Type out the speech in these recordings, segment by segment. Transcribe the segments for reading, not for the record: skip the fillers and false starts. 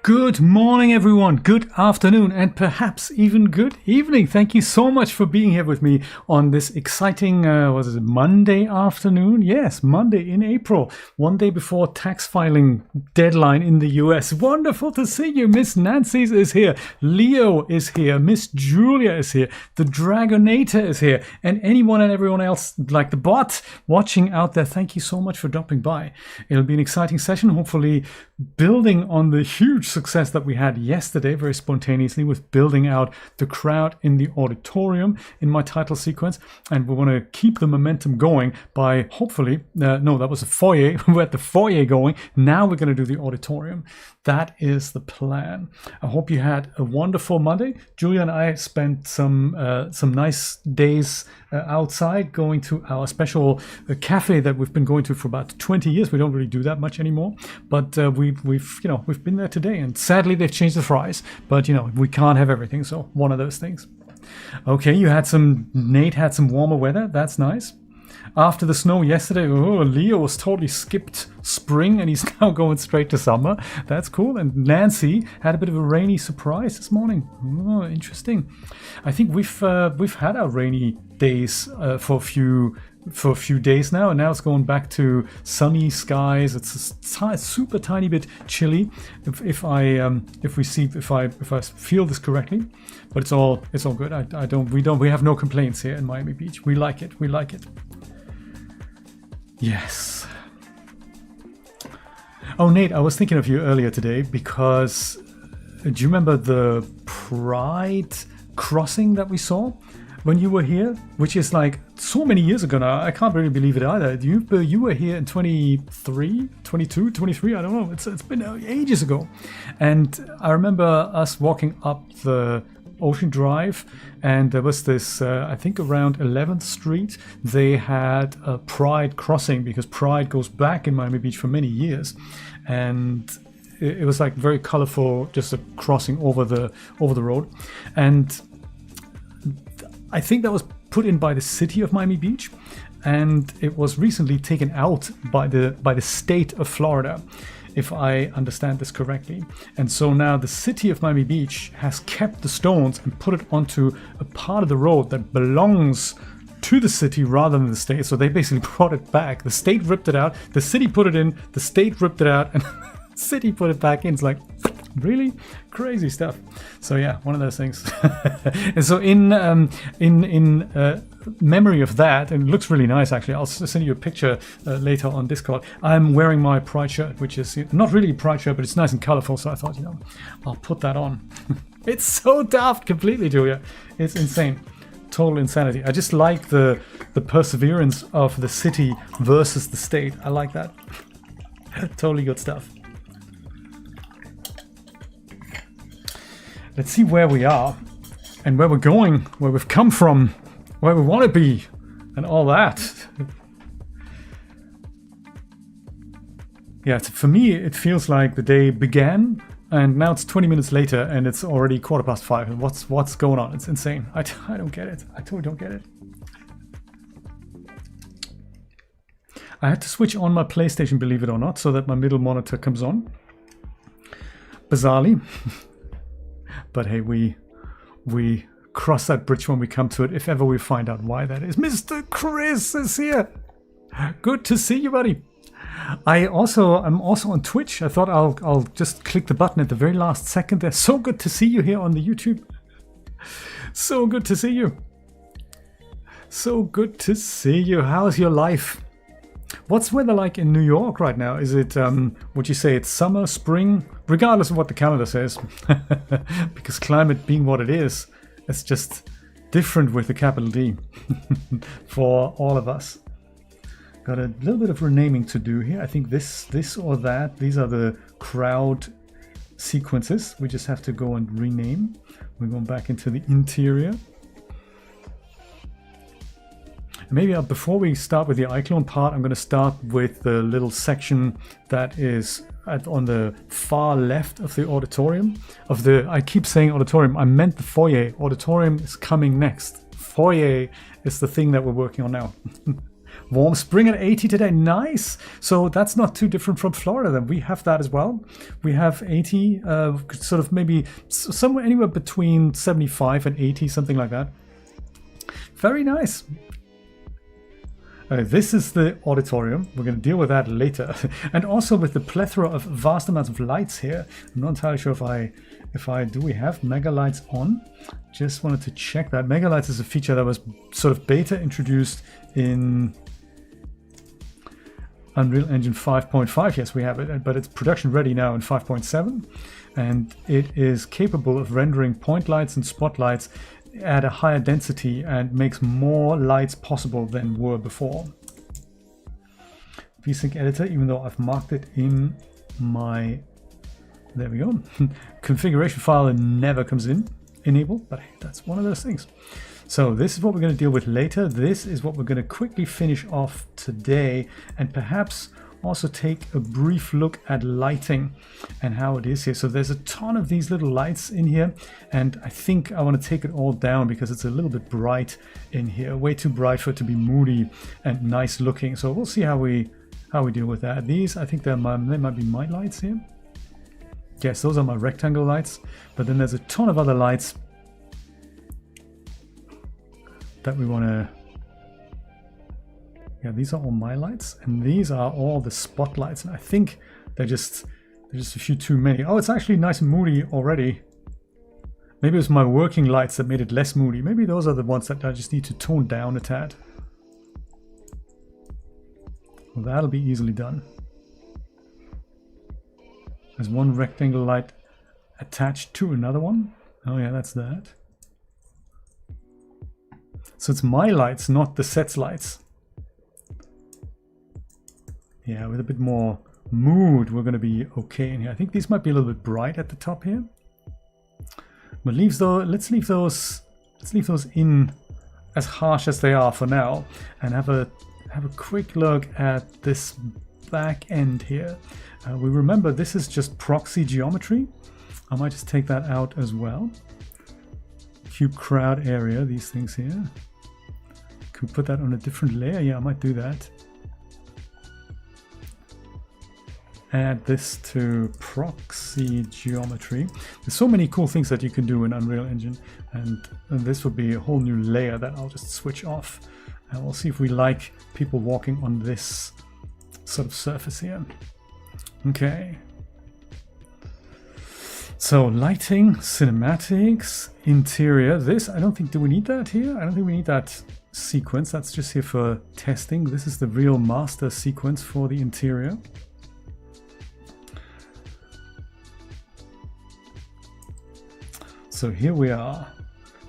Good morning, everyone. Good afternoon, and perhaps even good evening. Thank you so much for being here with me on this exciting, Monday afternoon? Yes, Monday in April, one day before tax filing deadline in the US. Wonderful to see you. Miss Nancy's is here. Leo is here. Miss Julia is here. The Dragonator is here. And anyone and everyone else, like the bot, watching out there, thank you so much for dropping by. It'll be an exciting session, hopefully building on the huge success that we had yesterday very spontaneously with building out the crowd in the auditorium in my title sequence, and we want to keep the momentum going by hopefully no, that was a foyer. We had the foyer going. Now we're going to do the auditorium. That is the plan. I hope you had a wonderful Monday. Julia and I spent some nice days outside, going to our special cafe that we've been going to for about 20 years. We don't really do that much anymore, but we've been there today, and sadly they've changed the fries. But we can't have everything, so one of those things. Okay, Nate had some warmer weather. That's nice. After the snow yesterday, Leo was totally skipped spring and he's now going straight to summer. That's cool. And Nancy had a bit of a rainy surprise this morning. Oh, interesting. I think we've had our rainy days for a few days now, and now it's going back to sunny skies. It's a super tiny bit chilly if I feel this correctly, but it's all good. We have no complaints here in Miami Beach. We like it. Yes. Oh, Nate, I was thinking of you earlier today because do you remember the Pride crossing that we saw when you were here, which is like so many years ago now? I can't really believe it either. You were here in 23, 22, 23, I don't know. It's been ages ago. And I remember us walking up the Ocean Drive, and there was this, I think around 11th Street, they had a Pride crossing, because Pride goes back in Miami Beach for many years. And it was like very colorful, just a crossing over the road. And I think that was put in by the city of Miami Beach, and it was recently taken out by the state of Florida, if I understand this correctly. And so now the city of Miami Beach has kept the stones and put it onto a part of the road that belongs to the city rather than the state. So they basically brought it back. The state ripped it out, the city put it in, the state ripped it out, and the city put it back in. It's like, really crazy stuff. So yeah, one of those things. And so in memory of that, and it looks really nice actually, I'll send you a picture later on Discord. I'm wearing my Pride shirt, which is not really a Pride shirt, but it's nice and colorful, so I thought, I'll put that on. It's so daft completely, Julia. It's insane. Total insanity. I just like the perseverance of the city versus the state. I like that. Totally good stuff. Let's see where we are and where we're going, where we've come from, where we want to be, and all that. Yeah, for me, it feels like the day began, and now it's 20 minutes later, and it's already 5:15. What's going on? It's insane. I don't get it. I totally don't get it. I had to switch on my PlayStation, believe it or not, so that my middle monitor comes on. Bizarrely. But hey, we cross that bridge when we come to it, if ever we find out why that is. Mr. Chris is here. Good to see you, buddy. I'm also on Twitch. I thought I'll just click the button at the very last second there. So good to see you here on the YouTube. So good to see you. So good to see you. How's your life? What's weather like in New York right now? Is it, would you say it's summer, spring? Regardless of what the calendar says. Because climate being what it is, it's just different with the capital D for all of us. Got a little bit of renaming to do here. I think this or that. These are the crowd sequences. We just have to go and rename. We're going back into the interior. Maybe before we start with the iClone part, I'm going to start with the little section that is on the far left of the auditorium. I keep saying auditorium, I meant the foyer. Auditorium is coming next. Foyer is the thing that we're working on now. Warm spring at 80 today. Nice. So that's not too different from Florida then. We have that as well. We have 80, sort of maybe somewhere anywhere between 75 and 80, something like that. Very nice. This is the auditorium. We're going to deal with that later. And also with the plethora of vast amounts of lights here. I'm not entirely sure if I do we have mega lights on. Just wanted to check that. Mega lights is a feature that was sort of beta introduced in Unreal Engine 5.5. Yes, we have it, but it's production ready now in 5.7. And it is capable of rendering point lights and spotlights at a higher density and makes more lights possible than were before. VSync editor, even though I've marked it in my, there we go, configuration file, it never comes in enable, but hey, that's one of those things. So this is what we're going to deal with later. This is what we're going to quickly finish off today, and perhaps also take a brief look at lighting and how it is here. So there's a ton of these little lights in here, and I think I want to take it all down because it's a little bit bright in here, way too bright for it to be moody and nice looking. So we'll see how we deal with that. These, I think they might be my lights here. Yes, those are my rectangle lights, but then there's a ton of other lights that we want to. Yeah, these are all my lights, and these are all the spotlights, and I think they're just a few too many. Oh, it's actually nice and moody already. Maybe it was my working lights that made it less moody. Maybe those are the ones that I just need to tone down a tad. Well, that'll be easily done. There's one rectangle light attached to another one. Oh yeah, that's that. So it's my lights, not the set's lights. Yeah, with a bit more mood, we're going to be okay in here. I think these might be a little bit bright at the top here. But let's leave those in as harsh as they are for now, and have a quick look at this back end here. We remember this is just proxy geometry. I might just take that out as well. Cube crowd area, these things here. Could we put that on a different layer? Yeah, I might do that. Add this to proxy geometry. There's so many cool things that you can do in Unreal Engine, and this would be a whole new layer that I'll just switch off, and we'll see if we like people walking on this sort of surface here. Okay. So lighting, cinematics, interior. This, I don't think, do we need that here? I don't think we need that sequence. That's just here for testing. This is the real master sequence for the interior. So here we are.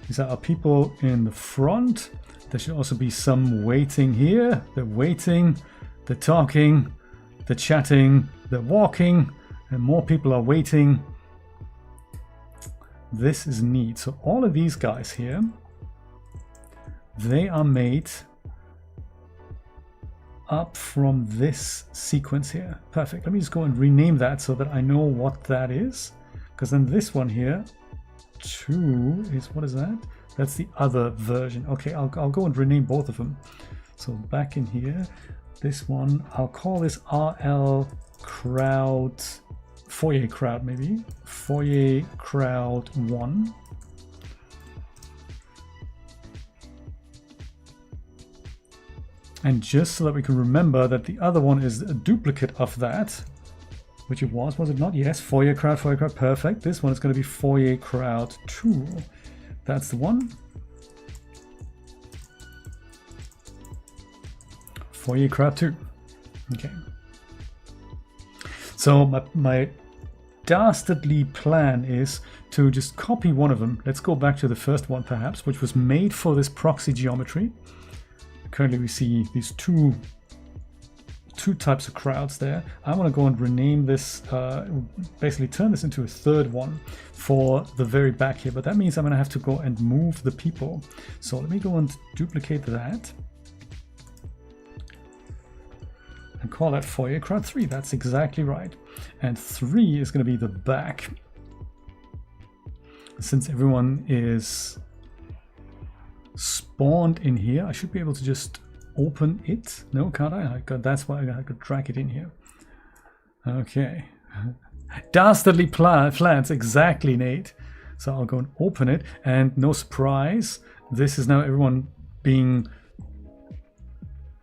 These are our people in the front. There should also be some waiting here. They're waiting, they're talking, they're chatting, they're walking, and more people are waiting. This is neat. So all of these guys here, they are made up from this sequence here. Perfect. Let me just go and rename that so that I know what that is. Because then this one here, 2 is, what is that? That's the other version. Okay, I'll go and rename both of them. So back in here, this one, I'll call this RL crowd, foyer crowd maybe, foyer crowd 1. And just so that we can remember that the other one is a duplicate of that, which it was it not? Yes, foyer crowd, perfect. This one is going to be foyer crowd 2. That's the one. Foyer crowd 2. Okay. So my dastardly plan is to just copy one of them. Let's go back to the first one perhaps, which was made for this proxy geometry. Currently we see these two types of crowds there. I want to go and rename this, basically turn this into a third one for the very back here, but that means I'm going to have to go and move the people. So let me go and duplicate that and call that foyer crowd 3. That's exactly right. And 3 is going to be the back. Since everyone is spawned in here, I should be able to just open it. No, can't I? That's why I could drag it in here. Okay. Dastardly plans, exactly, Nate. So I'll go and open it, and no surprise, this is now everyone being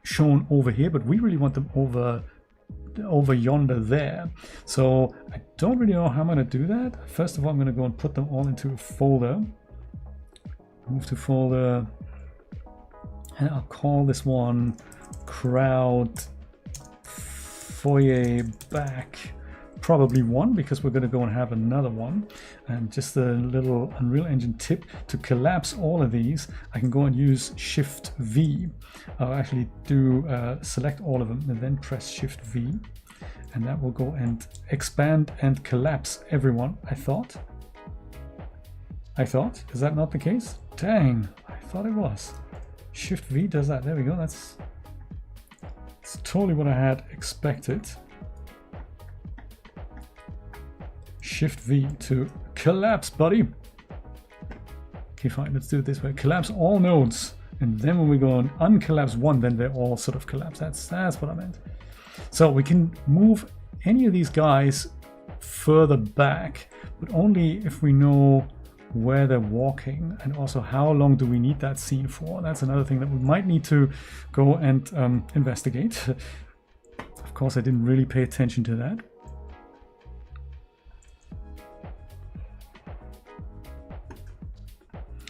shown over here, but we really want them over yonder there. So I don't really know how I'm going to do that. First of all, I'm going to go and put them all into a folder. Move to folder, and I'll call this one crowd foyer back. Probably 1, because we're going to go and have another one. And just a little Unreal Engine tip: to collapse all of these, I can go and use Shift V. I'll actually do select all of them and then press Shift V, and that will go and expand and collapse everyone. I thought. Is that not the case? Dang, I thought it was. Shift V does that. There we go. That's totally what I had expected. Shift V to collapse, buddy. Okay, fine, let's do it this way. Collapse all nodes, and then when we go and uncollapse one, then they're all sort of collapse. That's what I meant. So we can move any of these guys further back, but only if we know where they're walking, and also how long do we need that scene for. That's another thing that we might need to go and investigate. Of course, I didn't really pay attention to that.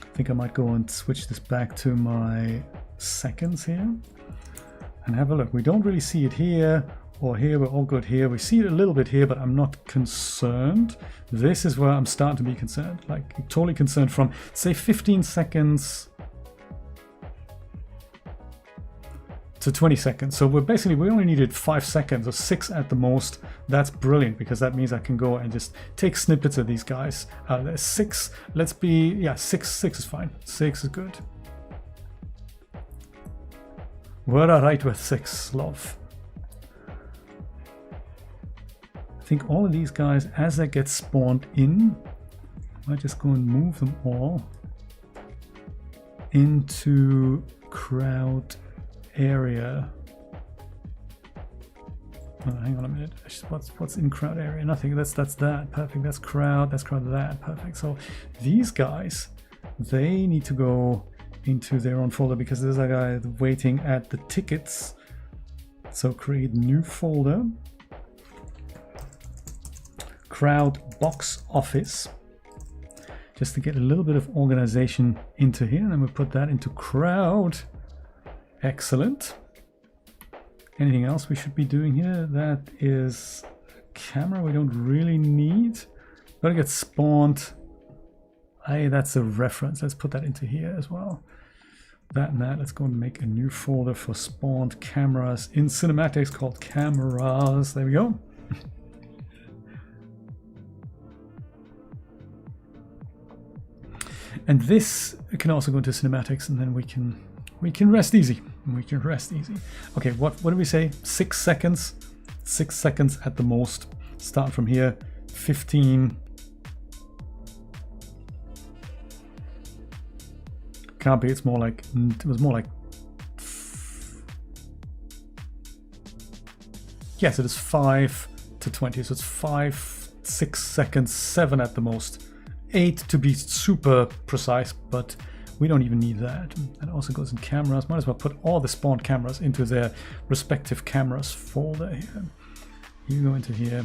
I think I might go and switch this back to my seconds here and have a look. We don't really see it here or here. We're all good here. We see it a little bit here, but I'm not concerned. This is where I'm starting to be concerned, like totally concerned from, say, 15 seconds to 20 seconds. So we only needed 5 seconds or 6 at the most. That's brilliant, because that means I can go and just take snippets of these guys. There's 6. Let's be, yeah, 6 is fine. 6 is good. We're all right with 6, love. I think all of these guys, as they get spawned in, I might just go and move them all into crowd area. Oh, hang on a minute. What's in crowd area? Nothing. That's that. Perfect. That's crowd that. Perfect. So these guys, they need to go into their own folder, because there's a guy waiting at the tickets. So create new folder. Crowd box office. Just to get a little bit of organization into here, and then we put that into crowd. Excellent. Anything else we should be doing here? That is a camera we don't really need. Gotta get spawned. Hey, that's a reference. Let's put that into here as well. That and that. Let's go and make a new folder for spawned cameras in cinematics called cameras. There we go. And this can also go into cinematics, and then we can rest easy. Okay, what do we say? 6 seconds. 6 seconds at the most. Start from here. 15. Can't be. It's more like, it was more like, yes, it is 5 to 20. So it's 5, 6 seconds, 7 at the most. 8 to be super precise, but we don't even need that. That also goes in cameras. Might as well put all the spawned cameras into their respective cameras folder here. You go into here,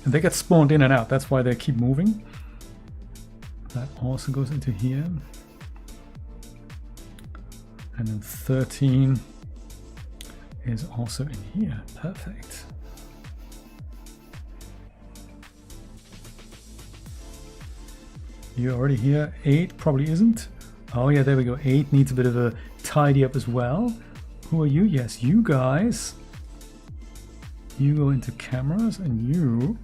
and they get spawned in and out. That's why they keep moving. That also goes into here. And then 13 is also in here. Perfect. You're already here. 8 probably isn't. Oh yeah, there we go. 8 needs a bit of a tidy up as well. Who are you? Yes, you guys. You go into cameras, and you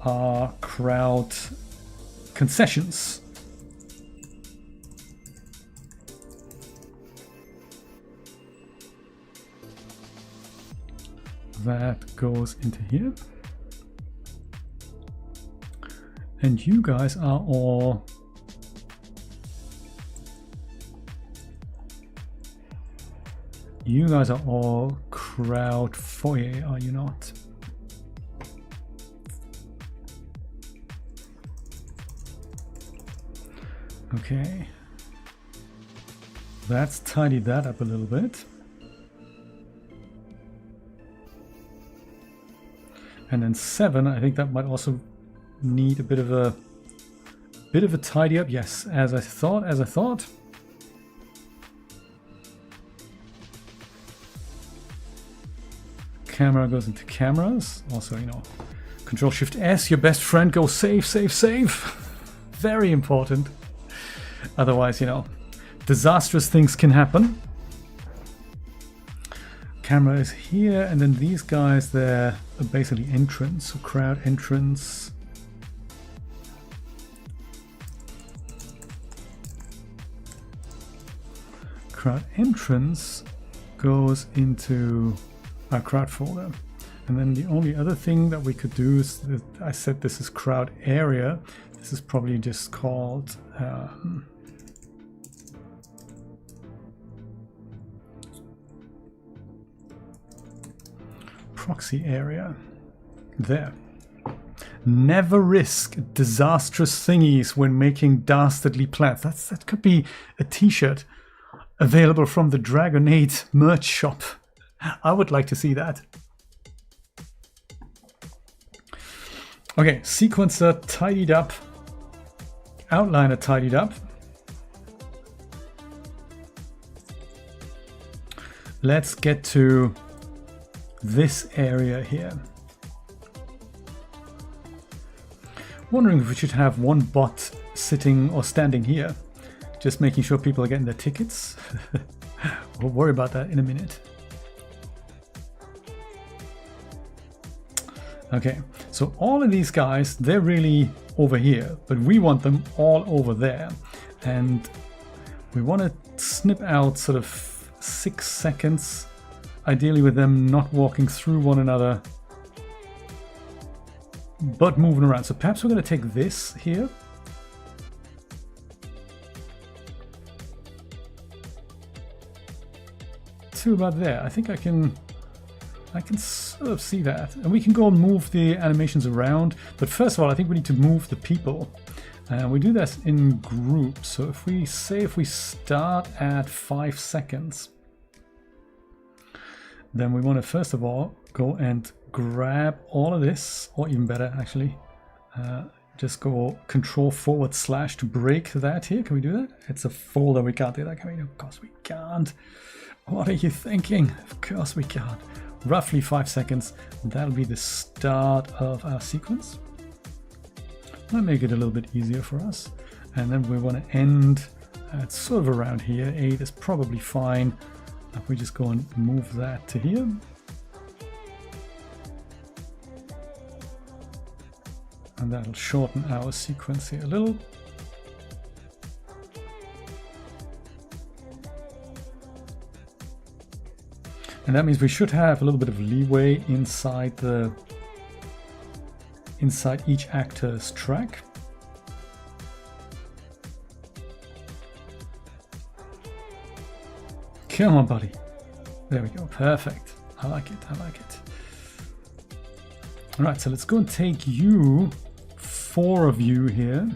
are crowd concessions. That goes into here. And you guys are all You guys are all crowd foyer, are you not? Okay. Let's tidy that up a little bit. And then 7, I think that might also need a bit of a tidy up. Yes, as I thought. Camera goes into cameras. Also, you know, Control Shift S, your best friend, go save. Very important. Otherwise, you know, disastrous things can happen. Camera is here, and then these guys, they're basically entrance, so crowd entrance. Crowd entrance goes into our crowd folder. And then the only other thing that we could do is that I said this is crowd area. This is probably just called proxy area. There. Never risk disastrous thingies when making dastardly plans. That could be a t-shirt available from the Dragonade merch shop. I would like to see that. Okay, sequencer tidied up. Outliner tidied up. Let's get to this area here. Wondering if we should have one bot sitting or standing here, just making sure people are getting their tickets. We'll worry about that in a minute. Okay, so all of these guys, they're really over here, but we want them all over there. And we want to snip out sort of 6 seconds, ideally with them not walking through one another, but moving around. So perhaps we're going to take this here. To about there. I think I can sort of see that. And we can go and move the animations around. But first of all, I think we need to move the people. And we do this in groups. So if we start at 5 seconds, then we want to first of all go and grab all of this, or even better actually, just go Control// to break that here. Can we do that? It's a folder, we can't do that, can we? Of course we can't. What are you thinking? Of course we can't. Roughly 5 seconds, that'll be the start of our sequence. Might make it a little bit easier for us. And then we want to end at sort of around here. 8 is probably fine. If we just go and move that to here. And that'll shorten our sequence here a little. And that means we should have a little bit of leeway inside each actor's track. Come on, buddy. There we go. Perfect. I like it. I like it. All right, so let's go and take you, 4 of you here,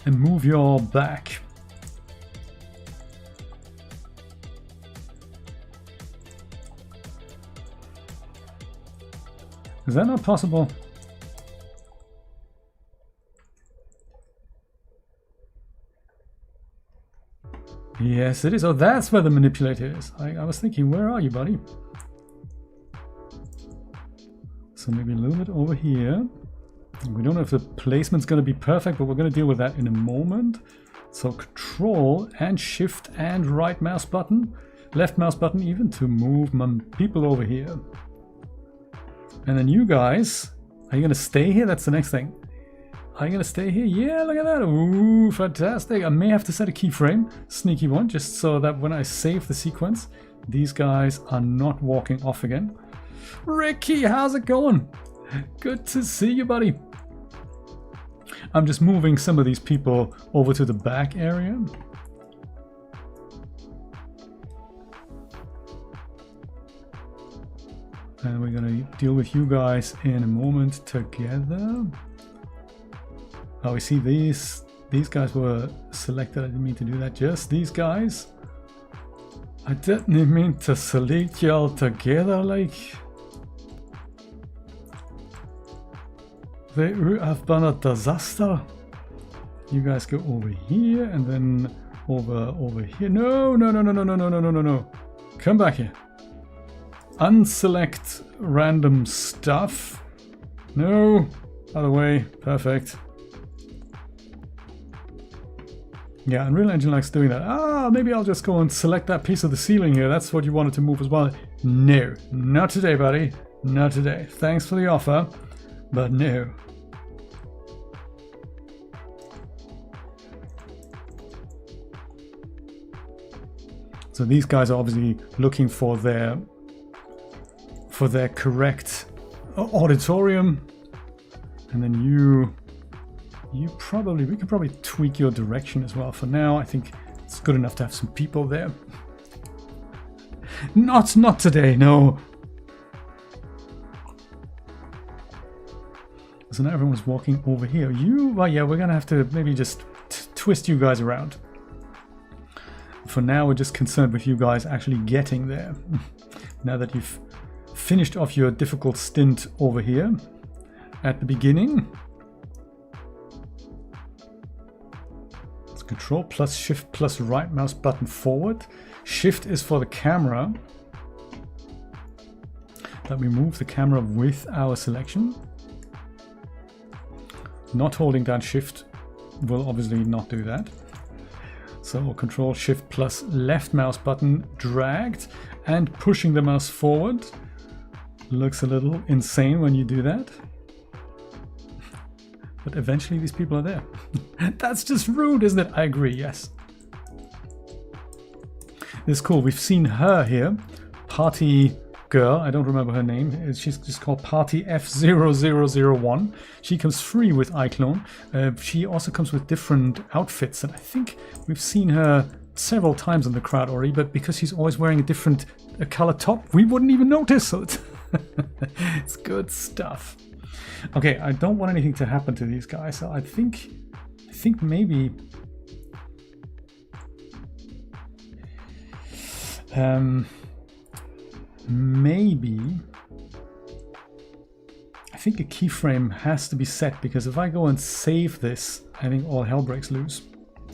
and move your back. Is that not possible? Yes, it is. Oh, that's where the manipulator is. I was thinking, where are you, buddy? So maybe a little bit over here. We don't know if the placement's going to be perfect, but we're going to deal with that in a moment. So Control and Shift and right mouse button, left mouse button even, to move my people over here. And then you guys, are you going to stay here? That's the next thing. Are you going to stay here? Yeah, look at that. Ooh, fantastic. I may have to set a keyframe, sneaky one, just so that when I save the sequence, these guys are not walking off again. Ricky, how's it going? Good to see you, buddy. I'm just moving some of these people over to the back area. And we're gonna deal with you guys in a moment together. Oh, we see these guys were selected. I didn't mean to do that. Just these guys. I didn't mean to select y'all together, like. They have been a disaster. You guys go over here and then over here. No. Come back here. Unselect random stuff. No. Other way. Perfect. Yeah, Unreal Engine likes doing that. Ah, maybe I'll just go and select that piece of the ceiling here. That's what you wanted to move as well. No. Not today, buddy. Not today. Thanks for the offer, but no. So these guys are obviously looking for their correct auditorium, and then we can probably tweak your direction as well. For now, I think it's good enough to have some people there. Not today, no. So now everyone's walking over here. Well, yeah, we're gonna have to maybe just twist you guys around. For now, we're just concerned with you guys actually getting there. Now that you've finished off your difficult stint over here at the beginning. It's Control plus Shift plus right mouse button forward. Shift is for the camera. That we move the camera with our selection. Not holding down Shift will obviously not do that. So Control Shift plus left mouse button dragged and pushing the mouse forward. Looks a little insane when you do that. But eventually these people are there. That's just rude, isn't it? I agree, yes. This is cool. We've seen her here. Party girl. I don't remember her name. She's just called Party F0001. She comes free with iClone. She also comes with different outfits. And I think we've seen her several times in the crowd already. But because she's always wearing a different color top, we wouldn't even notice. So it's good stuff. Okay, I don't want anything to happen to these guys, so I think maybe I think a keyframe has to be set, because if I go and save this, I think all hell breaks loose.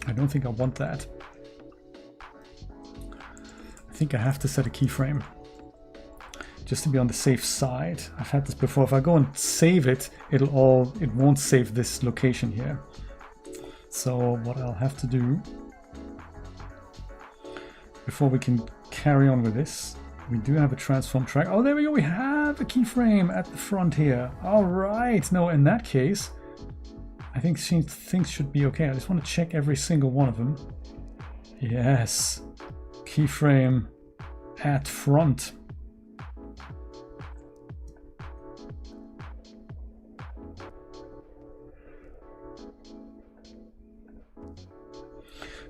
I don't think I want that. I think I have to set a keyframe just to be on the safe side. I've had this before. If I go and save it, it won't save this location here. So what I'll have to do before we can carry on with this, we do have a transform track. Oh, there we go. We have a keyframe at the front here. All right. No, in that case, I think things should be okay. I just want to check every single one of them. Yes. Keyframe at front.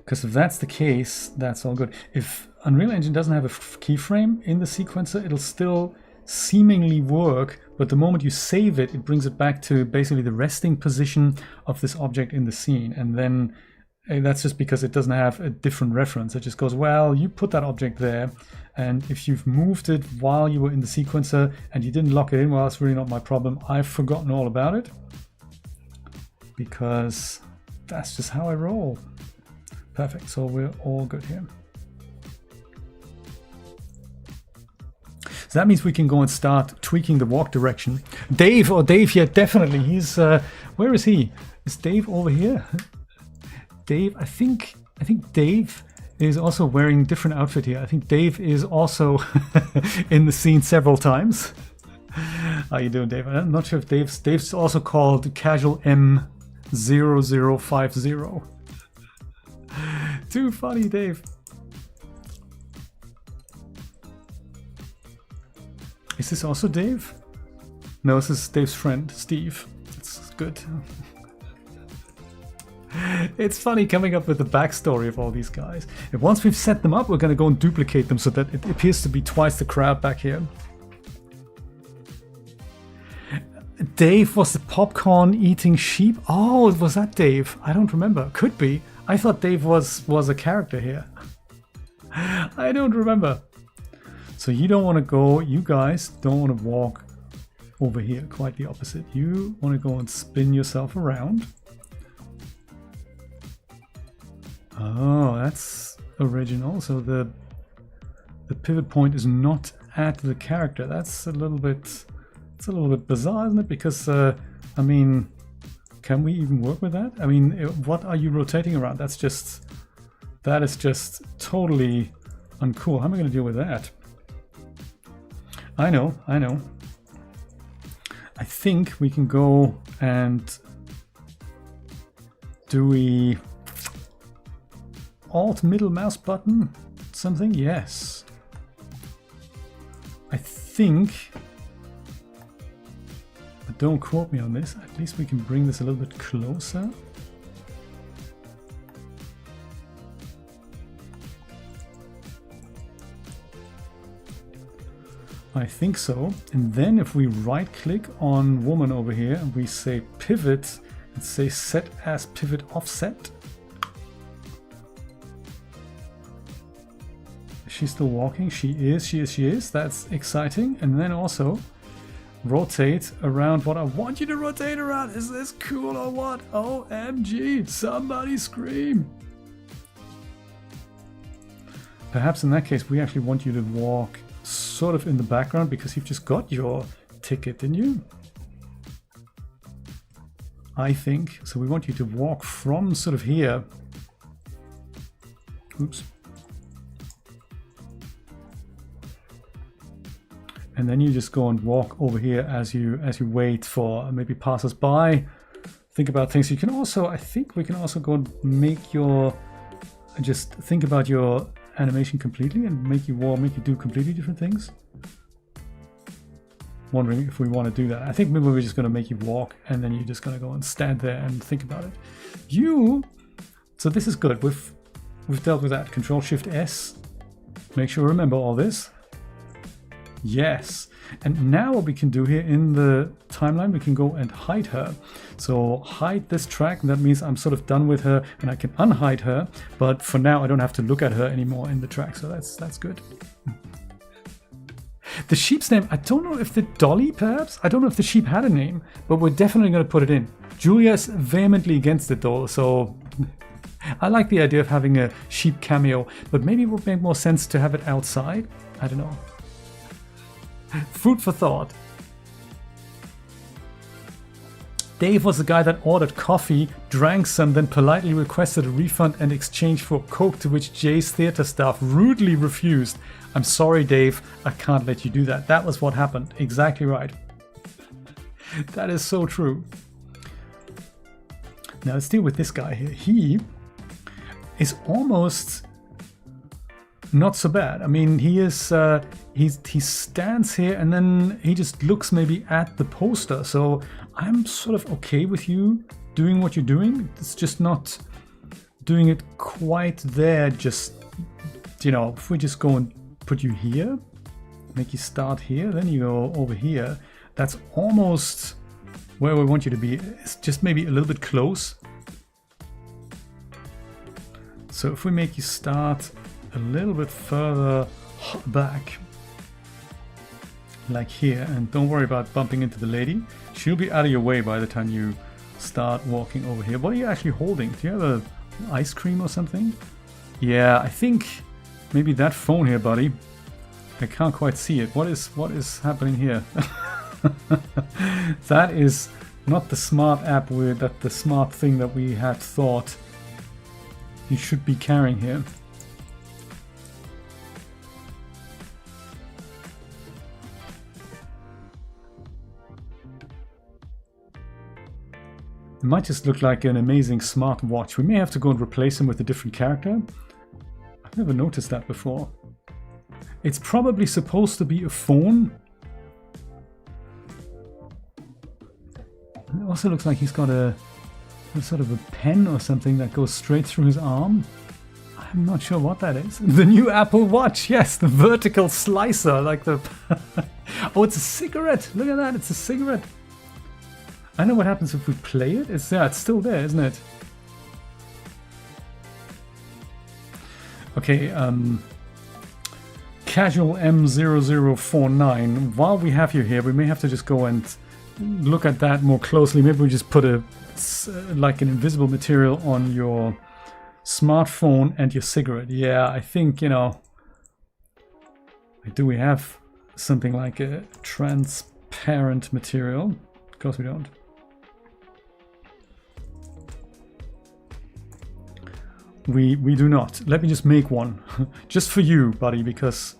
Because if that's the case, that's all good. If Unreal Engine doesn't have a keyframe in the sequencer, it'll still seemingly work, but the moment you save it, it brings it back to basically the resting position of this object in the scene. And then that's just because it doesn't have a different reference. It just goes, well, you put that object there, and if you've moved it while you were in the sequencer and you didn't lock it in, well, that's really not my problem. I've forgotten all about it, because that's just how I roll. Perfect, so we're all good here. So that means we can go and start tweaking the walk direction. Dave, yeah, definitely. He's, where is he? Is Dave over here? Dave, I think Dave is also wearing a different outfit here. I think Dave is also in the scene several times. How you doing, Dave? I'm not sure if Dave's also called Casual M0050. Too funny, Dave. Is this also Dave? No, this is Dave's friend, Steve. It's good. It's funny coming up with the backstory of all these guys. And once we've set them up, we're going to go and duplicate them so that it appears to be twice the crowd back here. Dave was the popcorn eating sheep. Oh, was that Dave? I don't remember. Could be. I thought Dave was a character here. I don't remember. So you don't want to go, you guys don't want to walk over here. Quite the opposite. You want to go and spin yourself around. Oh, that's original. So the pivot point is not at the character. That's a little bit, it's a little bit bizarre, isn't it? Because I mean, can we even work with that? I mean, what are you rotating around? That is just totally uncool. How am I going to deal with that? I know. I think we can go and do we Alt middle mouse button something? Yes. I think, but don't quote me on this, at least we can bring this a little bit closer. I think so. And then if we right click on woman over here and we say pivot and say set as pivot offset. She's still walking. She is. That's exciting. And then also rotate around what I want you to rotate around. Is this cool or what? OMG, somebody scream. Perhaps in that case, we actually want you to walk sort of in the background because you've just got your ticket, didn't you? I think. So we want you to walk from sort of here. Oops. And then you just go and walk over here as you wait for maybe passers-by. Think about things. You can also, I think we can also go and make your, just think about your animation completely and make you do completely different things. Wondering if we want to do that. I think maybe we're just going to make you walk and then you're just going to go and stand there and think about it. So this is good. We've dealt with that. Control Shift S. Make sure you remember all this. Yes. And now what we can do here in the timeline, we can go and hide her. So hide this track, and that means I'm sort of done with her and I can unhide her. But for now, I don't have to look at her anymore in the track. So that's good. The sheep's name, I don't know if the Dolly perhaps? I don't know if the sheep had a name, but we're definitely going to put it in. Julia's vehemently against it though. So I like the idea of having a sheep cameo, but maybe it would make more sense to have it outside. I don't know. Food for thought. Dave was the guy that ordered coffee, drank some, then politely requested a refund in exchange for Coke, to which Jay's theater staff rudely refused. I'm sorry, Dave, I can't let you do that. That was what happened. Exactly right. That is so true. Now let's deal with this guy here. He is almost not so bad. I mean, he is he stands here and then he just looks maybe at the poster. So I'm sort of okay with you doing what you're doing. It's just not doing it quite there. Just, you know, if we just go and put you here, make you start here, then you go over here. That's almost where we want you to be. It's just maybe a little bit close. So if we make you start a little bit further back, like here, and don't worry about bumping into the lady. She'll be out of your way by the time you start walking over here. What are you actually holding? Do you have an ice cream or something? Yeah, I think maybe that phone here, buddy. I can't quite see it. What is happening here? That is not the smart app that the smart thing that we had thought you should be carrying here. It might just look like an amazing smart watch. We may have to go and replace him with a different character. I've never noticed that before. It's probably supposed to be a phone. It also looks like he's got a sort of a pen or something that goes straight through his arm. I'm not sure what that is. The new Apple Watch, yes, the vertical slicer, like the... Oh, it's a cigarette. Look at that, it's a cigarette. I know what happens if we play it. It's still there, isn't it? Okay, Casual M0049. While we have you here, we may have to just go and look at that more closely. Maybe we just put like an invisible material on your smartphone and your cigarette. Yeah, I think, you know, do we have something like a transparent material? Of course we don't. We do not. Let me just make one. Just for you, buddy, because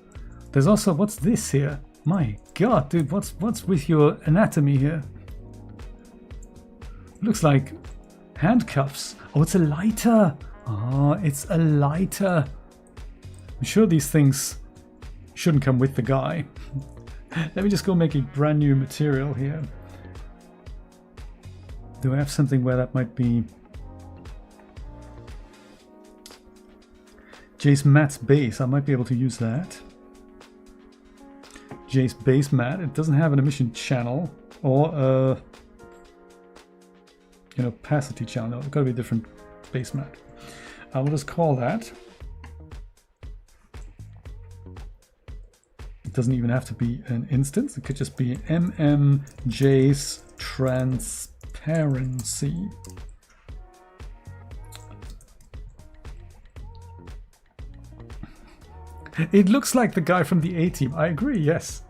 there's also, what's this here? My god, dude, what's with your anatomy here? Looks like handcuffs. Oh, it's a lighter. Oh, it's a lighter. I'm sure these things shouldn't come with the guy. Let me just go make a brand new material here. Do I have something where that might be? Jace Matt's base. I might be able to use that. Jace base mat. It doesn't have an emission channel or a opacity channel. No, it's got to be a different base mat. I will just call that. It doesn't even have to be an instance. It could just be Jace transparency. It looks like the guy from the A-Team. I agree, yes.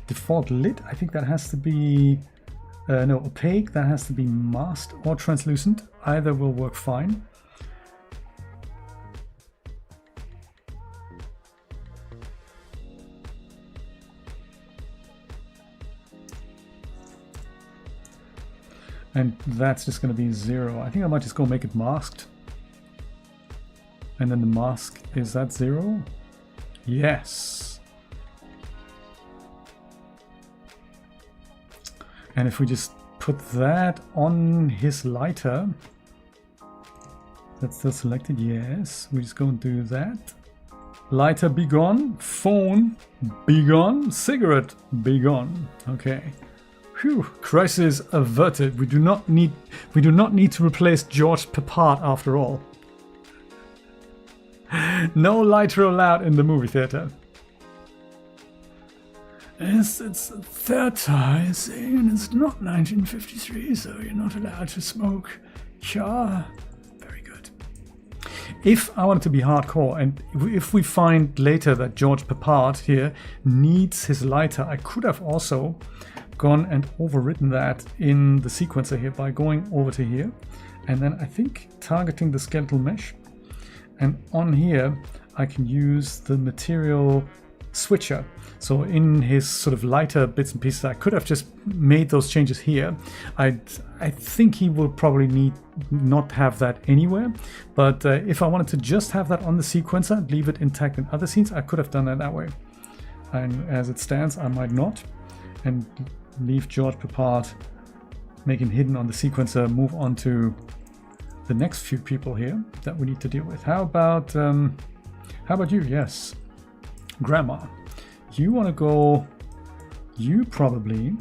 Default lit, I think that has to be... no, opaque, that has to be masked or translucent. Either will work fine. And that's just going to be 0. I think I might just go make it masked. And then the mask, is that 0? Yes. And if we just put that on his lighter, that's still selected, yes. We just go and do that. Lighter be gone, phone be gone, cigarette be gone. Okay. Phew, crisis averted. We do not need to replace George Peppard after all. No lighter allowed in the movie theater. It's theatizing and it's not 1953, so you're not allowed to smoke. Sure. Very good. If I wanted to be hardcore, and if we find later that George Peppard here needs his lighter, I could have also gone and overwritten that in the sequencer here by going over to here, and then I think targeting the skeletal mesh. And on here, I can use the material switcher. So in his sort of lighter bits and pieces, I could have just made those changes here. I think he will probably need not have that anywhere. But if I wanted to just have that on the sequencer, leave it intact in other scenes, I could have done that way. And as it stands, I might not. And leave George Peppard, make him hidden on the sequencer, move on to the next few people here that we need to deal with. How about you? Yes, Grandma. You want to go? You probably.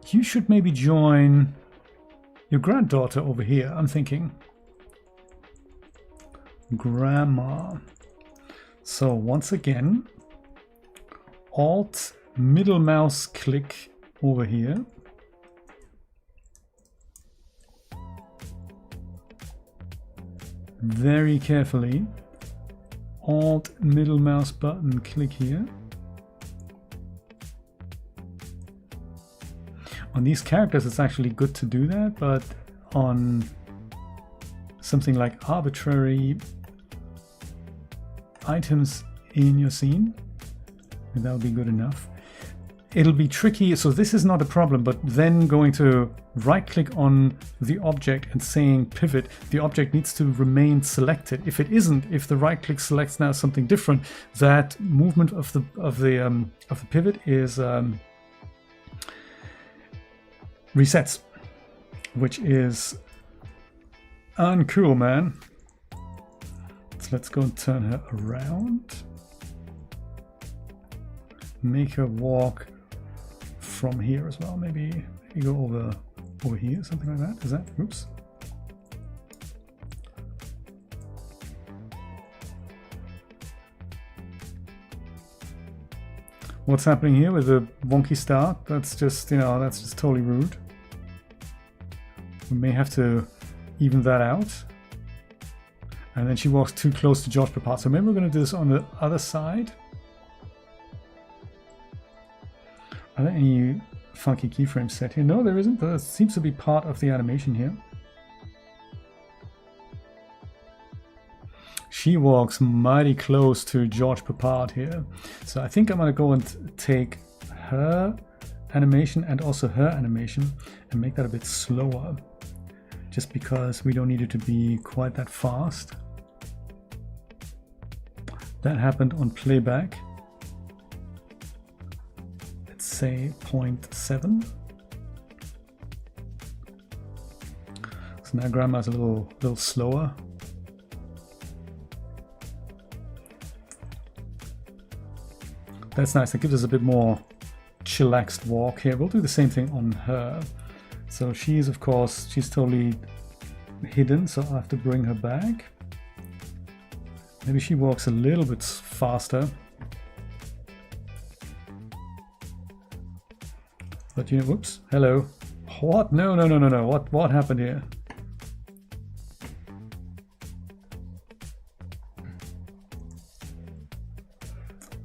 You should maybe join your granddaughter over here. I'm thinking. Grandma. So once again, Alt middle mouse click over here. Very carefully. Alt middle mouse button click here. On these characters it's actually good to do that, but on something like arbitrary items in your scene, that would be good enough. It'll be tricky, so this is not a problem, but then going to right click on the object and saying pivot, the object needs to remain selected. If it isn't, if the right click selects now something different, that movement of the pivot is resets, which is uncool, man. So let's go and turn her around. make her walk from here as well. Maybe go over here, something like that. Is that? Oops. What's happening here with the wonky start? That's just, you know, that's just totally rude. We may have to even that out. And then she walks too close to George Papard. So maybe we're going to do this on the other side. Are there any funky keyframes set here? No, there isn't. That seems to be part of the animation here. She walks mighty close to George Papard here. So I think I'm going to go and take her animation and also her animation and make that a bit slower. Just because we don't need it to be quite that fast. That happened on playback. Let's say 0.7. So now grandma's a little slower. That's nice. That gives us a bit more chillaxed walk here. We'll do the same thing on her. So she's, of course, she's totally hidden, so I'll have to bring her back. Maybe she walks a little bit faster. But you know, whoops, hello. What? No. What happened here?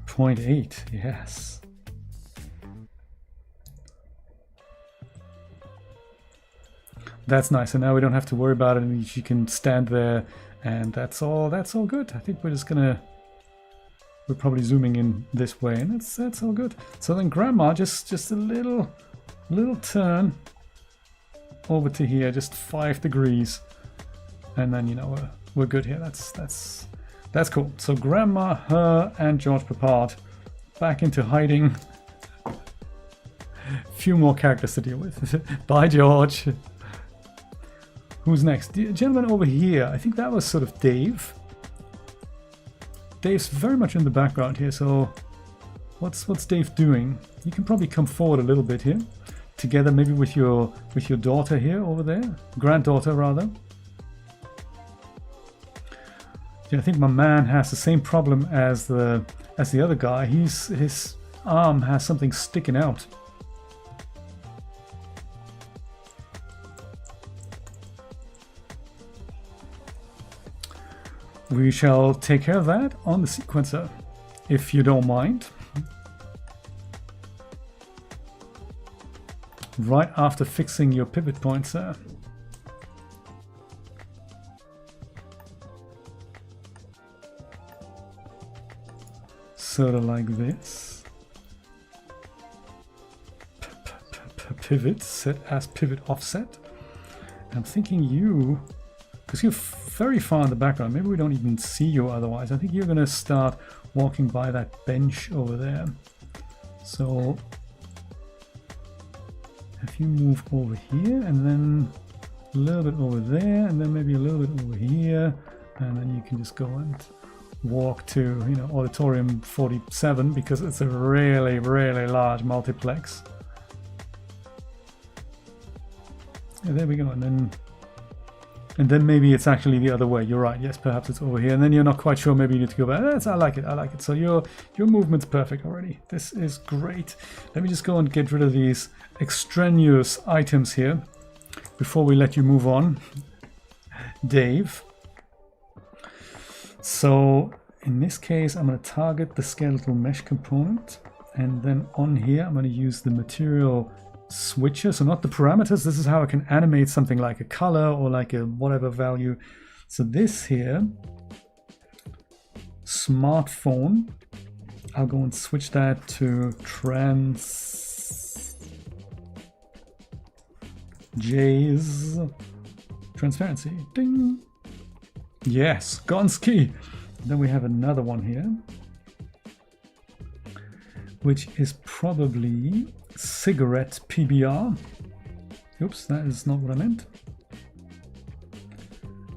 .8, yes. That's nice, and now we don't have to worry about it, and she can stand there, and that's all good. I think we're probably zooming in this way, and that's all good. So then grandma just a little turn over to here, just 5 degrees, and then, you know, we're good here. That's cool. So grandma, her, and George Papard back into hiding. Few more characters to deal with. Bye, George. Who's next? The gentleman over here. I think that was sort of Dave. Dave's very much in the background here. So what's Dave doing? You can probably come forward a little bit here, together maybe with your daughter here over there, granddaughter rather. I think my man has the same problem as the other guy. His arm has something sticking out. We shall take care of that on the sequencer, if you don't mind. Right after fixing your pivot points there. Sort of like this. Pivot, set as pivot offset. I'm thinking you, because you're very far in the background, maybe we don't even see you otherwise. I think you're going to start walking by that bench over there. So if you move over here and then a little bit over there and then maybe a little bit over here, and then you can just go and walk to, you know, auditorium 47 because it's a really large multiplex. And there we go, and then maybe it's actually the other way. You're right, yes, perhaps it's over here, and then you're not quite sure, maybe you need to go back. I like it. So your movement's perfect already. This is great. Let me just go and get rid of these extraneous items here before we let you move on, Dave. So in this case, I'm going to target the skeletal mesh component, and then on here I'm going to use the material switcher. So not the parameters. This is how I can animate something like a color or like a whatever value. So this here, smartphone, I'll go and switch that to transparency. Ding. Yes, Gonski. Then we have another one here, which is probably cigarette PBR. Oops, that is not what I meant.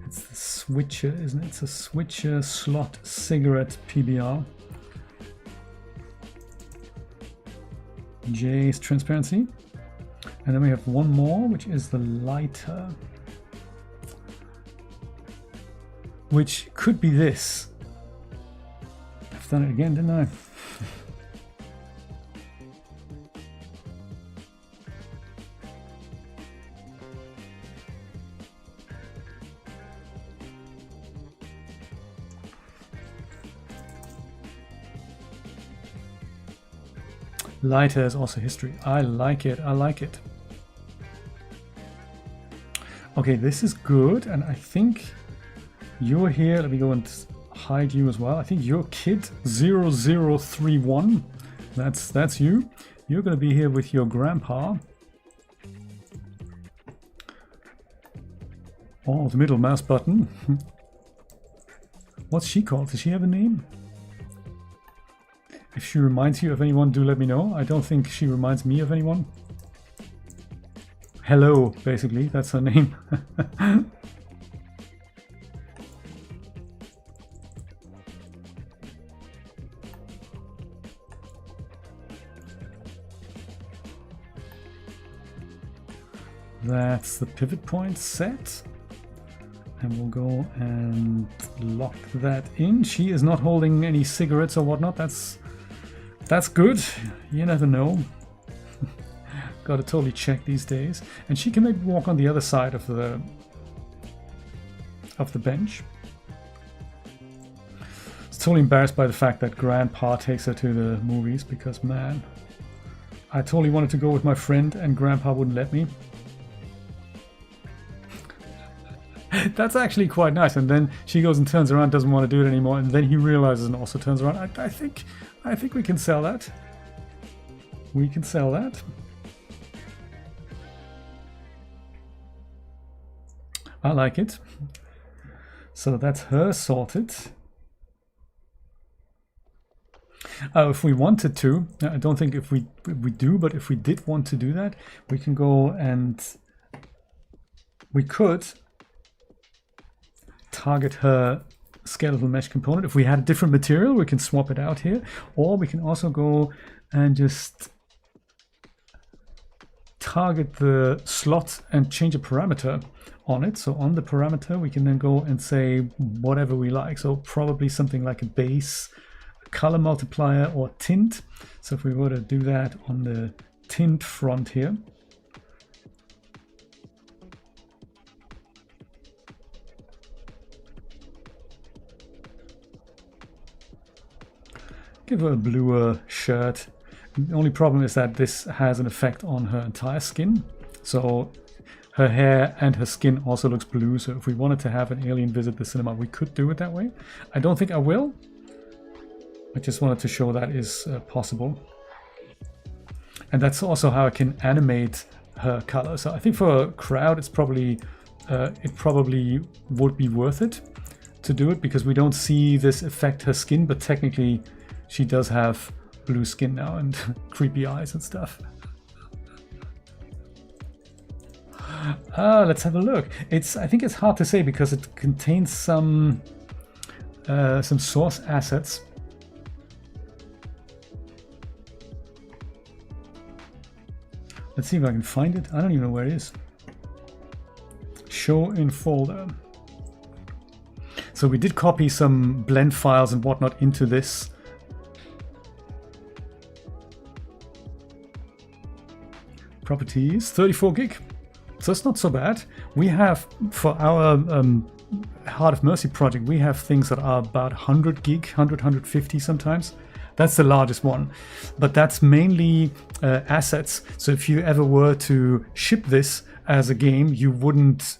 It's the switcher, isn't it? It's a switcher slot cigarette PBR. J is transparency. And then we have one more, which is the lighter. Which could be this. I've done it again, didn't I? Lighter is also history. I like it. I like it. Okay, this is good. And I think you're here. Let me go and hide you as well. I think you're kid 0031. That's you. You're going to be here with your grandpa. Oh, the middle mouse button. What's she called? Does she have a name? If she reminds you of anyone, do let me know. I don't think she reminds me of anyone. Hello, basically, that's her name. That's the pivot point set. And we'll go and lock that in. She is not holding any cigarettes or whatnot. That's good. You never know. Gotta totally check these days. And she can maybe walk on the other side of the bench. It's totally embarrassed by the fact that Grandpa takes her to the movies because, man, I totally wanted to go with my friend and Grandpa wouldn't let me. That's actually quite nice. And then she goes and turns around, doesn't want to do it anymore, and then he realizes and also turns around. I think we can sell that. We can sell that. I like it. So that's her sorted. If we wanted to, I don't think if we do, but if we did want to do that, we can go and we could target her skeletal mesh component. If we had a different material, we can swap it out here, or we can also go and just target the slot and change a parameter on it. So on the parameter, we can then go and say whatever we like. So probably something like a base, a color multiplier, or tint. So if we were to do that on the tint front here, give her a bluer shirt. The only problem is that this has an effect on her entire skin. So her hair and her skin also looks blue. So if we wanted to have an alien visit the cinema, we could do it that way. I don't think I will. I just wanted to show that is possible. And that's also how I can animate her color. So I think for a crowd, it's probably it probably would be worth it to do it because we don't see this affect her skin, but technically she does have blue skin now and creepy eyes and stuff. Let's have a look. I think it's hard to say because it contains some source assets. Let's see if I can find it. I don't even know where it is. Show in folder. So we did copy some blend files and whatnot into this. Properties, 34 gig. So it's not so bad. We have, for our Heart of Mercy project, we have things that are about 100 gig, 100, 150 sometimes. That's the largest one. But that's mainly assets. So if you ever were to ship this as a game, you wouldn't,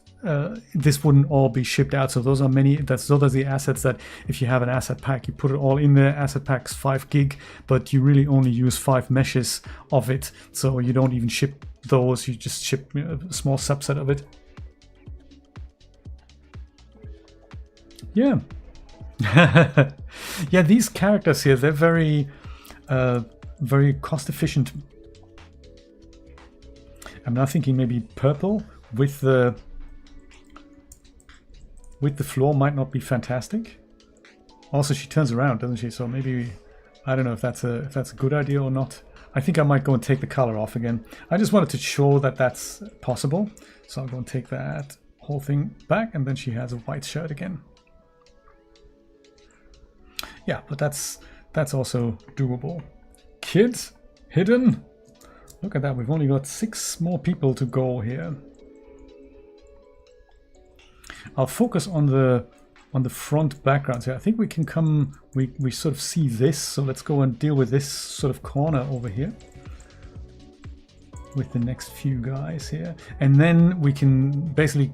this wouldn't all be shipped out. So those are those are the assets that if you have an asset pack, you put it all in there. Asset pack's 5 gig, but you really only use 5 meshes of it. So you don't even ship those, you just ship a small subset of it. Yeah. Yeah, these characters here, they're very very cost efficient. I'm now thinking maybe purple with the floor might not be fantastic. Also, she turns around, doesn't she? So maybe, I don't know if that's a good idea or not. I think I might go and take the color off again. I just wanted to show that that's possible. So I'll go and take that whole thing back, and then she has a white shirt again. Yeah, but that's also doable. Kids hidden. Look at that. We've only got 6 more people to go here. I'll focus on the front backgrounds here. I think we can come. We sort of see this. So let's go and deal with this sort of corner over here with the next few guys here, and then we can basically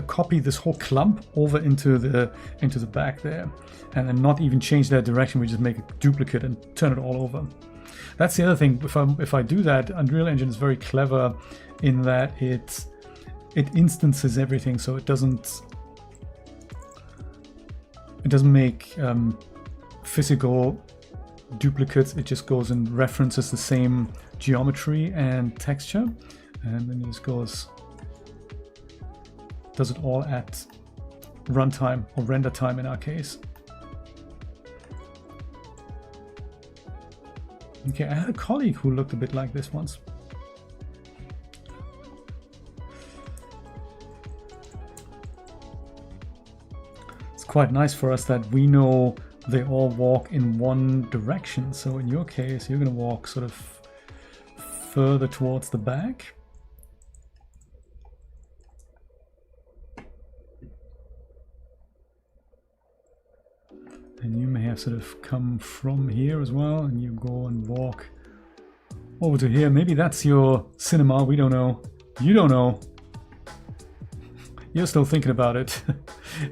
copy this whole clump over into the back there, and then not even change their direction. We just make a duplicate and turn it all over. That's the other thing. If I do that, Unreal Engine is very clever in that it instances everything, so it doesn't make physical duplicates. It just goes and references the same geometry and texture, and then it just does it all at runtime, or render time in our case. Okay, I had a colleague who looked a bit like this once. It's quite nice for us that we know they all walk in one direction. So in your case, you're going to walk sort of further towards the back. And you may have sort of come from here as well, and you go and walk over to here. Maybe that's your cinema, we don't know. You don't know. You're still thinking about it.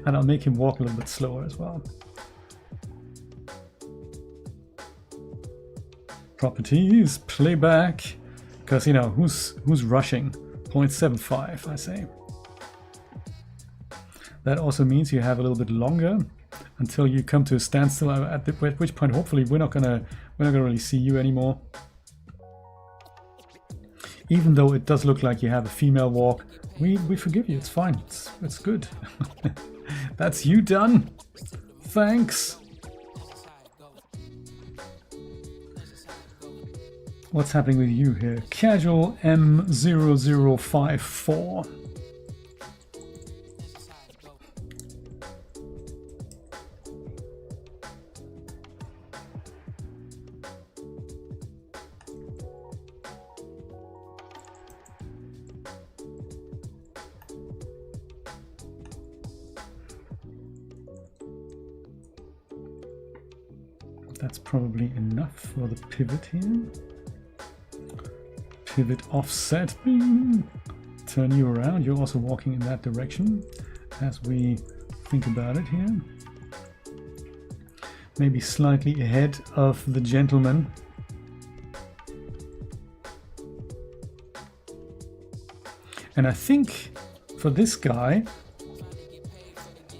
And I'll make him walk a little bit slower as well. Properties, playback, because you know, who's rushing? 0.75, I say. That also means you have a little bit longer until you come to a standstill, at which point hopefully we're not gonna really see you anymore. Even though it does look like you have a female walk, we forgive you. It's fine. It's good. That's you done. Thanks. What's happening with you here? Casual M0054. That's probably enough for the pivot here. Pivot offset. Turn you around. You're also walking in that direction as we think about it here. Maybe slightly ahead of the gentleman. And I think for this guy,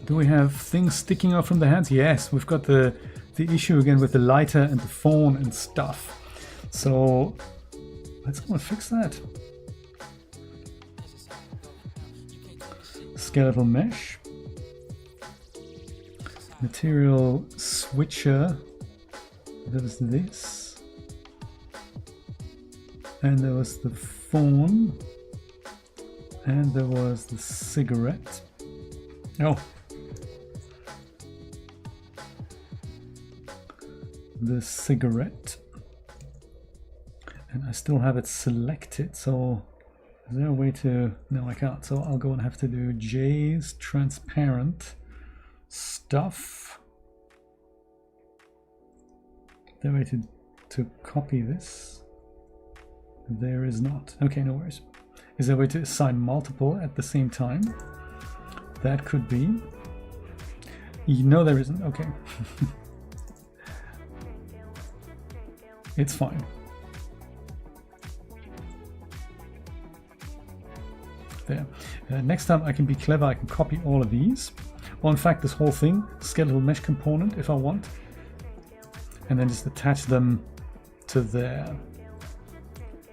do we have things sticking out from the hands? Yes, we've got the issue again with the lighter and the phone and stuff. So let's go and fix that. Skeletal mesh. Material switcher. There was this. And there was the phone. And there was the cigarette. Oh. The cigarette, and I still have it selected, so is there a way to, no I can't, so I'll go and have to do J's transparent stuff. Is there a way to copy this? There is not. Okay, no worries. Is there a way to assign multiple at the same time? That could be. No, there isn't. Okay. It's fine. There. Next time I can be clever, I can copy all of these. Or in fact, this whole thing, skeletal mesh component if I want. And then just attach them to there.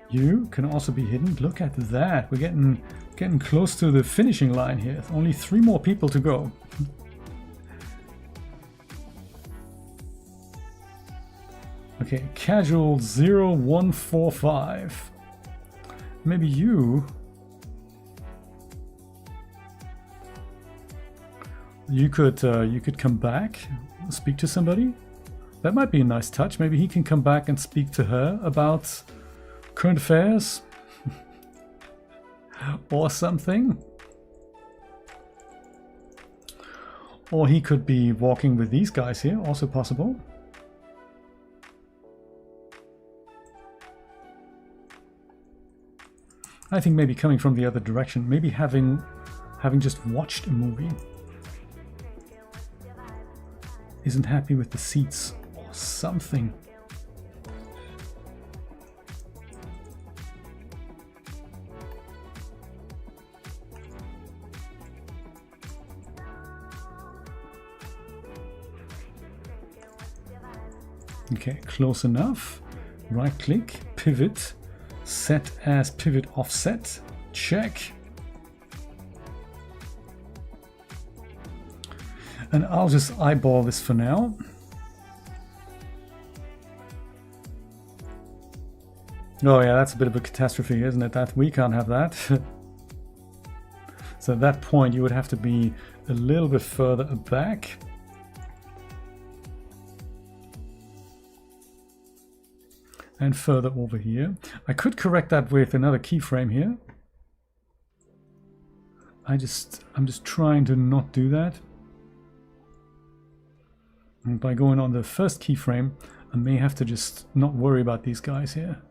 You can also be hidden. Look at that. We're getting close to the finishing line here. Only 3 more people to go. Okay, casual 0145. Maybe you could come back, speak to somebody. That might be a nice touch. Maybe he can come back and speak to her about current affairs or something. Or he could be walking with these guys here, also possible. I think maybe coming from the other direction, maybe having just watched a movie, isn't happy with the seats or something. Okay, close enough. Right click, pivot, set as pivot offset, check. And I'll just eyeball this for now. Oh yeah, that's a bit of a catastrophe, isn't it? That we can't have that. So at that point you would have to be a little bit further back. And further over here. I could correct that with another keyframe here. I'm just trying to not do that. And by going on the first keyframe, I may have to just not worry about these guys here.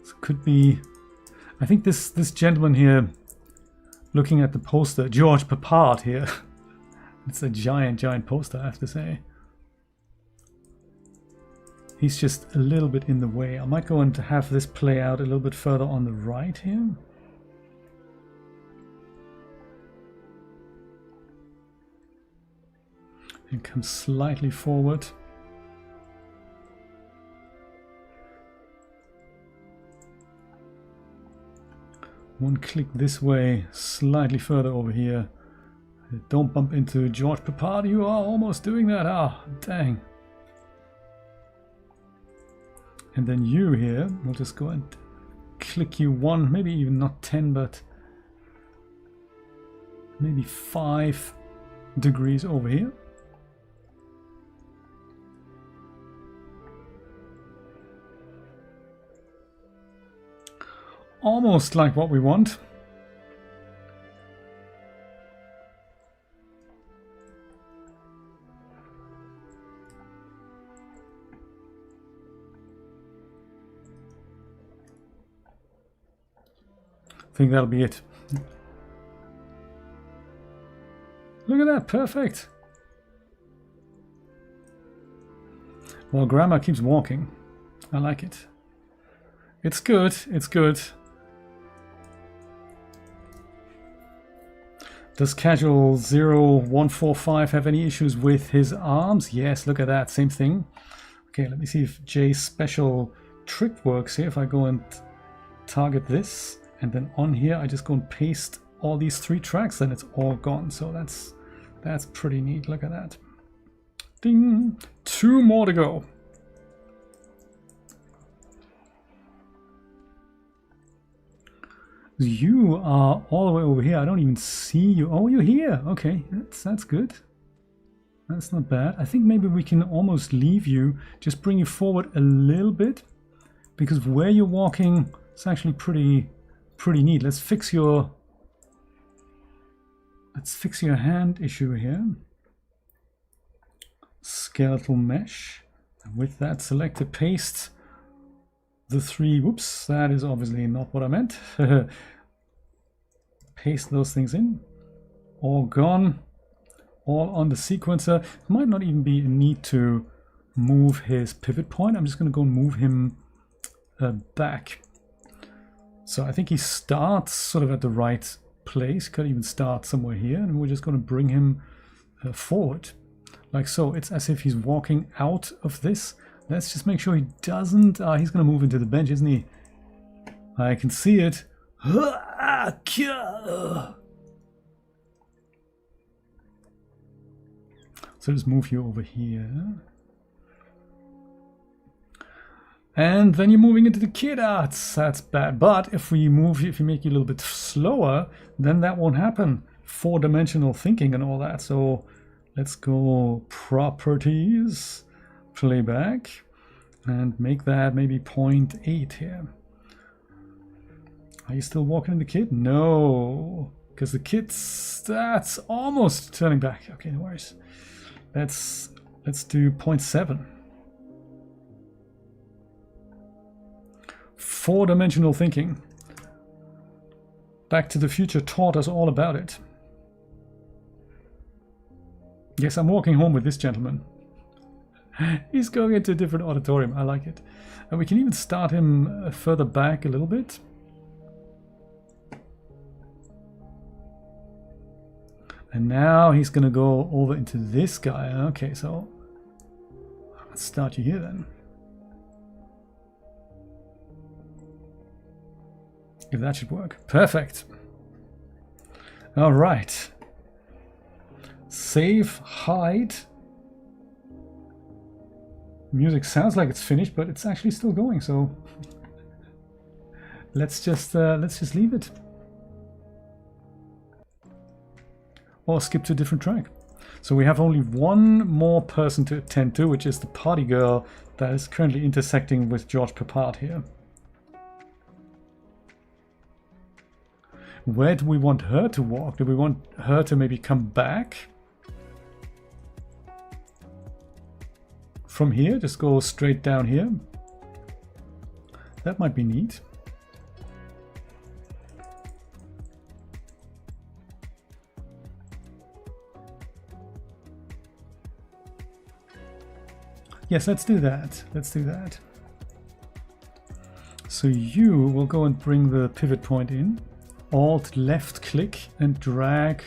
So it could be, I think this gentleman here, looking at the poster, George Papard here. It's a giant poster, I have to say. He's just a little bit in the way. I might go and have this play out a little bit further on the right here. And come slightly forward. One click this way, slightly further over here. Don't bump into George Papard. You are almost doing that. Ah, dang. And then you here, we'll just go and click you one, maybe even not 10, but maybe 5 degrees over here. Almost like what we want. I think that'll be it. Look at that, perfect. Well, Grandma keeps walking. I like it. It's good, it's good. Does casual 0145 have any issues with his arms? Yes, look at that, same thing. Okay, let me see if Jay's special trick works here. If I go and target this, and then on here I just go and paste all these 3 tracks, then it's all gone. So that's pretty neat. Look at that. Ding! 2 more to go. You are all the way over here. I don't even see you. Oh, you're here. Okay, that's good. That's not bad. I think maybe we can almost leave you, just bring you forward a little bit, because where you're walking is actually pretty neat. Let's fix your hand issue here. Skeletal mesh. And with that selected, paste the 3. Whoops, that is obviously not what I meant. Paste those things in. All gone. All on the sequencer. Might not even be a need to move his pivot point. I'm just going to go and move him back. So I think he starts sort of at the right place. Could even start somewhere here, and we're just going to bring him forward like so. It's as if he's walking out of this. Let's just make sure he doesn't. He's going to move into the bench, isn't he? I can see it. So just move you over here. And then you're moving into the kid arts. That's bad. But if we move you, if you make you a little bit slower, then that won't happen. 4-dimensional thinking and all that. So let's go properties, playback, and make that maybe 0.8 here. Are you still walking in the kid? No, because the kid's, that's almost turning back. Okay, no worries. Let's do 0.7. 4-dimensional thinking. Back to the Future taught us all about it. Yes, I'm walking home with this gentleman. He's going into a different auditorium. I like it. And we can even start him further back a little bit. And now he's going to go over into this guy. Okay, so let's start you here then. If that should work. Perfect. All right. Save, hide. Music sounds like it's finished, but it's actually still going. So let's just leave it. Or skip to a different track. So we have only one more person to attend to, which is the party girl that is currently intersecting with George Peppard here. Where do we want her to walk? Do we want her to maybe come back? From here, just go straight down here. That might be neat. Yes, let's do that. Let's do that. So you will go and bring the pivot point in. Alt left click and drag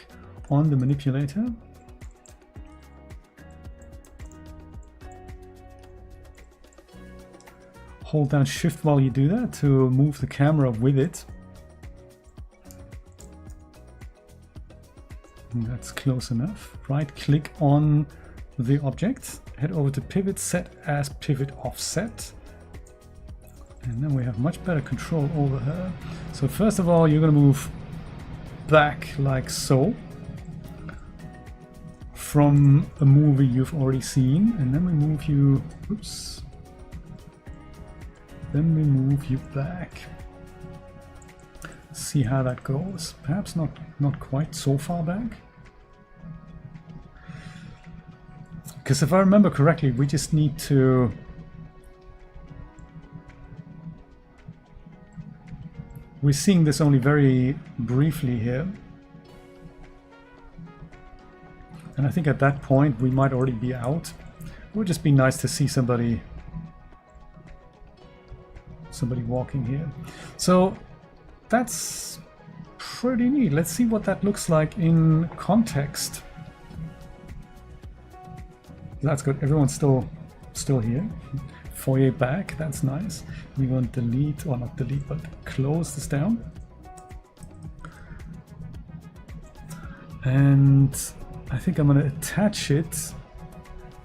on the manipulator. Hold down shift while you do that to move the camera with it. And that's close enough. Right click on the object. Head over to pivot, set as pivot offset. And then we have much better control over her. So first of all, you're going to move back like so from a movie you've already seen. And then we move you, oops. Then we move you back. See how that goes. Perhaps not quite so far back. Because if I remember correctly, we just need to we're seeing this only very briefly here. And I think at that point we might already be out. It would just be nice to see somebody walking here. So that's pretty neat. Let's see what that looks like in context. That's good. Everyone's still here. Foyer back. That's nice. We want delete, or not delete, but close this down. And I think I'm going to attach it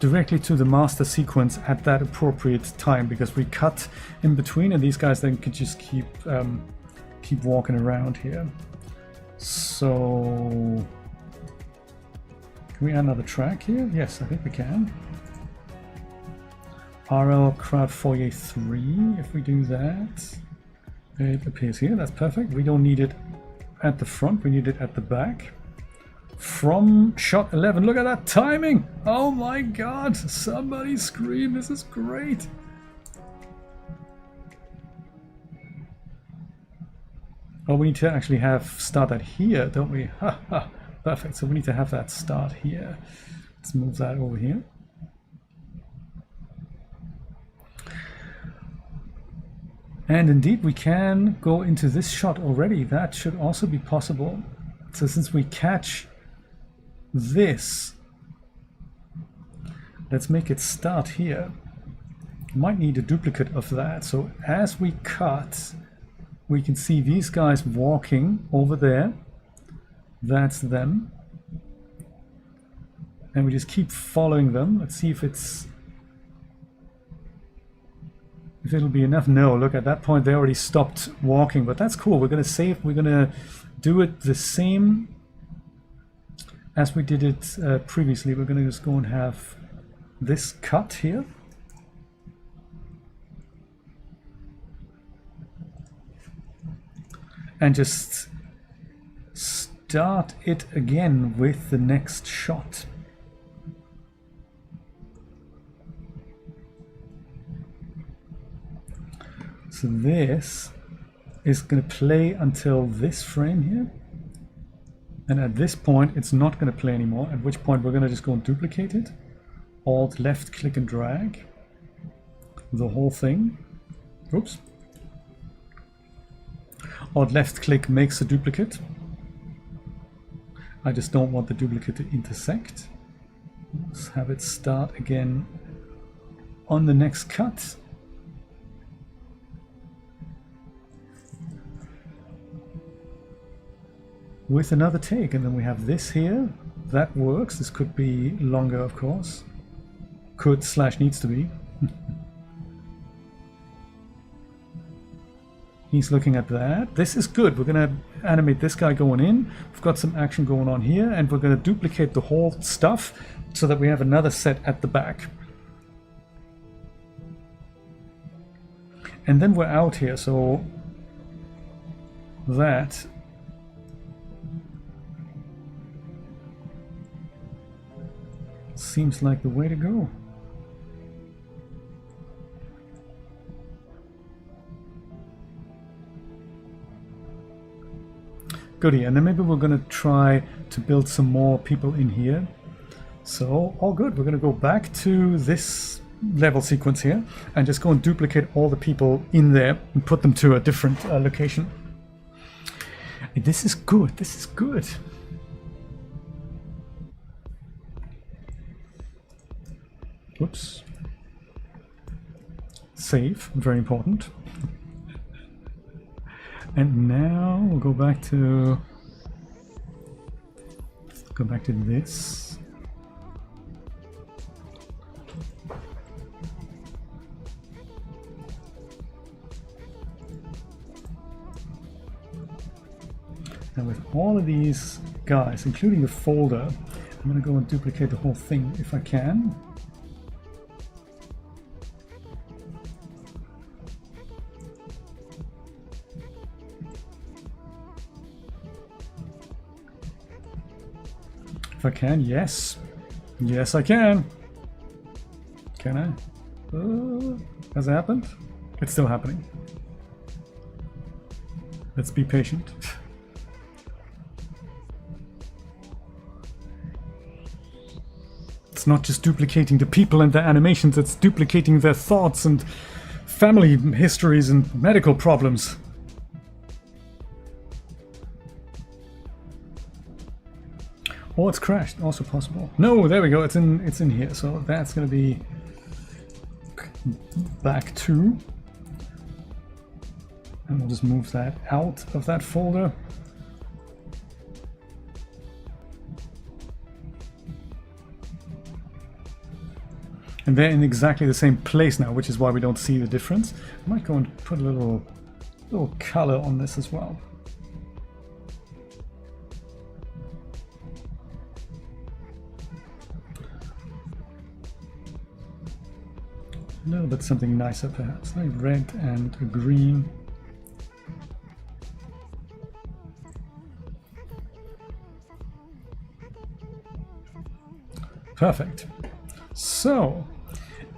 directly to the master sequence at that appropriate time, because we cut in between, and these guys then can just keep walking around here. So can we add another track here? Yes, I think we can. RL crowd foyer 3. If we do that, it appears here. That's perfect. We don't need it at the front. We need it at the back. From shot 11. Look at that timing. Oh my god. Somebody scream. This is great. Oh, we need to actually start that here, don't we? Ha ha. Perfect. So we need to have that start here. Let's move that over here. And indeed, we can go into this shot already. That should also be possible. So since we catch this, let's make it start here. Might need a duplicate of that. So as we cut, we can see these guys walking over there. That's them. And we just keep following them. Let's see if it'll be enough. No, look, at that point they already stopped walking, but that's cool. We're going to save, we're going to do it the same as we did it previously. We're going to just go and have this cut here. And just start it again with the next shot. So this is going to play until this frame here. And at this point, it's not going to play anymore, at which point we're going to just go and duplicate it. Alt, left, click and drag the whole thing. Oops. Alt, left, click makes a duplicate. I just don't want the duplicate to intersect. Let's have it start again on the next cut. With another take, and then we have this here. That works. This could be longer, of course. Could / needs to be. He's looking at that. This is good. We're going to animate this guy going in. We've got some action going on here, and we're going to duplicate the whole stuff so that we have another set at the back. And then we're out here, so that seems like the way to go. Goody, and then maybe we're going to try to build some more people in here. So, all good. We're going to go back to this level sequence here and just go and duplicate all the people in there and put them to a different location. This is good. This is good. Whoops. Save, very important. And now we'll go back to this. And with all of these guys, including the folder, I'm going to go and duplicate the whole thing if I can. If I can, yes. Yes, I can. Can I? Has it happened? It's still happening. Let's be patient. It's not just duplicating the people and their animations, it's duplicating their thoughts and family histories and medical problems. Oh, it's crashed. Also possible. No, there we go. It's in here. So that's going to be back to. And we'll just move that out of that folder. And they're in exactly the same place now, which is why we don't see the difference. I might go and put a little color on this as well. A little bit something nicer perhaps, like red and a green. Perfect. So,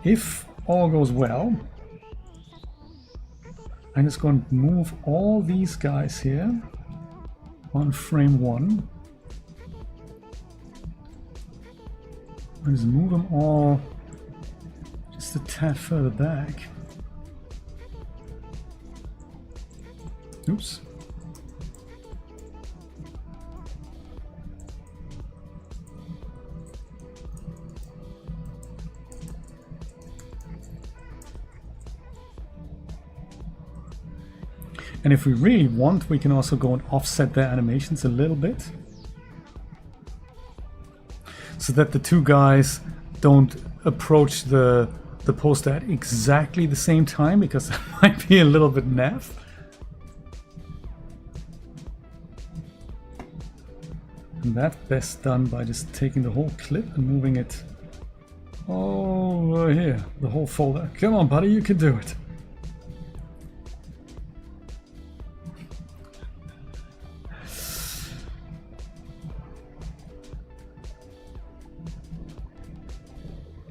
if all goes well, I'm just going to move all these guys here on frame 1. And just move them all just a tad further back. Oops. And if we really want, we can also go and offset their animations a little bit. so that the two guys don't approach the poster at exactly the same time, because that might be a little bit naff. And that's best done by just taking the whole clip and moving it over here, the whole folder. Come on, buddy, you can do it.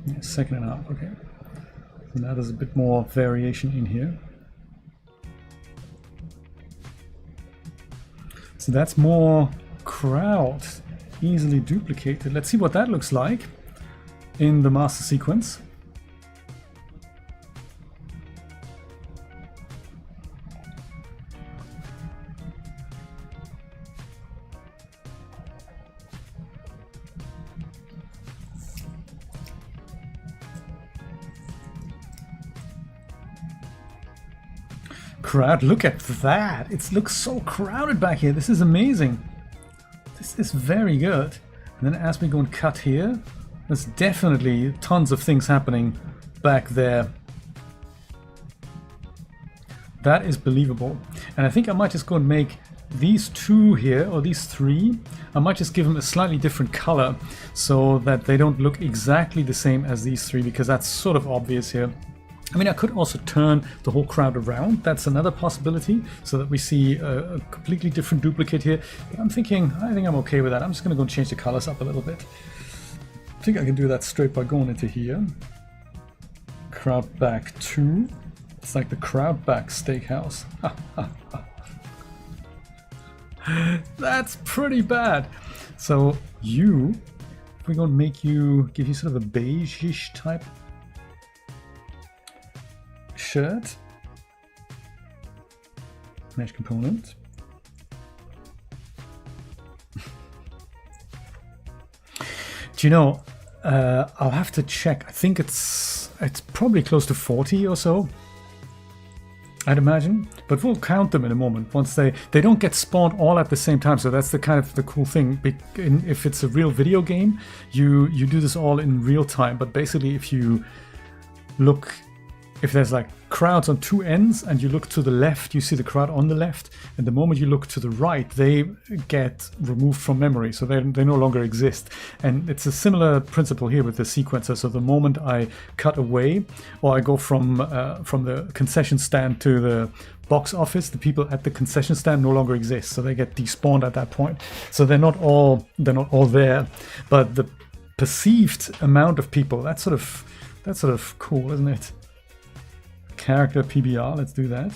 Yeah, second and a half, okay. So now there's a bit more variation in here. So that's more crowd, easily duplicated. Let's see what that looks like in the master sequence. Crowd, look at that! It looks so crowded back here. This is amazing. This is very good. And then as we go and cut here, there's definitely tons of things happening back there. That is believable. And I think I might just go and make these two here, or these three, I might just give them a slightly different color so that they don't look exactly the same as these three, because that's sort of obvious here. I mean, I could also turn the whole crowd around. That's another possibility, so that we see a completely different duplicate here. But I think I'm okay with that. I'm just going to go and change the colors up a little bit. I think I can do that straight by going into here. Crowd back 2. It's like the crowd back steakhouse. That's pretty bad. So we're going to give you sort of a beige-ish type shirt, mesh component. Do you know, I'll have to check. I think it's probably close to 40 or so, I'd imagine, but we'll count them in a moment. Once they don't get spawned all at the same time, so that's the kind of the cool thing. If it's a real video game, you do this all in real time. But basically, if you look, if there's like crowds on two ends and you look to the left, you see the crowd on the left, and the moment you look to the right, they get removed from memory, so they no longer exist. And it's a similar principle here with the sequencer. So the moment I cut away, or I go from the concession stand to the box office, the people at the concession stand no longer exist, so they get despawned at that point. So they're not all there, but the perceived amount of people, that's sort of cool, isn't it? Character PBR, let's do that.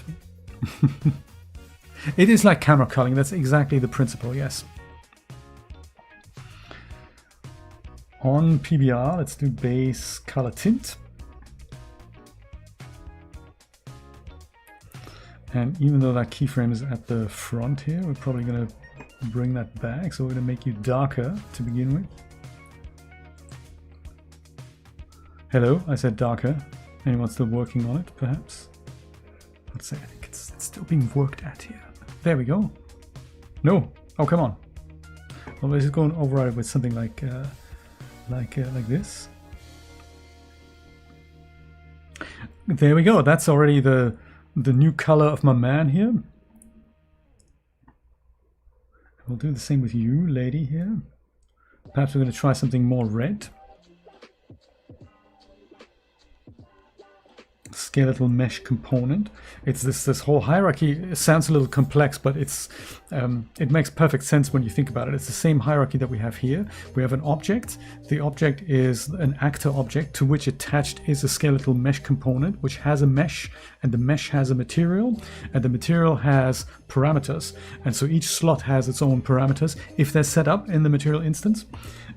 It is like camera culling, that's exactly the principle, yes. On PBR, let's do base color tint. And even though that keyframe is at the front here, we're probably going to bring that back, so we're going to make you darker to begin with. Hello, I said darker. Anyone still working on it, perhaps? Let's say, I think it's still being worked at here. There we go. No. Oh, come on. Well, let's just go and override it with something like this. There we go. That's already the new color of my man here. We'll do the same with you, lady, here. Perhaps we're going to try something more red. Skeletal mesh component. It's this whole hierarchy. It sounds a little complex, but it makes perfect sense when you think about it. It's the same hierarchy that we have here. We have an object. The object is an actor object to which attached is a skeletal mesh component, which has a mesh, and the mesh has a material, and the material has parameters. And so each slot has its own parameters if they're set up in the material instance.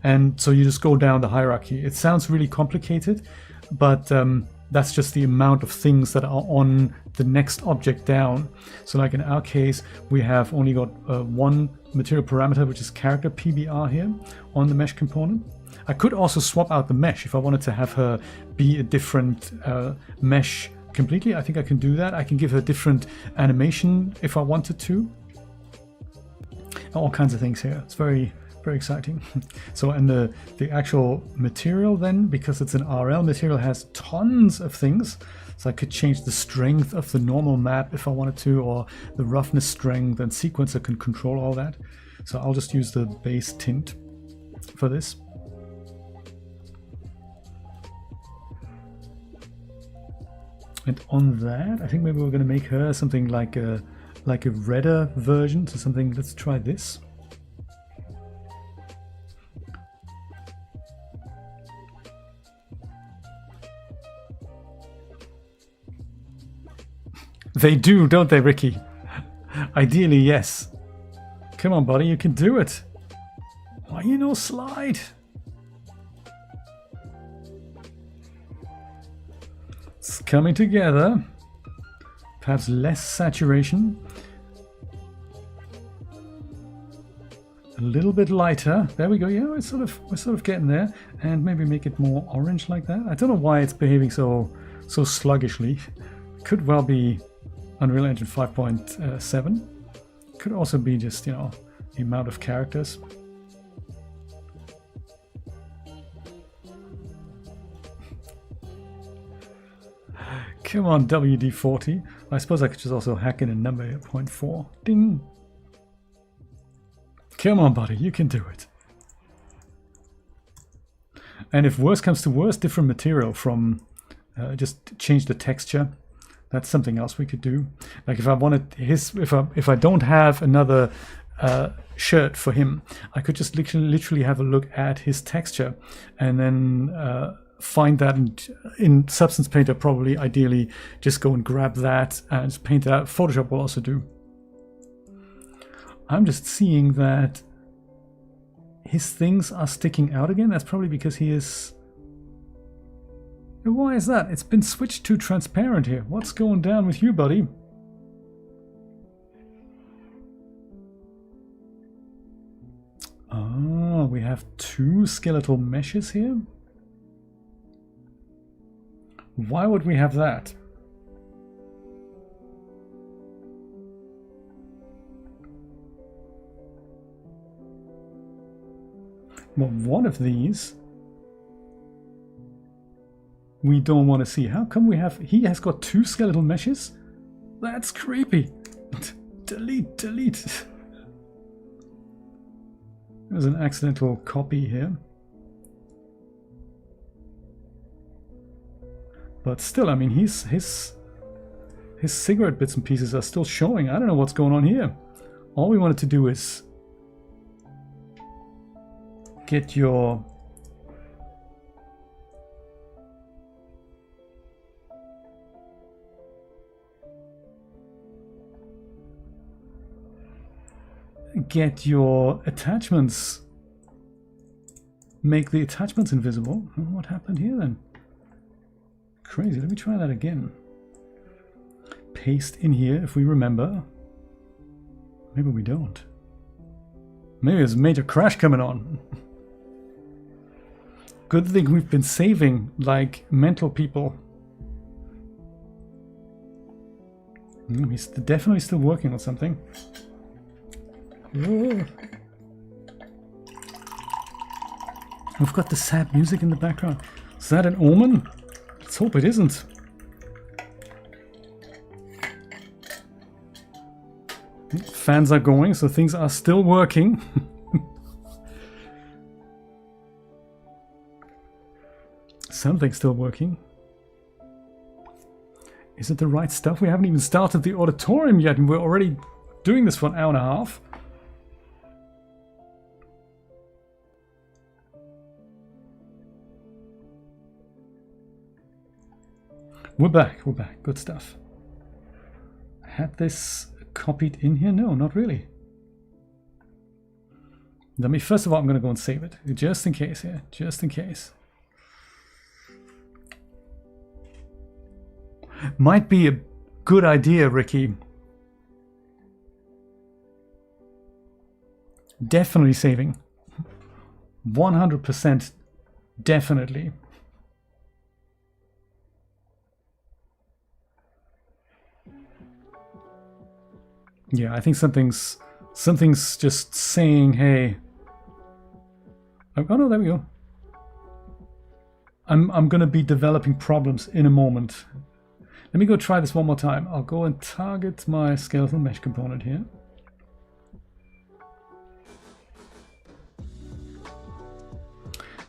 And so you just go down the hierarchy. It sounds really complicated, but that's just the amount of things that are on the next object down. So like in our case, we have only got one material parameter, which is character PBR here on the mesh component. I could also swap out the mesh if I wanted to have her be a different mesh completely. I think I can do that. I can give her different animation if I wanted to. All kinds of things here. It's very very exciting. So, and the actual material then, because it's an RL material, has tons of things. So I could change the strength of the normal map if I wanted to, or the roughness, strength, and sequencer can control all that. So I'll just use the base tint for this. And on that, I think maybe we're going to make her something like a redder version. So something, let's try this. They do, don't they, Ricky? Ideally, yes. Come on, buddy, you can do it. Why you no slide? It's coming together. Perhaps less saturation. A little bit lighter. There we go. Yeah, we're sort of getting there. And maybe make it more orange like that. I don't know why it's behaving so sluggishly. Could well be Unreal Engine 5.7. Could also be just, you know, the amount of characters. Come on, WD-40. I suppose I could just also hack in a number here, 0.4. Ding. Come on, buddy, you can do it. And if worse comes to worse, different material from just change the texture. That's something else we could do. Like if I wanted his, if I don't have another shirt for him, I could just literally have a look at his texture and then find that in Substance Painter, probably ideally just go and grab that and just paint it out. Photoshop will also do. I'm just seeing that his things are sticking out again. That's probably because he is... Why is that? It's been switched to transparent here. What's going down with you, buddy? Oh, we have two skeletal meshes here. Why would we have that? Well, one of these we don't want to see. How come we have... He has got two skeletal meshes? That's creepy. Delete. There's an accidental copy here. But still, I mean, his cigarette bits and pieces are still showing. I don't know what's going on here. All we wanted to do is get your... attachments. Make the attachments invisible. What happened here then? Crazy. Let me try that again. Paste in here if we remember. Maybe we don't. Maybe there's a major crash coming on. Good thing we've been saving like mental people. He's definitely still working on something. Whoa. We've got the sad music in the background. Is that an omen? Let's hope it isn't. Fans are going, so things are still working. Something's still working. Is it the right stuff? We haven't even started the auditorium yet, and we're already doing this for an hour and a half. We're back, good stuff. Had this copied in here? No, not really. Let me, first of all, I'm gonna go and save it, just in case here, just in case. Might be a good idea, Ricky. Definitely saving. 100% definitely. Yeah, I think something's just saying, hey, Oh no, there we go. I'm gonna be developing problems in a moment. Let me go try this one more time. I'll go and target my skeletal mesh component here.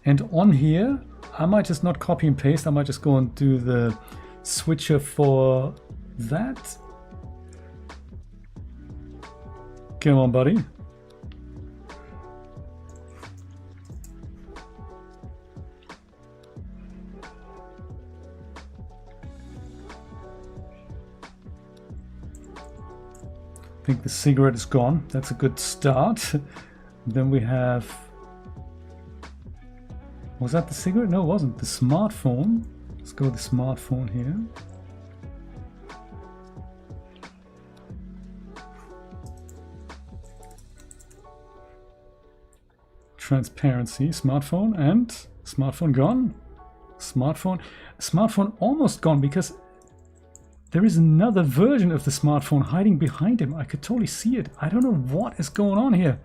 And on here, I might just not copy and paste. I might just go and do the switcher for that. Come on, buddy. I think the cigarette is gone. That's a good start. Then we have... Was that the cigarette? No, it wasn't. The smartphone. Let's go with the smartphone here. Transparency, smartphone, and smartphone gone. Smartphone almost gone because there is another version of the smartphone hiding behind him. I could totally see it. I don't know what is going on here.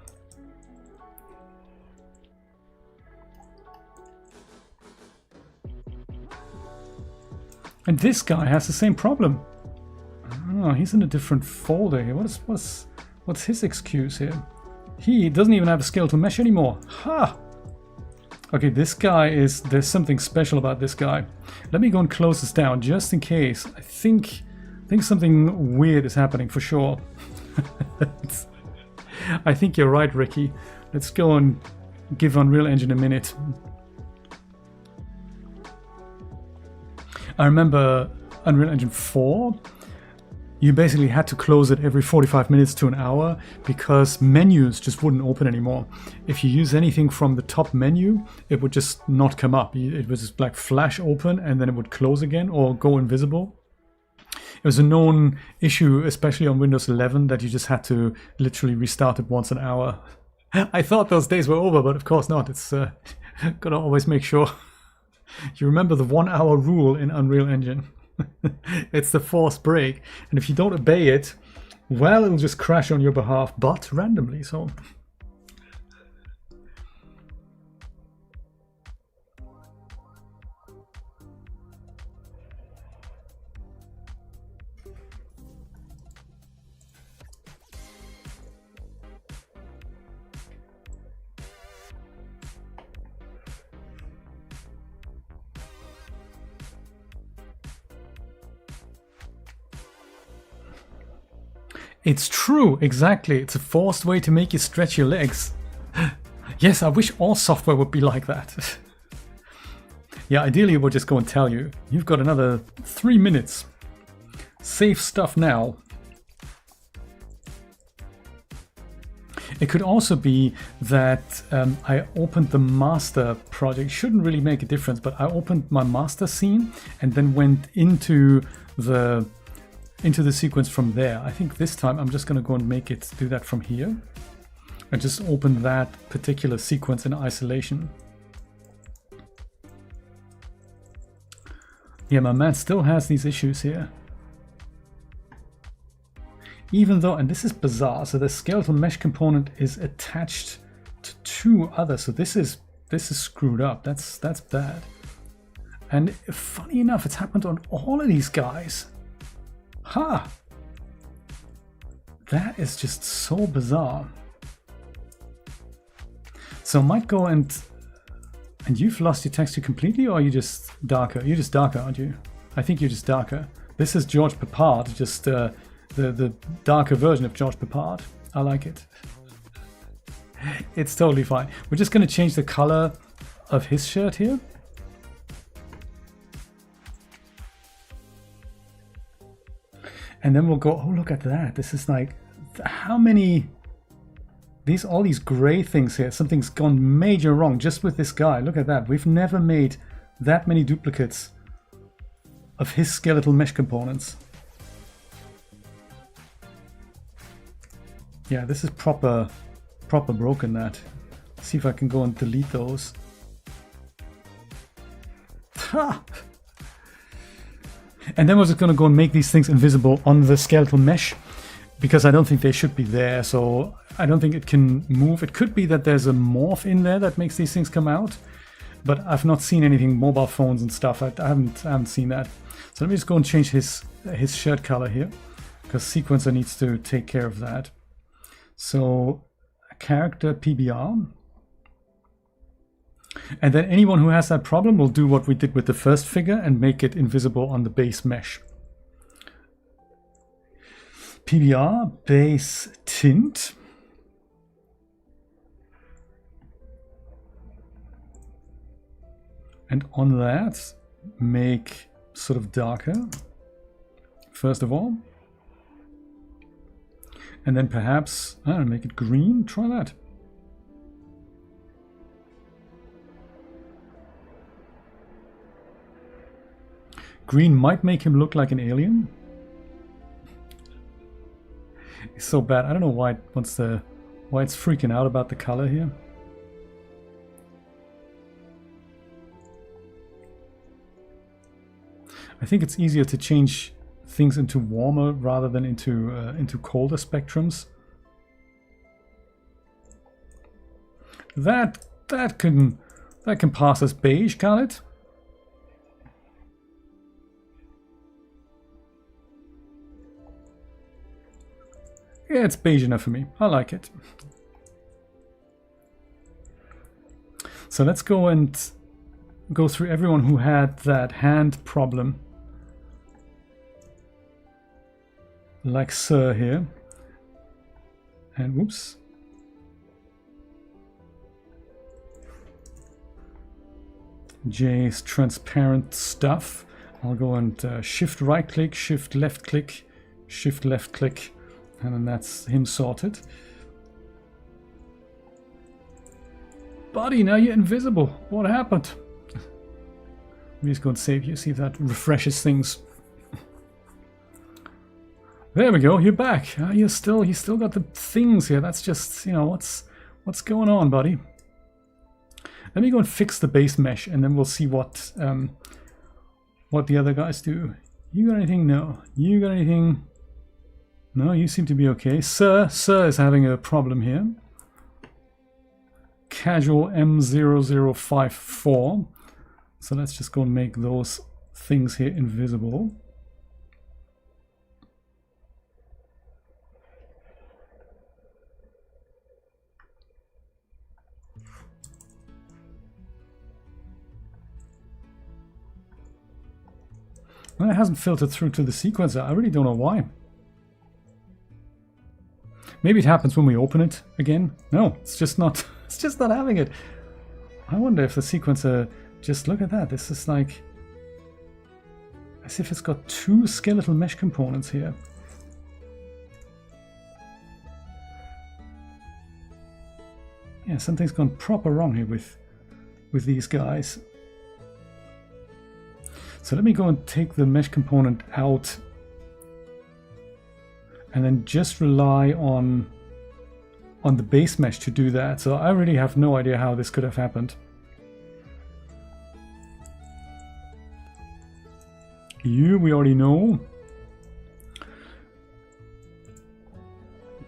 And this guy has the same problem. Oh, he's in a different folder here. What's his excuse here? He doesn't even have a skeletal mesh anymore. Ha! Okay, this guy is... There's something special about this guy. Let me go and close this down just in case. I think something weird is happening for sure. I think you're right, Ricky. Let's go and give Unreal Engine a minute. I remember Unreal Engine 4, you basically had to close it every 45 minutes to an hour because menus just wouldn't open anymore. If you use anything from the top menu, it would just not come up. It was just like flash open and then it would close again or go invisible. It was a known issue, especially on Windows 11, that you just had to literally restart it once an hour. I thought those days were over, but of course not. It's gotta always make sure. You remember the 1 hour rule in Unreal Engine. It's the forced break, and if you don't obey it, well, it'll just crash on your behalf, but randomly. So it's true, exactly. It's a forced way to make you stretch your legs. Yes, I wish all software would be like that. Yeah, ideally it would just go and tell you, you've got another 3 minutes. Save stuff now. It could also be that I opened the master project. Shouldn't really make a difference, but I opened my master scene and then went into the sequence from there. I think this time I'm just going to go and make it do that from here and just open that particular sequence in isolation. Yeah, my man still has these issues here. Even though, and this is bizarre, so the skeletal mesh component is attached to 2 others, so this is screwed up. That's bad. And funny enough, it's happened on all of these guys. Ha! That is just so bizarre. So I might go and you've lost your texture completely, or are you just darker? You're just darker, aren't you? I think you're just darker. This is George Peppard, just the darker version of George Peppard. I like it. It's totally fine. We're just going to change the color of his shirt here. And then we'll go, oh, look at that. This is like, how many, all these gray things here. Something's gone major wrong just with this guy. Look at that. We've never made that many duplicates of his skeletal mesh components. Yeah, this is proper broken, that. Let's see if I can go and delete those. Ha! And then we're just going to go and make these things invisible on the skeletal mesh, because I don't think they should be there. So I don't think it can move. It could be that there's a morph in there that makes these things come out, but I've not seen anything, mobile phones and stuff. I haven't seen that. So let me just go and change his shirt color here, because Sequencer needs to take care of that. So character PBR. And then anyone who has that problem will do what we did with the first figure and make it invisible on the base mesh. PBR, base tint. And on that, make sort of darker, first of all. And then perhaps, I don't know, make it green. Try that. Green might make him look like an alien. It's so bad. I don't know why it wants to, why it's freaking out about the color here. I think it's easier to change things into warmer rather than into colder spectrums. That can pass as beige, can't it? Yeah, it's beige enough for me. I like it. So let's go and go through everyone who had that hand problem. Like Sir here. And whoops. J's transparent stuff. I'll go and shift right click, shift left click, shift left click. And then that's him sorted. Buddy, now you're invisible. What happened? Let me just go and save you, see if that refreshes things. There we go, you're back. You still got the things here. That's just, you know, what's going on, buddy? Let me go and fix the base mesh, and then we'll see what the other guys do. You got anything? No. You got anything? No, you seem to be okay. Sir is having a problem here. Casual M0054. So let's just go and make those things here invisible. Well, it hasn't filtered through to the sequencer. I really don't know why. Maybe it happens when we open it again. No, it's just not. It's just not having it. I wonder if the sequencer. Just look at that. This is like as if it's got two skeletal mesh components here. Yeah, something's gone proper wrong here with these guys. So let me go and take the mesh component out. And then just rely on the base mesh to do that. So I really have no idea how this could have happened. You, we already know.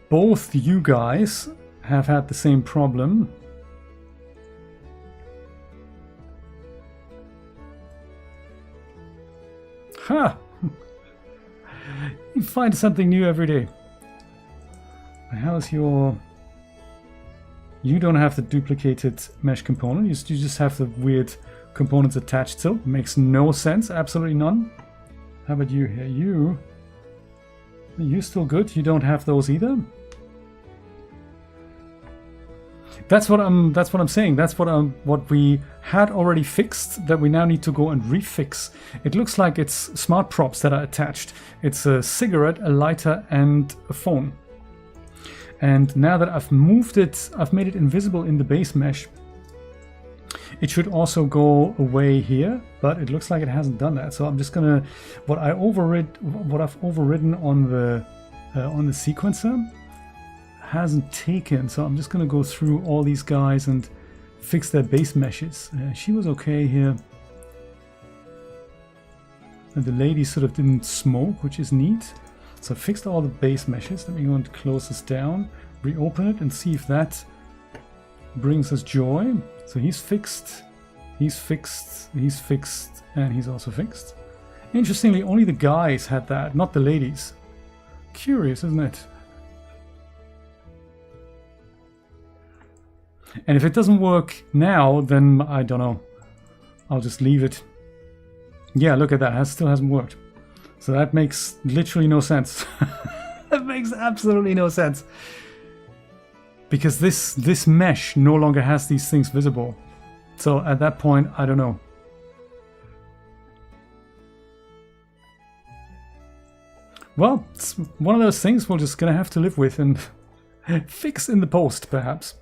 Both you guys have had the same problem. Ha! You find something new every day. How's your... You don't have the duplicated mesh component. You just have the weird components attached still. Makes no sense. Absolutely none. How about you here? You still good? You don't have those either? That's what I'm saying. That's what we had already fixed that we now need to go and refix. It looks like it's smart props that are attached. It's a cigarette, a lighter, and a phone. And now that I've moved it, I've made it invisible in the base mesh. It should also go away here, but it looks like it hasn't done that. So I'm just gonna what I've overridden on the sequencer hasn't taken. So I'm just gonna go through all these guys and fix their base meshes. She was okay here. And the lady sort of didn't smoke, which is neat. So I fixed all the base meshes. Let me go and close this down. reopen it and see if that brings us joy. So he's fixed, he's fixed, he's fixed, and he's also fixed. Interestingly, only the guys had that, not the ladies. Curious, isn't it? And if it doesn't work now, then I don't know. I'll just leave it. Yeah, look at that. It still hasn't worked. So that makes literally no sense. That makes absolutely no sense. Because this mesh no longer has these things visible. So at that point, I don't know. Well, it's one of those things we're just going to have to live with and fix in the post, perhaps.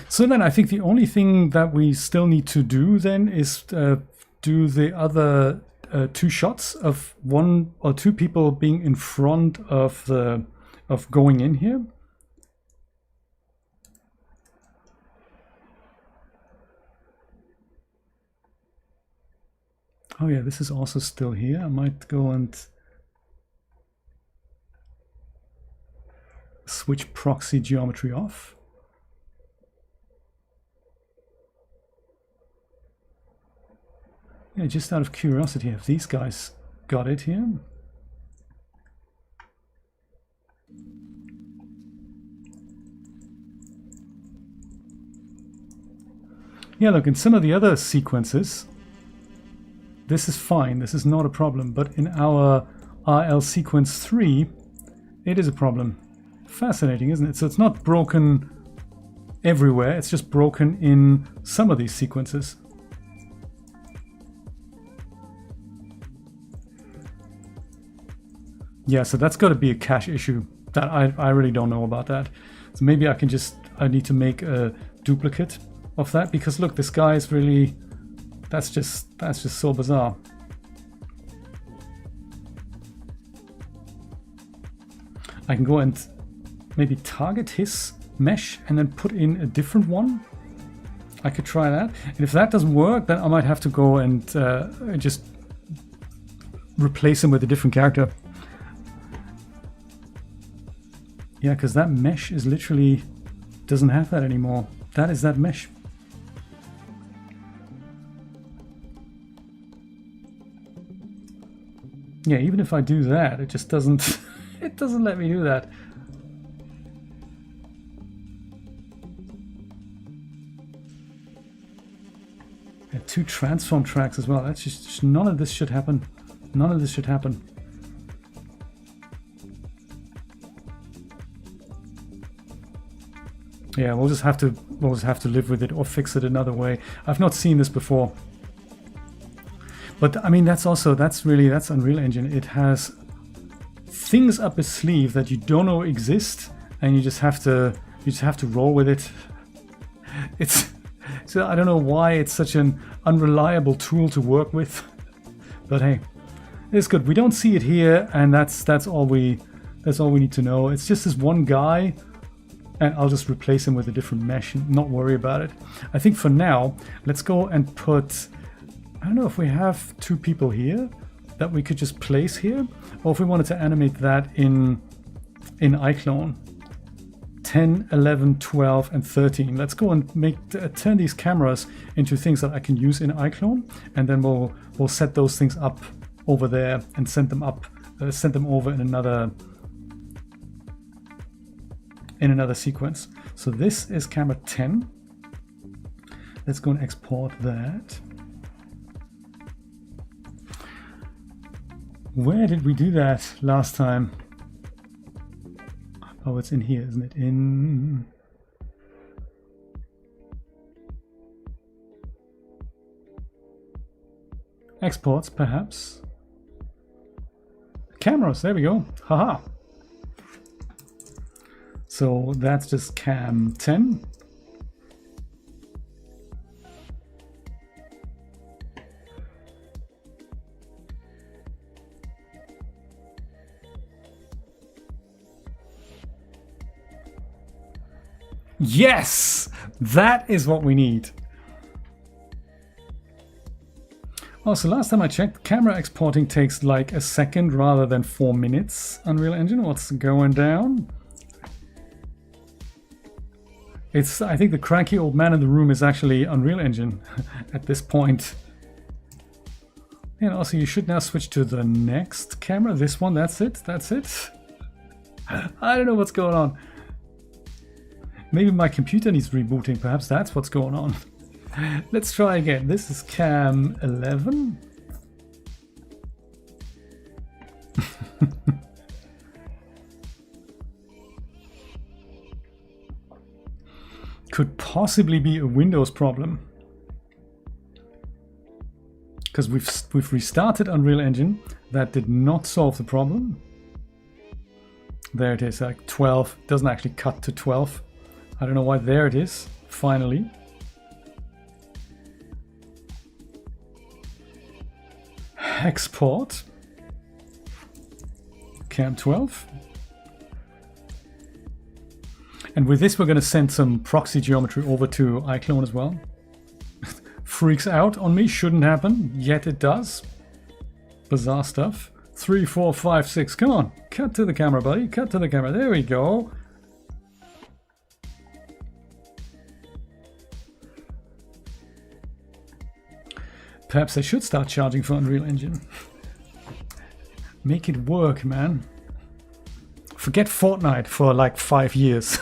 So then I think the only thing that we still need to do then is do the other 2 shots of 1 or 2 people being in front of going in here. Oh yeah, this is also still here. I might go and switch proxy geometry off. Yeah, just out of curiosity, have these guys got it here? Yeah, look, in some of the other sequences, this is fine, this is not a problem, but in our RL sequence 3, it is a problem. Fascinating, isn't it? So it's not broken everywhere, it's just broken in some of these sequences. Yeah, so that's got to be a cache issue. That I really don't know about that. So maybe I need to make a duplicate of that, because look, this guy is really, that's just so bizarre. I can go and maybe target his mesh and then put in a different one. I could try that. And if that doesn't work, then I might have to go and just replace him with a different character. Yeah, because that mesh is literally doesn't have that anymore. That is that mesh. Yeah, even if I do that, it just doesn't it doesn't let me do that. Yeah, 2 transform tracks as well. That's just none of this should happen. None of this should happen. Yeah, we'll just have to live with it or fix it another way. I've not seen this before. But I mean, that's Unreal Engine. It has things up its sleeve that you don't know exist, and you just have to roll with it. So I don't know why it's such an unreliable tool to work with, but hey, it's good. We don't see it here, and that's all we need to know. It's just this one guy. And I'll just replace him with a different mesh and not worry about it. I think for now, let's go and put, I don't know if we have 2 people here that we could just place here, or if we wanted to animate that in iClone. 10, 11, 12, and 13. Let's go and turn these cameras into things that I can use in iClone, and then we'll set those things up over there and send them over in another sequence. So this is camera 10. Let's go and export that. Where did we do that last time? Oh, it's in here, isn't it? In exports, perhaps. Cameras, there we go. Haha. So that's just cam 10. Yes, that is what we need. Also, last time I checked, camera exporting takes like a second rather than 4 minutes. Unreal Engine, what's going down? I think the cranky old man in the room is actually Unreal Engine at this point. And also you should now switch to the next camera. This one, that's it. I don't know what's going on. Maybe my computer needs rebooting. Perhaps that's what's going on. Let's try again. This is cam 11. Could possibly be a Windows problem. Because we've restarted Unreal Engine. That did not solve the problem. There it is, like 12. Doesn't actually cut to 12. I don't know why. There it is, finally. Export. Cam 12. And with this, we're going to send some proxy geometry over to iClone as well. Freaks out on me, shouldn't happen, yet it does. Bizarre stuff. 3, 4, 5, 6. Come on, cut to the camera, buddy. Cut to the camera. There we go. Perhaps I should start charging for Unreal Engine. Make it work, man. Forget Fortnite for like 5 years.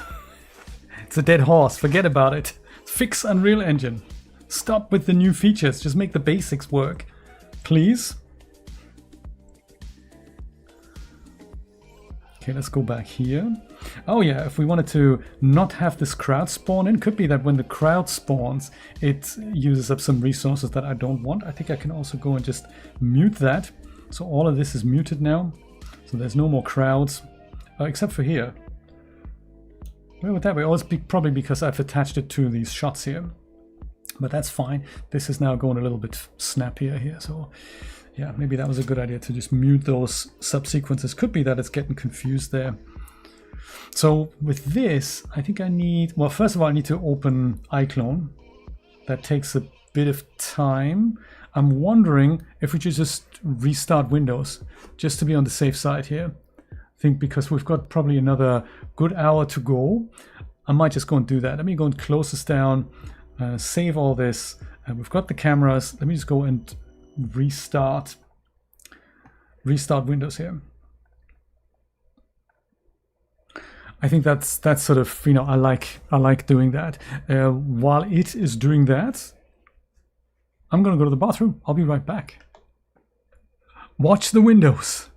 It's a dead horse. Forget about it. Fix Unreal Engine. Stop with the new features. Just make the basics work. Please. Okay, let's go back here. Oh yeah, if we wanted to not have this crowd spawn in, could be that when the crowd spawns, it uses up some resources that I don't want. I think I can also go and just mute that. So all of this is muted now. So there's no more crowds, except for here. Where would that be? Oh, it's probably because I've attached it to these shots here. But that's fine. This is now going a little bit snappier here. So yeah, maybe that was a good idea to just mute those subsequences. Could be that it's getting confused there. So with this, I think I need, well, first of all, I need to open iClone. That takes a bit of time. I'm wondering if we should just restart Windows, just to be on the safe side here. I think because we've got probably another good hour to go, I might just go and do that. Let me go and close this down, save all this. We've got the cameras. Let me just go and restart Windows here. I think that's sort of, you know, I like doing that. While it is doing that, I'm gonna go to the bathroom. I'll be right back. Watch the windows.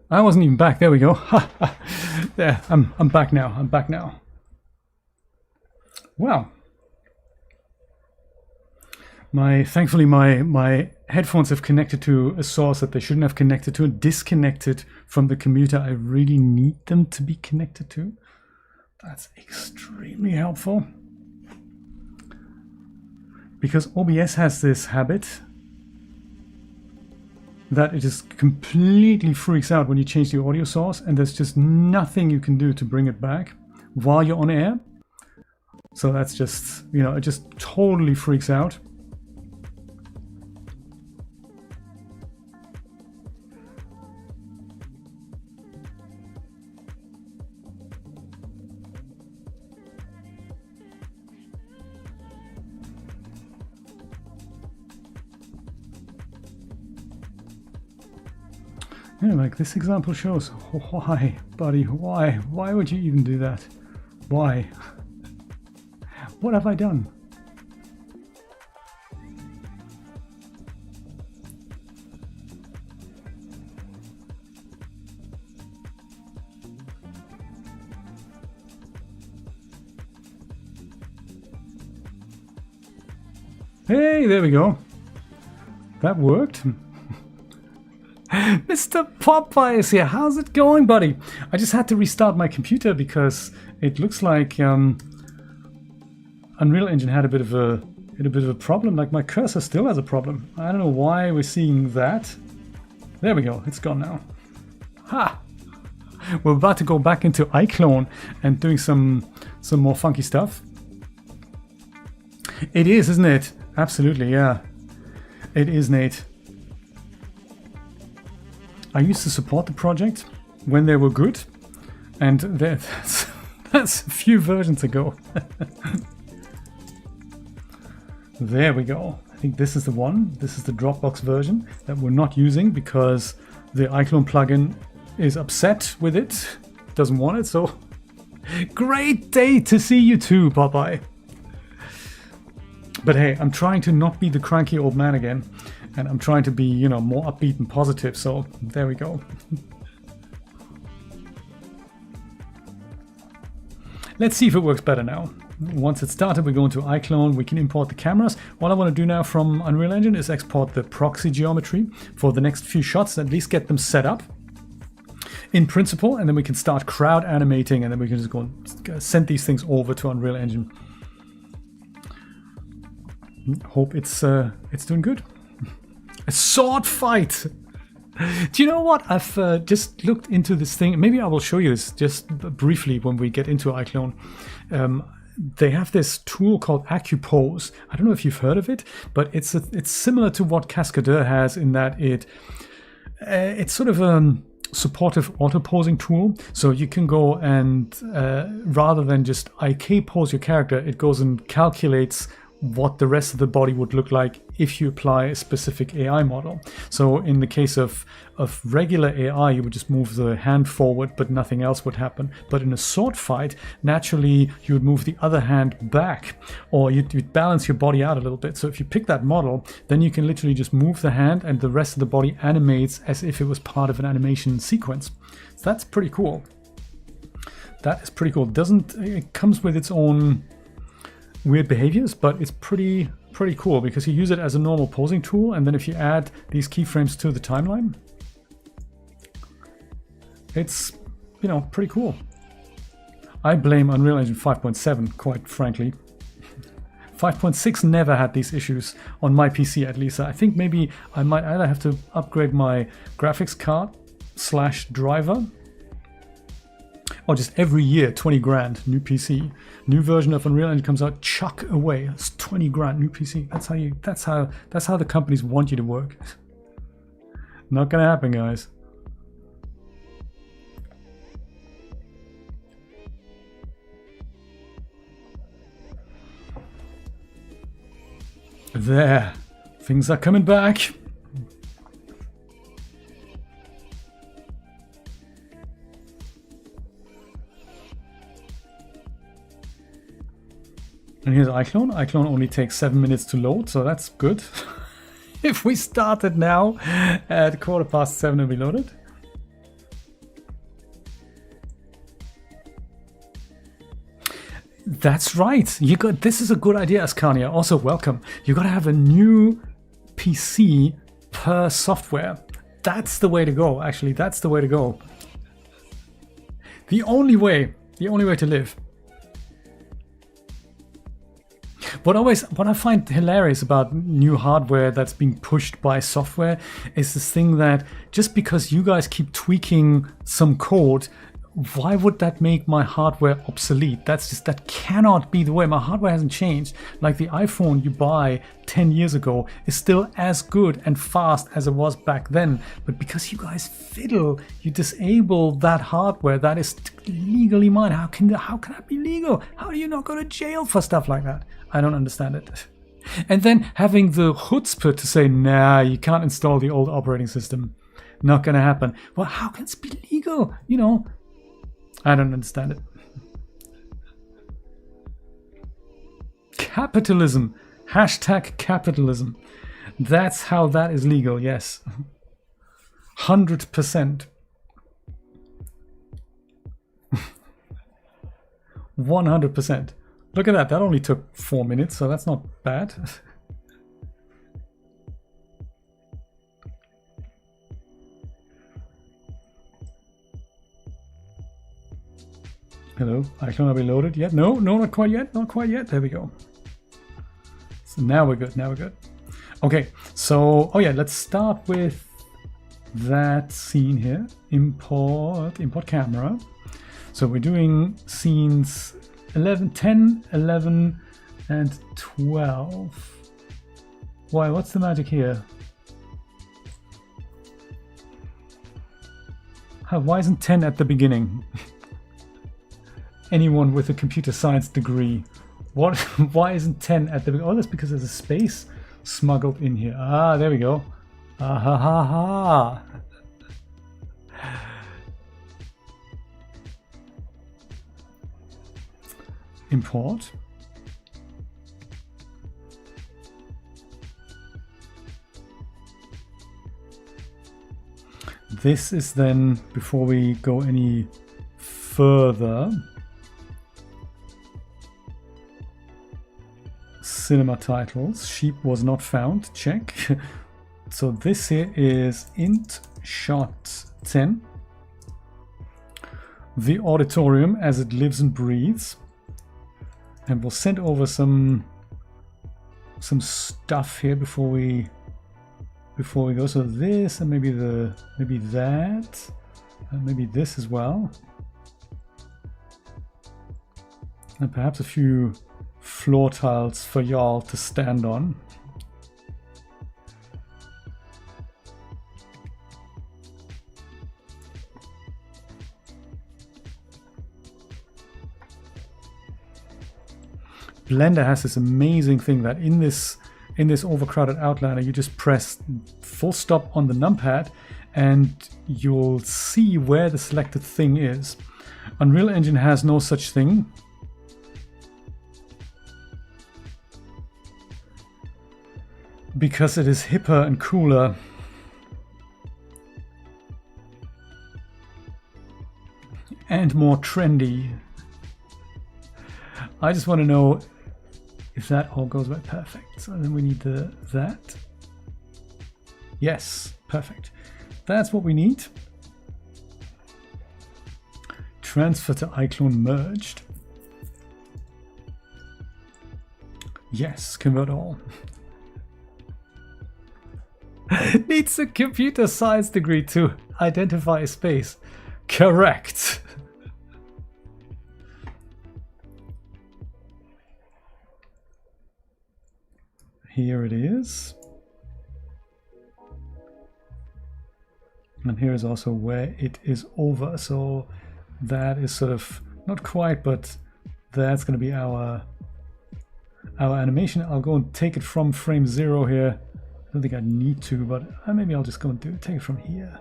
I wasn't even back. There we go. There, I'm back now. I'm back now. Wow. Thankfully my headphones have connected to a source that they shouldn't have connected to and disconnected from the commuter I really need them to be connected to. That's extremely helpful. Because OBS has this habit that it just completely freaks out when you change the audio source, and there's just nothing you can do to bring it back while you're on air. So that's just, you know, it just totally freaks out. Yeah, like this example shows. Why, buddy? Why would you even do that? Why? What have I done? Hey, there we go. That worked. Mr. Popeye is here. How's it going, buddy? I just had to restart my computer because it looks like Unreal Engine had a bit of a problem. Like my cursor still has a problem. I don't know why we're seeing that. There we go. It's gone now. Ha! We're about to go back into iClone and doing some more funky stuff. It is, isn't it? Absolutely, yeah. It is, Nate. I used to support the project when they were good, and that's a few versions ago. There we go. I think this is the one. This is the Dropbox version that we're not using because the iClone plugin is upset with it, doesn't want it. So great day to see you too, Popeye. But hey, I'm trying to not be the cranky old man again. And I'm trying to be, you know, more upbeat and positive, so there we go. Let's see if it works better now. Once it's started, we go into iClone, we can import the cameras. What I want to do now from Unreal Engine is export the proxy geometry for the next few shots, at least get them set up in principle, and then we can start crowd animating, and then we can just go and send these things over to Unreal Engine. Hope it's doing good. A sword fight! Do you know what? I've just looked into this thing. Maybe I will show you this just briefly when we get into iClone. They have this tool called Accupose. I don't know if you've heard of it, but it's similar to what Cascadeur has in that it's sort of a supportive auto posing tool. So you can go and rather than just IK pose your character, it goes and calculates what the rest of the body would look like if you apply a specific AI model. So in the case of regular AI, you would just move the hand forward, but nothing else would happen. But in a sword fight, naturally, you would move the other hand back, or you'd balance your body out a little bit. So if you pick that model, then you can literally just move the hand and the rest of the body animates as if it was part of an animation sequence. So that's pretty cool. That is pretty cool. It comes with its own weird behaviors, but it's pretty cool because you use it as a normal posing tool, and then if you add these keyframes to the timeline, it's, you know, pretty cool. I blame Unreal Engine 5.7, quite frankly. 5.6 never had these issues on my PC, at least. I think maybe I might either have to upgrade my graphics card / driver, or just every year 20 grand new PC, new version of Unreal Engine comes out, chuck away. It's 20 grand new PC. That's how the companies want you to work. Not gonna happen, guys. There, things are coming back. And here's iClone. iClone only takes 7 minutes to load, so that's good. If we started now at 7:15, it'll be loaded. That's right. You got this is a good idea, Ascania. Also, welcome. You got to have a new PC per software. That's the way to go. Actually, that's the way to go. The only way to live. What I find hilarious about new hardware that's being pushed by software is this thing that just because you guys keep tweaking some code, why would that make my hardware obsolete? That cannot be the way. My hardware hasn't changed. Like the iPhone you buy 10 years ago is still as good and fast as it was back then. But because you guys fiddle, you disable that hardware that is legally mine. How can that be legal? How do you not go to jail for stuff like that? I don't understand it. And then having the chutzpah to say, nah, you can't install the old operating system. Not gonna happen. Well, how can it be legal? You know, I don't understand it. Capitalism. Hashtag capitalism. That's how that is legal, yes. 100%. 100%. Look at that. That only took 4 minutes, so that's not bad. Hello, iClone, are we loaded yet? No, not quite yet, not quite yet. There we go. So now we're good, Okay, so, oh yeah, let's start with that scene here. Import camera. So we're doing scenes 10, 11, and 12. Why, what's the magic here? Why isn't 10 at the beginning? Anyone with a computer science degree. What? Why isn't 10 at the beginning? Oh, that's because there's a space smuggled in here. Ah, there we go. Ah ha ha ha. Import. This is then, before we go any further, cinema titles. Sheep was not found. Check. So this here is int shot 10. The auditorium as it lives and breathes. And we'll send over some stuff here before we go. So this and maybe that and maybe this as well. And perhaps a few floor tiles for y'all to stand on. Blender has this amazing thing that in this overcrowded outliner, you just press full stop on the numpad and you'll see where the selected thing is. Unreal Engine has no such thing. Because it is hipper and cooler. And more trendy. I just want to know if that all goes by perfect. So then we need that. Yes, perfect. That's what we need. Transfer to iClone merged. Yes, convert all. Needs a computer science degree to identify a space. Correct. Here it is. And here is also where it is over. So that is sort of not quite, but that's going to be our animation. I'll go and take it from frame 0 here. I don't think I need to, but maybe I'll just go and take it from here.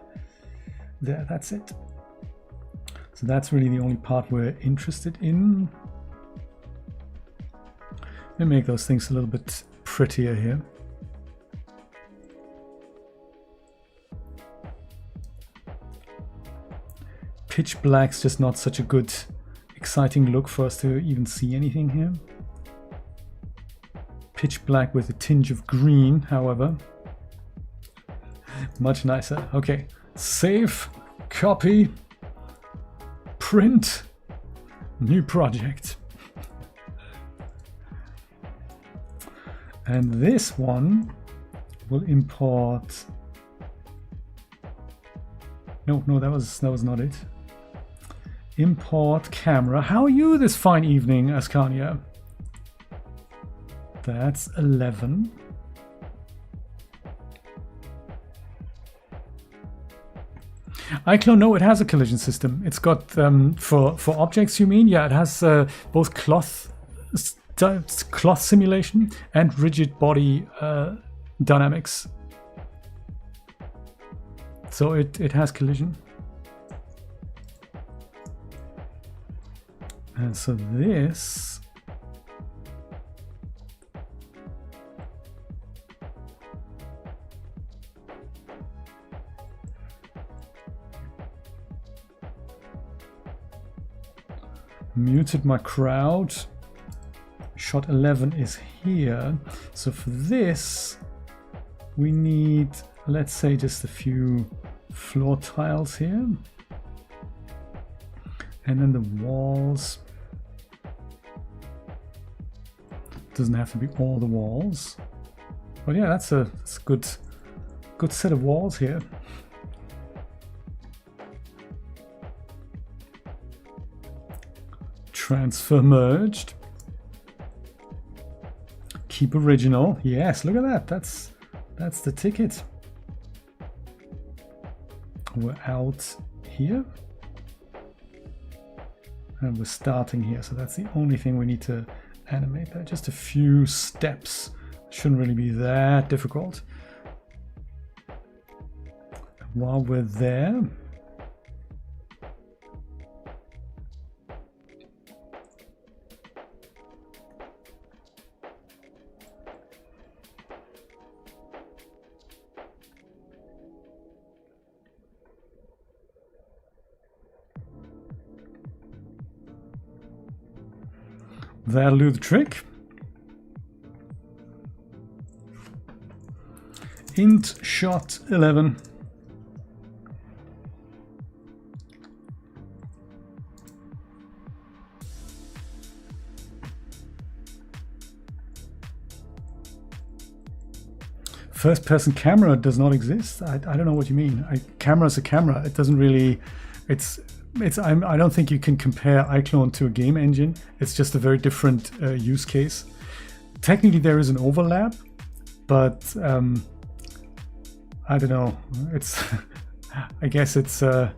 There, that's it. So that's really the only part we're interested in. Let me make those things a little bit prettier here. Pitch black's just not such a good exciting look for us to even see anything here. Pitch black with a tinge of green, however. Much nicer. Okay, save, copy, print, new project. And this one will import. No, that was not it. Import camera. How are you this fine evening, Ascania? That's 11. iClone, no, it has a collision system. It's got for objects. You mean? Yeah, it has both cloth simulation and rigid body dynamics. So it has collision. And so this muted my crowd. Shot 11 is here. So for this we need, let's say, just a few floor tiles here. And then the walls. Doesn't have to be all the walls. But yeah, that's a good set of walls here. Transfer merged. Keep original. Yes, look at that. That's the ticket. We're out here. And we're starting here. So that's the only thing we need to animate there. Just a few steps. Shouldn't really be that difficult. While we're there, that'll do the trick. Int shot 11. First person camera does not exist. I don't know what you mean. Camera's a camera. It doesn't really, I don't think you can compare iClone to a game engine. It's just a very different use case. Technically there is an overlap, but I don't know. It's I guess it's it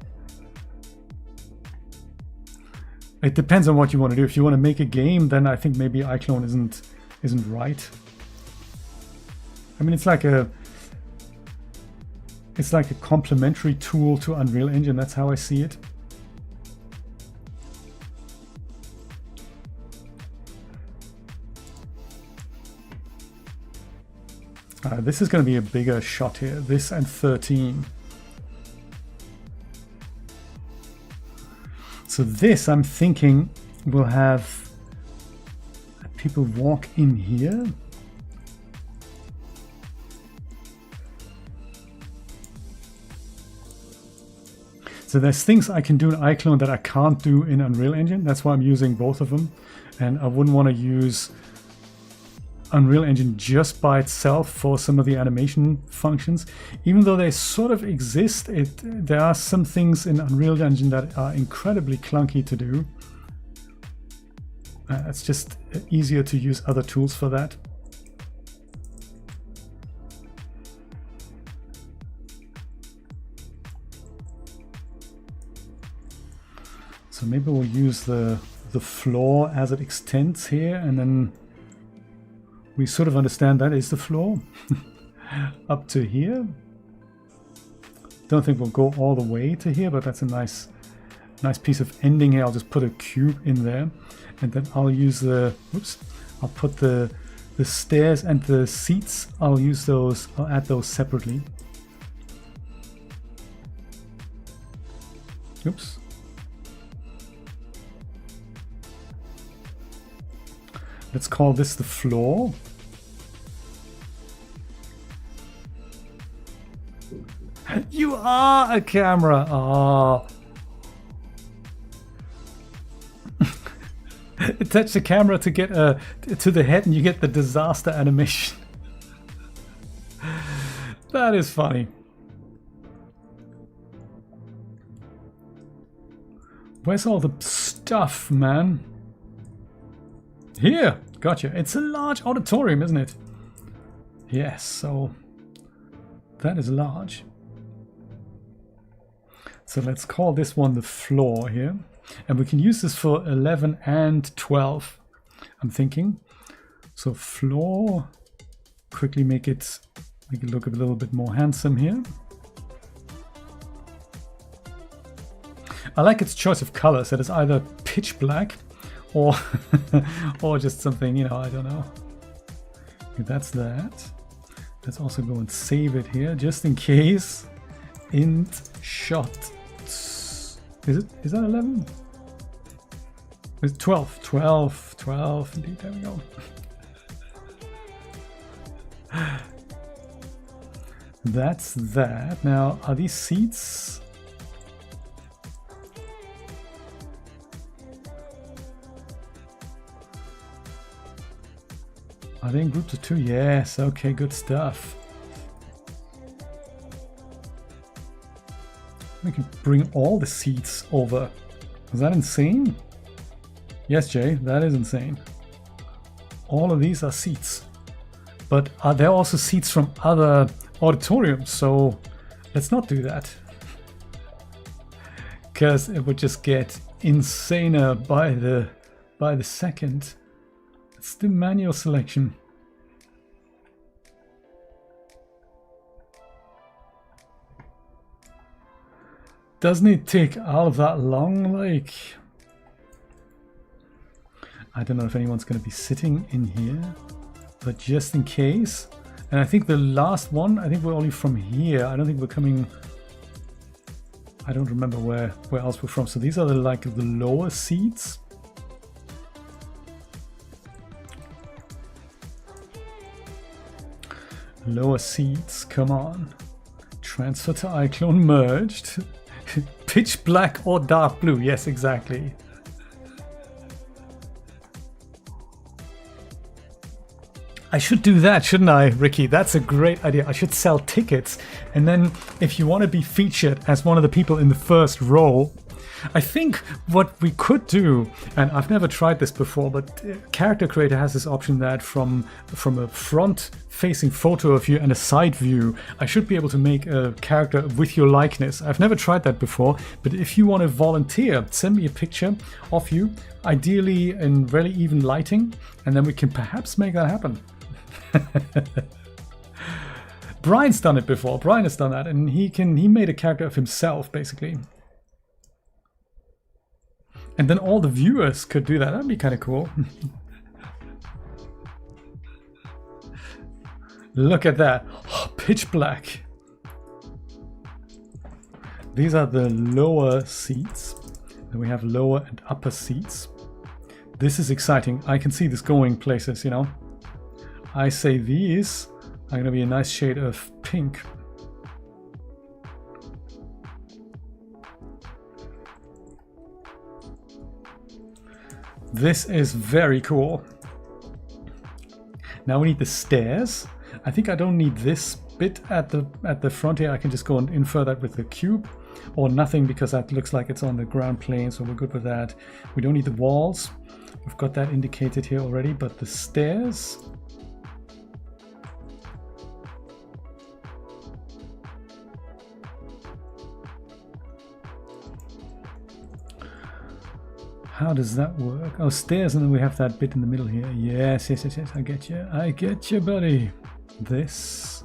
depends on what you want to do. If you want to make a game, then I think maybe iClone isn't right. I mean, it's like a complementary tool to Unreal Engine. That's how I see it. This is going to be a bigger shot here. This and 13. So this, I'm thinking, will have people walk in here. So there's things I can do in iClone that I can't do in Unreal Engine. That's why I'm using both of them. And I wouldn't want to use Unreal Engine just by itself for some of the animation functions. Even though they sort of exist, there are some things in Unreal Engine that are incredibly clunky to do. It's just easier to use other tools for that. So maybe we'll use the floor as it extends here, and then we sort of understand that is the floor up to here. Don't think we'll go all the way to here, but that's a nice piece of ending here. I'll just put a cube in there, and then I'll use I'll put the stairs and the seats. I'll add those separately. Oops. Let's call this the floor. You are a camera. Oh. Attach the camera to get to the head and you get the disaster animation. That is funny. Where's all the stuff, man? Here, gotcha. It's a large auditorium, isn't it? Yes, so that is large. So let's call this one the floor here. And we can use this for 11 and 12, I'm thinking. So floor, quickly make it look a little bit more handsome here. I like its choice of colors. That is either pitch black or or just something, you know, I don't know. That's that. Let's also go and save it here just in case. Int shot. Is that 11? It's 12. 12. Indeed, there we go. That's that. Now, are these seats? Are they in groups of 2? Yes. Okay, good stuff. We can bring all the seats over. Is that insane? Yes, Jay, that is insane. All of these are seats. But are there also seats from other auditoriums? So let's not do that. Because it would just get insaner by the second. Let's do manual selection. Doesn't it take all of that long? Like, I don't know if anyone's going to be sitting in here, but just in case. And I think the last one, I think we're only from here. I don't think we're coming. I don't remember where else we're from. So these are the lower seats. Lower seats, come on. Transfer to iClone merged. Pitch black or dark blue. Yes, exactly. I should do that, shouldn't I, Ricky? That's a great idea. I should sell tickets. And then if you want to be featured as one of the people in the first row, I think what we could do, and I've never tried this before, but Character Creator has this option that from a front-facing photo of you and a side view, I should be able to make a character with your likeness. I've never tried that before, but if you want to volunteer, send me a picture of you, ideally in really even lighting, and then we can perhaps make that happen. Brian's done it before. Brian has done that, and he made a character of himself, basically. And then all the viewers could do that. That'd be kind of cool. Look at that. Oh, pitch black. These are the lower seats. Then we have lower and upper seats. This is exciting. I can see this going places, you know. I say these are going to be a nice shade of pink. This is very cool. Now we need the stairs. I think I don't need this bit at the front here. I can just go and infer that with the cube or nothing, because that looks like it's on the ground plane, so we're good with that. We don't need the walls. We've got that indicated here already, but the stairs. How does that work? Oh, stairs, and then we have that bit in the middle here. Yes. I get you, buddy. This.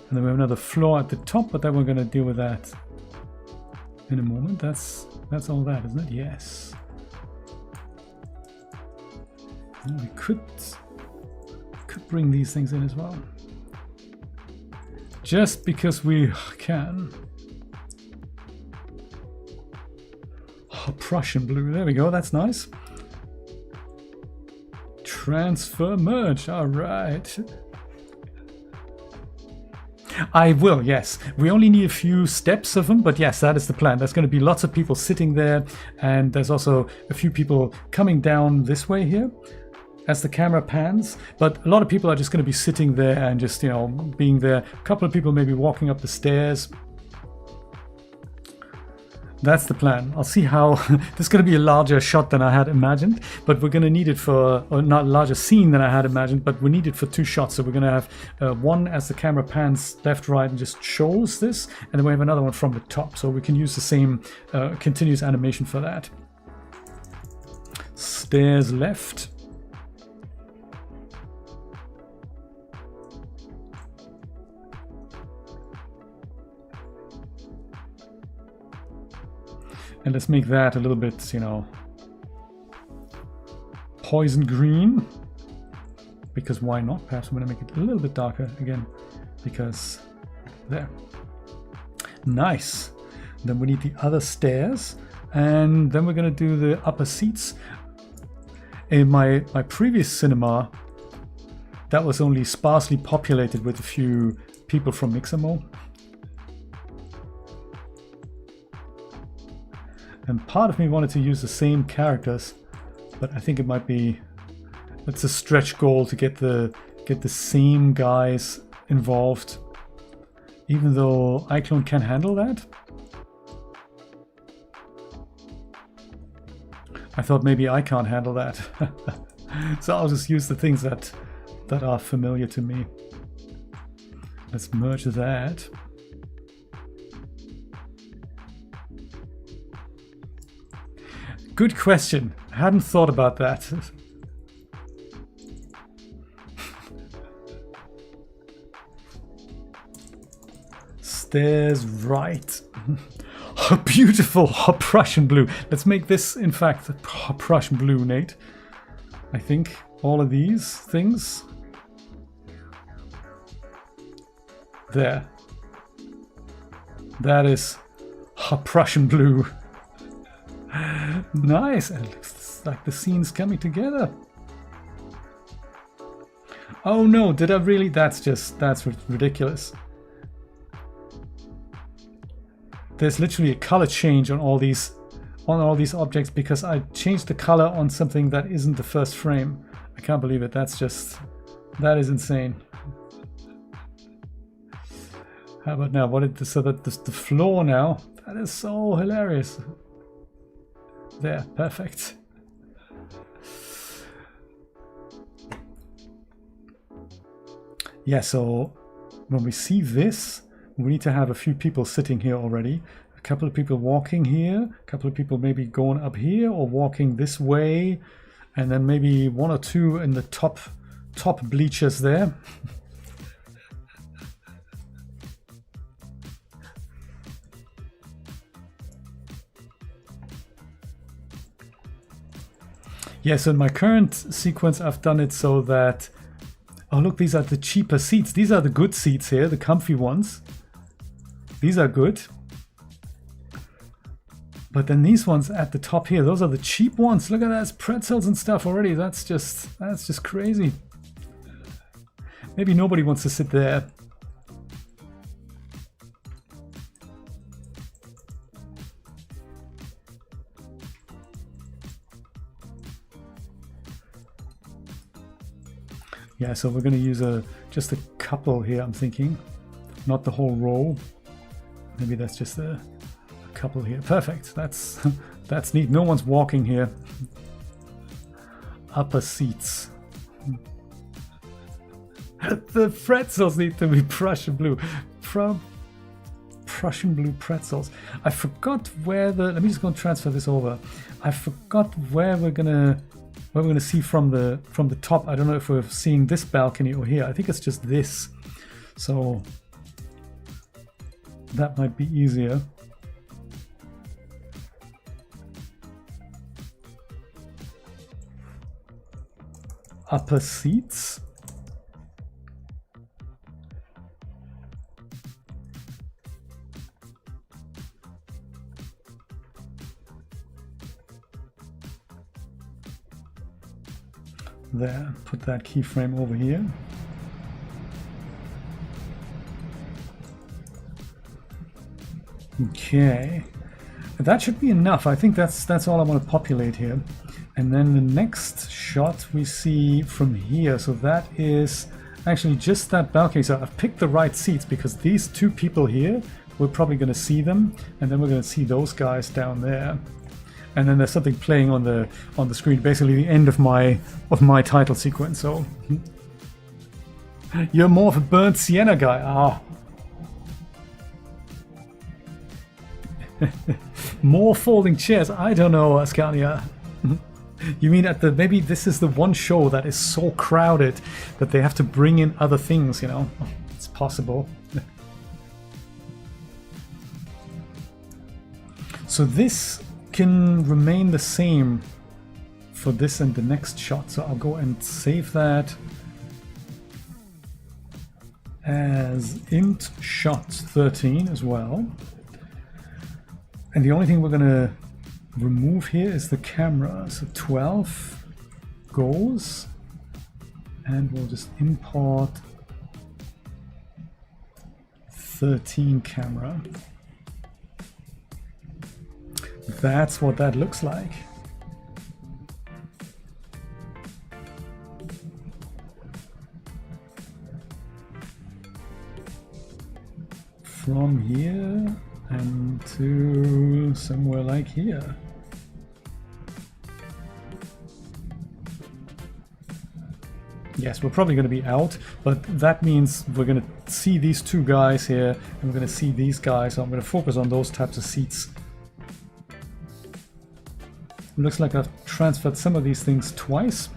And then we have another floor at the top, but then we're going to deal with that in a moment. That's all that, isn't it? Yes. And we could bring these things in as well. Just because we can. Prussian blue, there we go, that's nice. Transfer merge. All right. I will, yes. We only need a few steps of them, but yes, that is the plan. There's going to be lots of people sitting there, and there's also a few people coming down this way here as the camera pans. But a lot of people are just going to be sitting there and just, you know, being there. A couple of people maybe walking up the stairs. That's the plan. I'll see how this is going to be a larger shot than I had imagined, but we're going to need it for, or not a larger scene than I had imagined, but we need it for 2 shots. So we're going to have one as the camera pans left, right, and just shows this, and then we have another one from the top. So we can use the same continuous animation for that. Stairs left. And let's make that a little bit, you know, poison green. Because why not? Perhaps I'm going to make it a little bit darker again. Because there. Nice. Then we need the other stairs. And then we're going to do the upper seats. In my previous cinema, that was only sparsely populated with a few people from Mixamo. And part of me wanted to use the same characters, but I think it might be, it's a stretch goal to get the same guys involved, even though iClone can handle that. I thought maybe I can't handle that. So I'll just use the things that are familiar to me. Let's merge that. Good question. I hadn't thought about that. Stairs right. Beautiful Prussian blue. Let's make this, in fact, Prussian blue, Nate. I think all of these things. There. That is Prussian blue. Nice, and it looks like the scene's coming together. Oh no, did I really? That's ridiculous. There's literally a color change on all these objects because I changed the color on something that isn't the first frame. I can't believe it. That is insane. How about now? So that the floor now? That is so hilarious. There, perfect. Yeah, so when we see this, we need to have a few people sitting here already. A couple of people walking here, a couple of people maybe going up here or walking this way, and then maybe 1 or 2 in the top bleachers there. Yeah, so in my current sequence, I've done it so that, oh look, these are the cheaper seats. These are the good seats here, the comfy ones. These are good. But then these ones at the top here, those are the cheap ones. Look at that, it's pretzels and stuff already. That's just crazy. Maybe nobody wants to sit there. Yeah, so we're going to use just a couple here, I'm thinking. Not the whole row. Maybe that's just a couple here. Perfect. That's neat. No one's walking here. Upper seats. The pretzels need to be Prussian blue. Prussian blue pretzels. I forgot where let me just go and transfer this over. I forgot where we're gonna see from the top. I don't know if we're seeing this balcony or here. I think it's just this. So that might be easier. Upper seats. There, put that keyframe over here. Okay, that should be enough. I think that's all I want to populate here. And then the next shot we see from here. So that is actually just that balcony. So I've picked the right seats because these two people here, we're probably going to see them, and then we're going to see those guys down there. And then there's something playing on the screen, basically the end of my title sequence. So you're more of a burnt sienna guy. Ah. More folding chairs. I don't know, Ascania. You mean at the maybe this is the one show that is so crowded that they have to bring in other things, you know? It's possible. So this can remain the same for this and the next shot. So I'll go and save that as int shot 13 as well. And the only thing we're going to remove here is the camera. So 12 goes, and we'll just import 13 camera. That's what that looks like. From here and to somewhere like here. Yes, we're probably going to be out, but that means we're going to see these two guys here, and we're going to see these guys, so I'm going to focus on those types of seats. It looks like I've transferred some of these things twice.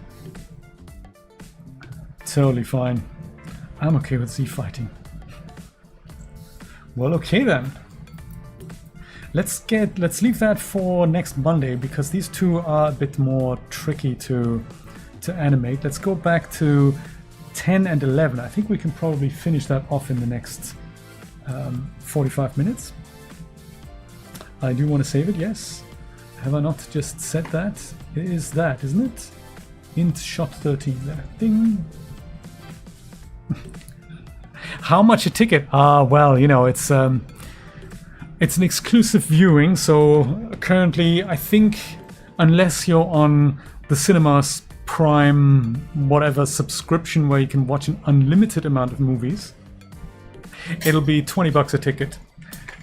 Totally fine. I'm okay with Z fighting. Well, okay then. Let's leave that for next Monday, because these two are a bit more tricky to animate. Let's go back to 10 and 11. I think we can probably finish that off in the next 45 minutes. I do want to save it, yes. Have I not just said that? It is that, isn't it? Int shot 13 there. Ding. How much a ticket? Well, you know, it's an exclusive viewing, so currently I think unless you're on the Cinemas Prime whatever subscription where you can watch an unlimited amount of movies, it'll be $20 a ticket.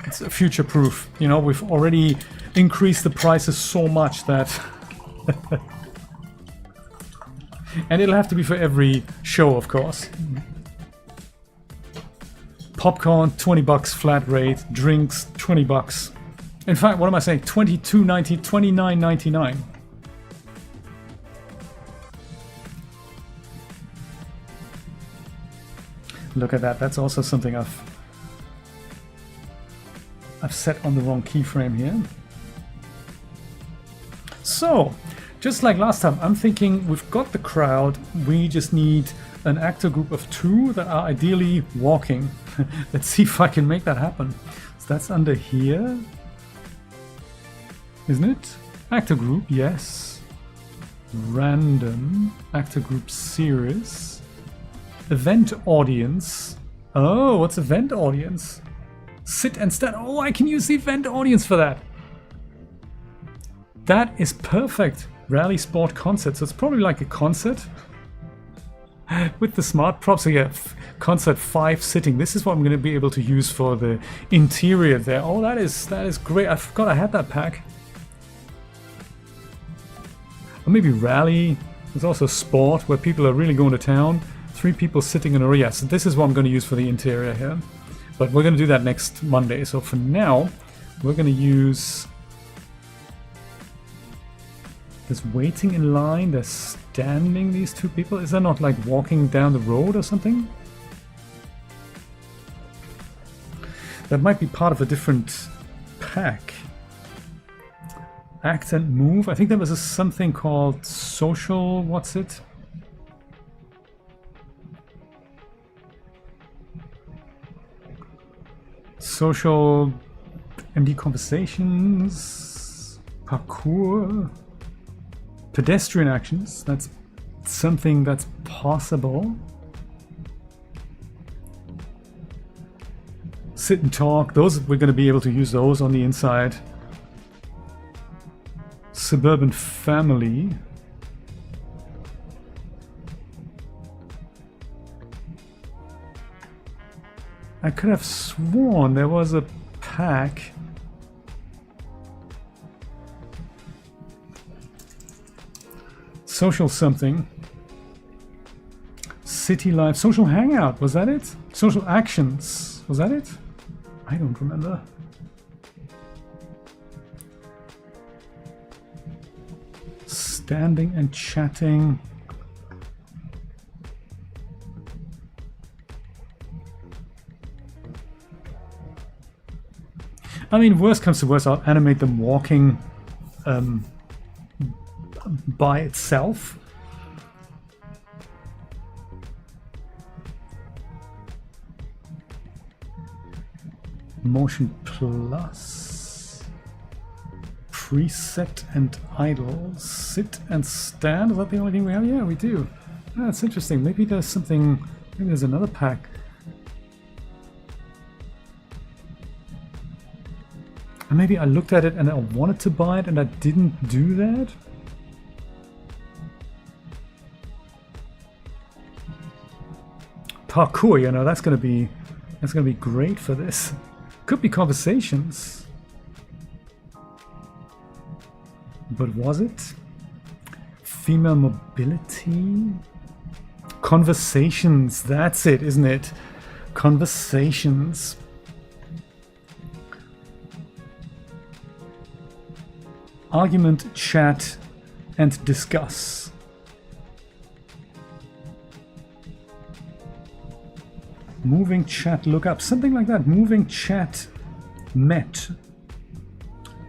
It's future proof. You know, we've already increased the prices so much that and it'll have to be for every show, of course. Popcorn, $20 flat rate. Drinks, $20. In fact, what am I saying? $22.90, $29.99. Look at that. That's also something I've set on the wrong keyframe here. So, just like last time, I'm thinking we've got the crowd. We just need an actor group of 2 that are ideally walking. Let's see if I can make that happen. So that's under here, isn't it? Actor group, yes. Random actor group series. Event audience. Oh, what's event audience? Sit and stand. Oh, I can use the event audience for that. That is perfect. Rally sport concert. So it's probably like a concert with the smart props. So yeah, concert 5 sitting. This is what I'm going to be able to use for the interior there. Oh, that is great. I forgot I had that pack. Or maybe rally. There's also sport where people are really going to town. 3 people sitting in a row. Yeah, so this is what I'm going to use for the interior here. But we're going to do that next Monday. So for now, we're going to use... There's waiting in line, there's standing, these 2 people. Is that not like walking down the road or something? That might be part of a different pack. Act and move. I think there was something called social... What's it? Social MD conversations, parkour, pedestrian actions. That's something that's possible. Sit and talk, those we're going to be able to use those on the inside. Suburban family. I could have sworn there was a pack. Social something. City life. Social hangout. Was that it? Social actions. Was that it? I don't remember. Standing and chatting. I mean, worst comes to worst, I'll animate them walking by itself. Motion plus. Preset and idle. Sit and stand. Is that the only thing we have? Yeah, we do. That's interesting. Maybe there's something. Maybe there's another pack. And maybe I looked at it and I wanted to buy it and I didn't do that. Parkour, you know, that's gonna be great for this. Could be conversations. But was it? Female mobility? Conversations, that's it, isn't it? Conversations. Argument, chat, and discuss. Moving chat, look up. Something like that. Moving chat, met.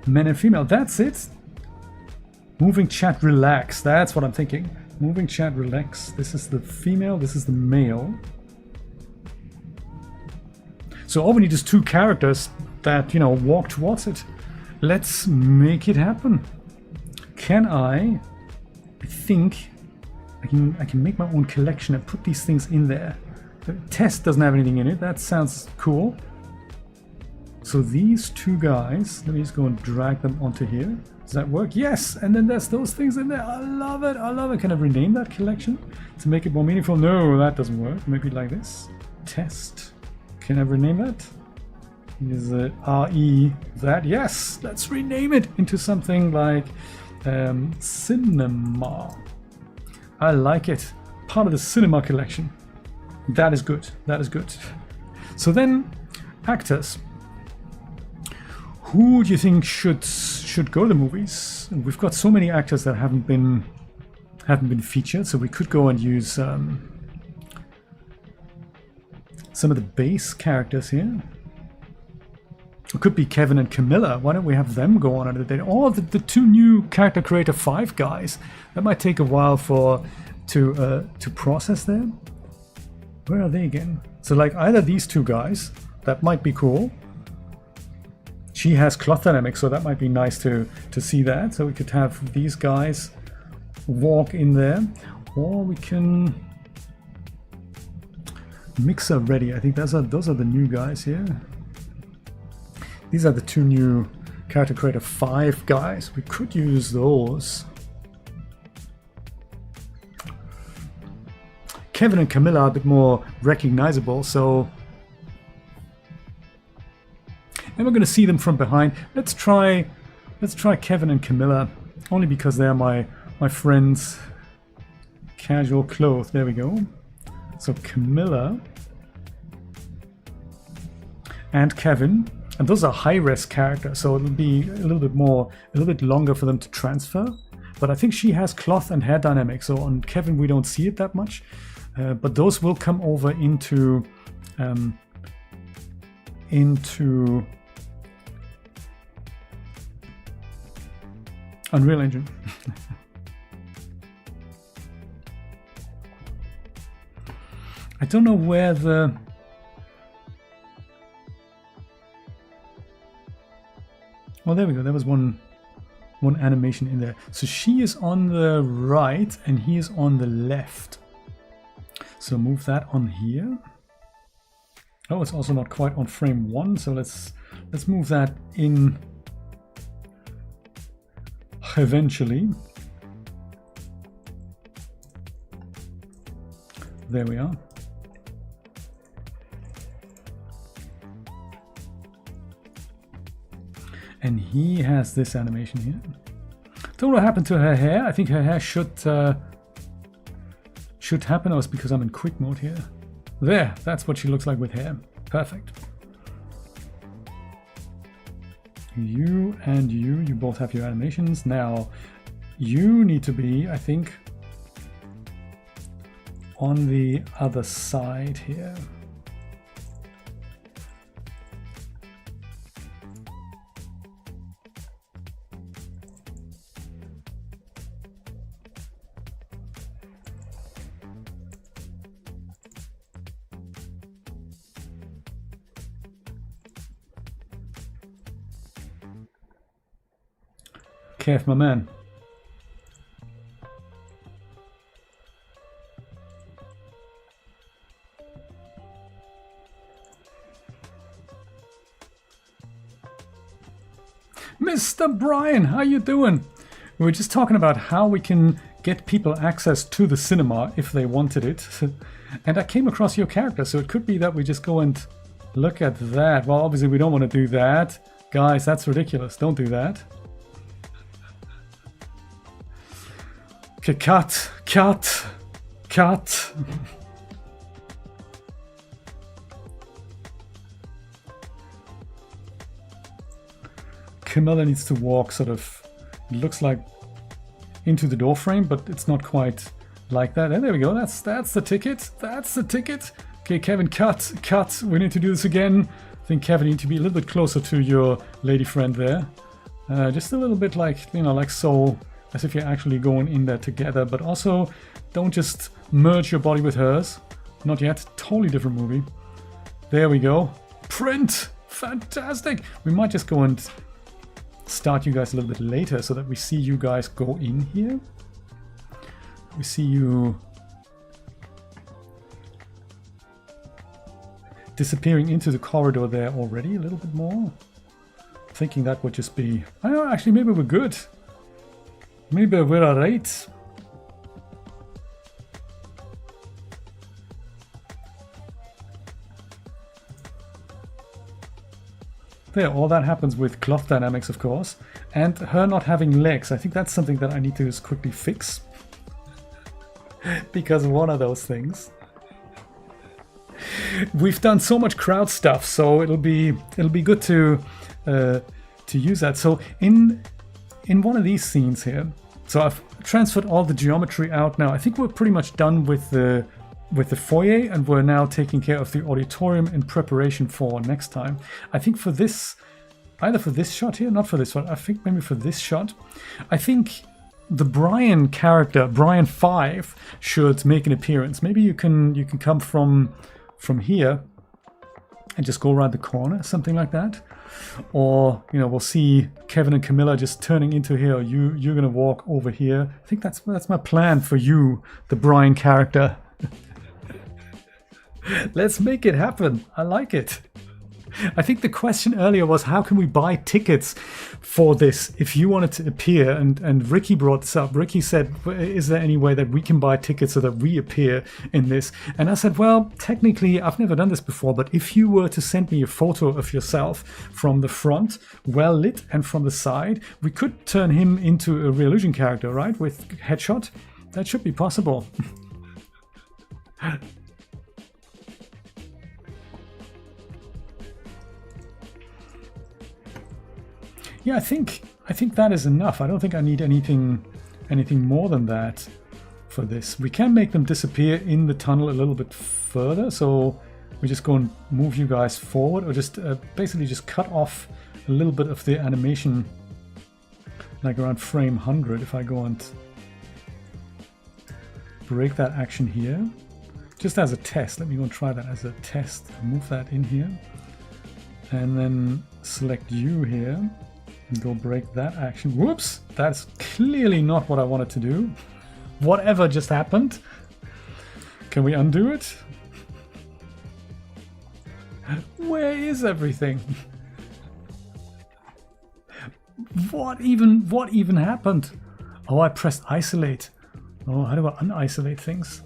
Men and female, that's it. Moving chat, relax. That's what I'm thinking. Moving chat, relax. This is the female, this is the male. So all we need is two characters that, you know, walk towards it. Let's make it happen. Can I think I can make my own collection and put these things in there. The test doesn't have anything in it. That sounds cool. So these two guys, let me just go and drag them onto here. Does that work? Yes! And then there's those things in there. I love it. I love it. Can I rename that collection to make it more meaningful? No, that doesn't work. Maybe like this. Test. Can I rename that? Is it RE that? Yes! Let's rename it into something like cinema. I like it. Part of the cinema collection. That is good. That is good. So then, actors. Who do you think should go to the movies? We've got so many actors that haven't been featured, so we could go and use some of the base characters here. It could be Kevin and Camilla. Why don't we have them go on at a date? Or the two new character creator 5 guys. That might take a while to process them. Where are they again? So like either these two guys, that might be cool. She has cloth dynamics, so that might be nice to see that. So we could have these guys walk in there, or we can mixer ready. I think those are the new guys here. These are the two new character creator 5 guys. We could use those. Kevin and Camilla are a bit more recognizable, so and we're going to see them from behind. Let's try Kevin and Camilla, only because they're my friends. Casual clothes. There we go. So Camilla and Kevin, and those are high-res characters, so it'll be a little bit longer for them to transfer. But I think she has cloth and hair dynamics, so on Kevin we don't see it that much. But those will come over into Unreal Engine. I don't know where the... Well, there we go. There was one one animation in there. So she is on the right and he is on the left. So move that on here. Oh, it's also not quite on frame 1, so let's move that in eventually. There we are. And he has this animation here. Don't know what happened to her hair. I think her hair should happen. Oh, it's because I'm in quick mode here. There, that's what she looks like with hair. Perfect. You and you both have your animations. Now, you need to be, I think, on the other side here. Kev, my man. Mr. Brian, how you doing? We were just talking about how we can get people access to the cinema if they wanted it. And I came across your character, so it could be that we just go and look at that. Well, obviously we don't want to do that. Guys, that's ridiculous. Don't do that. Okay, cut. Camilla needs to walk sort of, it looks like into the door frame, but it's not quite like that. And there we go. That's the ticket. That's the ticket. Okay, Kevin, cut. We need to do this again. I think Kevin, you need to be a little bit closer to your lady friend there. Just a little bit like, you know, like so, as if you're actually going in there together, but also don't just merge your body with hers. Not yet. Totally different movie. There we go. Print. Fantastic. We might just go and start you guys a little bit later so that we see you guys go in here. We see you disappearing into the corridor there already a little bit more. Thinking that would just be, I don't know, actually maybe we're good. Maybe we're alright. There, all that happens with cloth dynamics, of course, and her not having legs. I think that's something that I need to just quickly fix because one of those things. We've done so much crowd stuff, so it'll be good to use that. So in one of these scenes here, so I've transferred all the geometry out now. I think we're pretty much done with the foyer, and we're now taking care of the auditorium in preparation for next time. I think for this, either for this shot here, not for this one, I think maybe for this shot, I think the Brian character, Brian 5, should make an appearance. Maybe you can come from here and just go around the corner, something like that. Or, you know, we'll see Kevin and Camilla just turning into here. You're gonna walk over here. I think that's my plan for you, the Brian character. Let's make it happen. I like it. I think the question earlier was, how can we buy tickets for this if you wanted to appear? And Ricky brought this up. Ricky said, is there any way that we can buy tickets so that we appear in this? And I said, well, technically, I've never done this before, but if you were to send me a photo of yourself from the front, well lit, and from the side, we could turn him into a Real Illusion character, right? With headshot. That should be possible. Yeah, I think that is enough. I don't think I need anything more than that for this. We can make them disappear in the tunnel a little bit further, so we just go and move you guys forward, or just basically just cut off a little bit of the animation, like around frame 100. If I go and break that action here, just as a test. Let me go and try that as a test. Move that in here, and then select you here. Go break that action. Whoops, that's clearly not what I wanted to do. Whatever just happened. Can we undo it? Where is everything? What even happened? Oh, I pressed isolate. Oh, how do I unisolate things?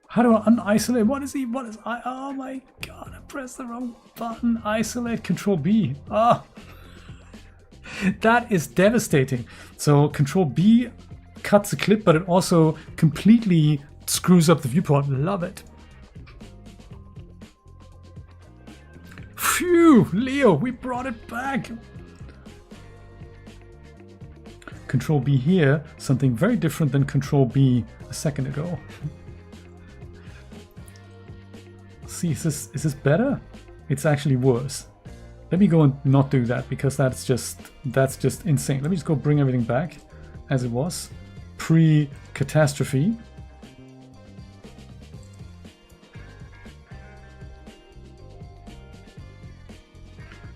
How do I unisolate? Oh my god, I pressed the wrong button. Isolate, Control B. Ah, that is devastating. So Control B cuts the clip, but it also completely screws up the viewport. Love it. Phew, Leo, we brought it back. Control B here, something very different than Control B a second ago. See, is this better? It's actually worse. Let me go and not do that, because that's just insane. Let me just go bring everything back as it was pre-catastrophe.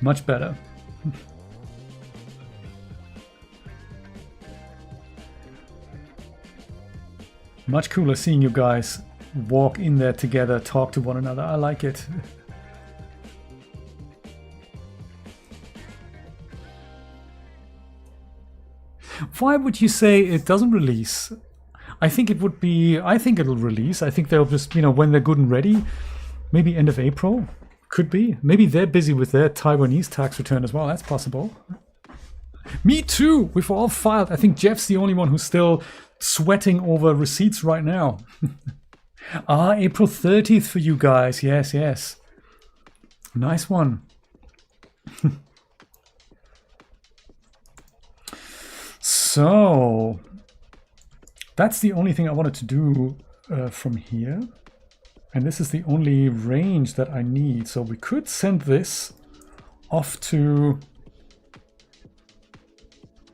Much better. Much cooler seeing you guys walk in there together, talk to one another. I like it. Why would you say it doesn't release? I think it would be, I think it'll release. I think they'll just, you know, when they're good and ready, maybe end of April. Could be. Maybe they're busy with their Taiwanese tax return as well. That's possible. Me too. We've all filed. I think Jeff's the only one who's still sweating over receipts right now. Ah, April 30th for you guys. Yes, yes. Nice one. So, that's the only thing I wanted to do from here. And this is the only range that I need. So we could send this off to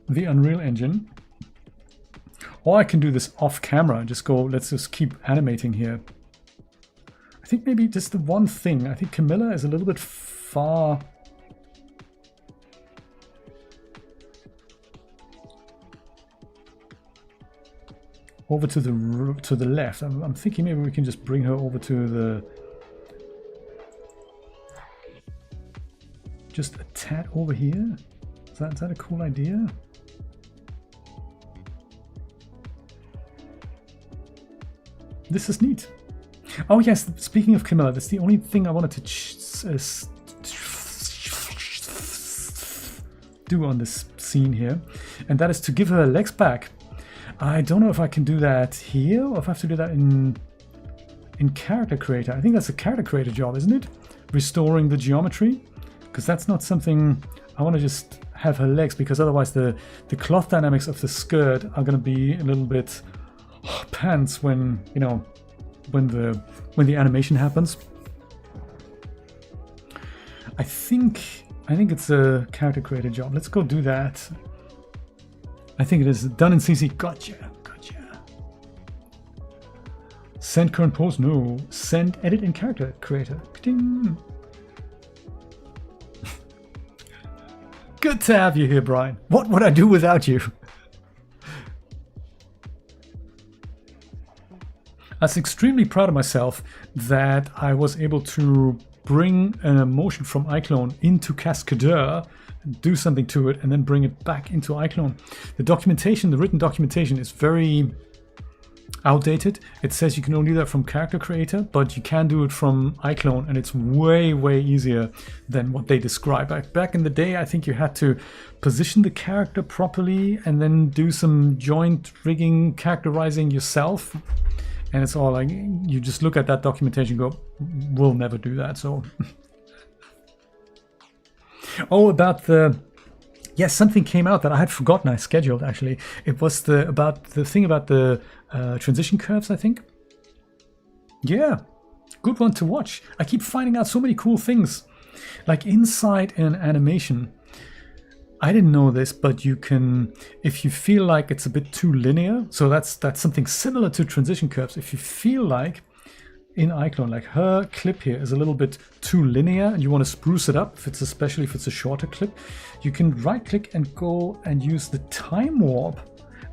the Unreal Engine. Or I can do this off camera and just go, let's just keep animating here. I think maybe just the one thing. I think Camilla is a little bit far. Over to the left. I'm thinking maybe we can just bring her over to the... Just a tad over here? Is that a cool idea? This is neat. Oh yes, speaking of Camilla, that's the only thing I wanted to do on this scene here. And that is to give her legs back. I don't know if I can do that here or if I have to do that in Character Creator. I think that's a Character Creator job, isn't it? Restoring the geometry. Because that's not something I want to just have her legs, because otherwise the cloth dynamics of the skirt are going to be a little bit pants when, you know, when the animation happens. I think it's a Character Creator job. Let's go do that. I think it is done in CC. Gotcha. Send current pose? No. Send edit in Character Creator. Ding. Good to have you here, Brian. What would I do without you? I was extremely proud of myself that I was able to bring an emotion from iClone into Cascadeur, do something to it, and then bring it back into iClone. The documentation, the written documentation, is very outdated. It says you can only do that from Character Creator, but you can do it from iClone, and it's way, way easier than what they describe. Back in the day, I think you had to position the character properly and then do some joint rigging, characterizing yourself. And it's all like, you just look at that documentation and go, we'll never do that. So, oh, about the, yes, something came out that I had forgotten I scheduled actually. It was the thing about the transition curves, I think. Yeah, good one to watch. I keep finding out so many cool things. Like inside an animation, I didn't know this, but you can, if you feel like it's a bit too linear, so that's something similar to transition curves. If you feel like in iClone. Like her clip here is a little bit too linear and you want to spruce it up, especially if it's a shorter clip. You can right click and go and use the time warp.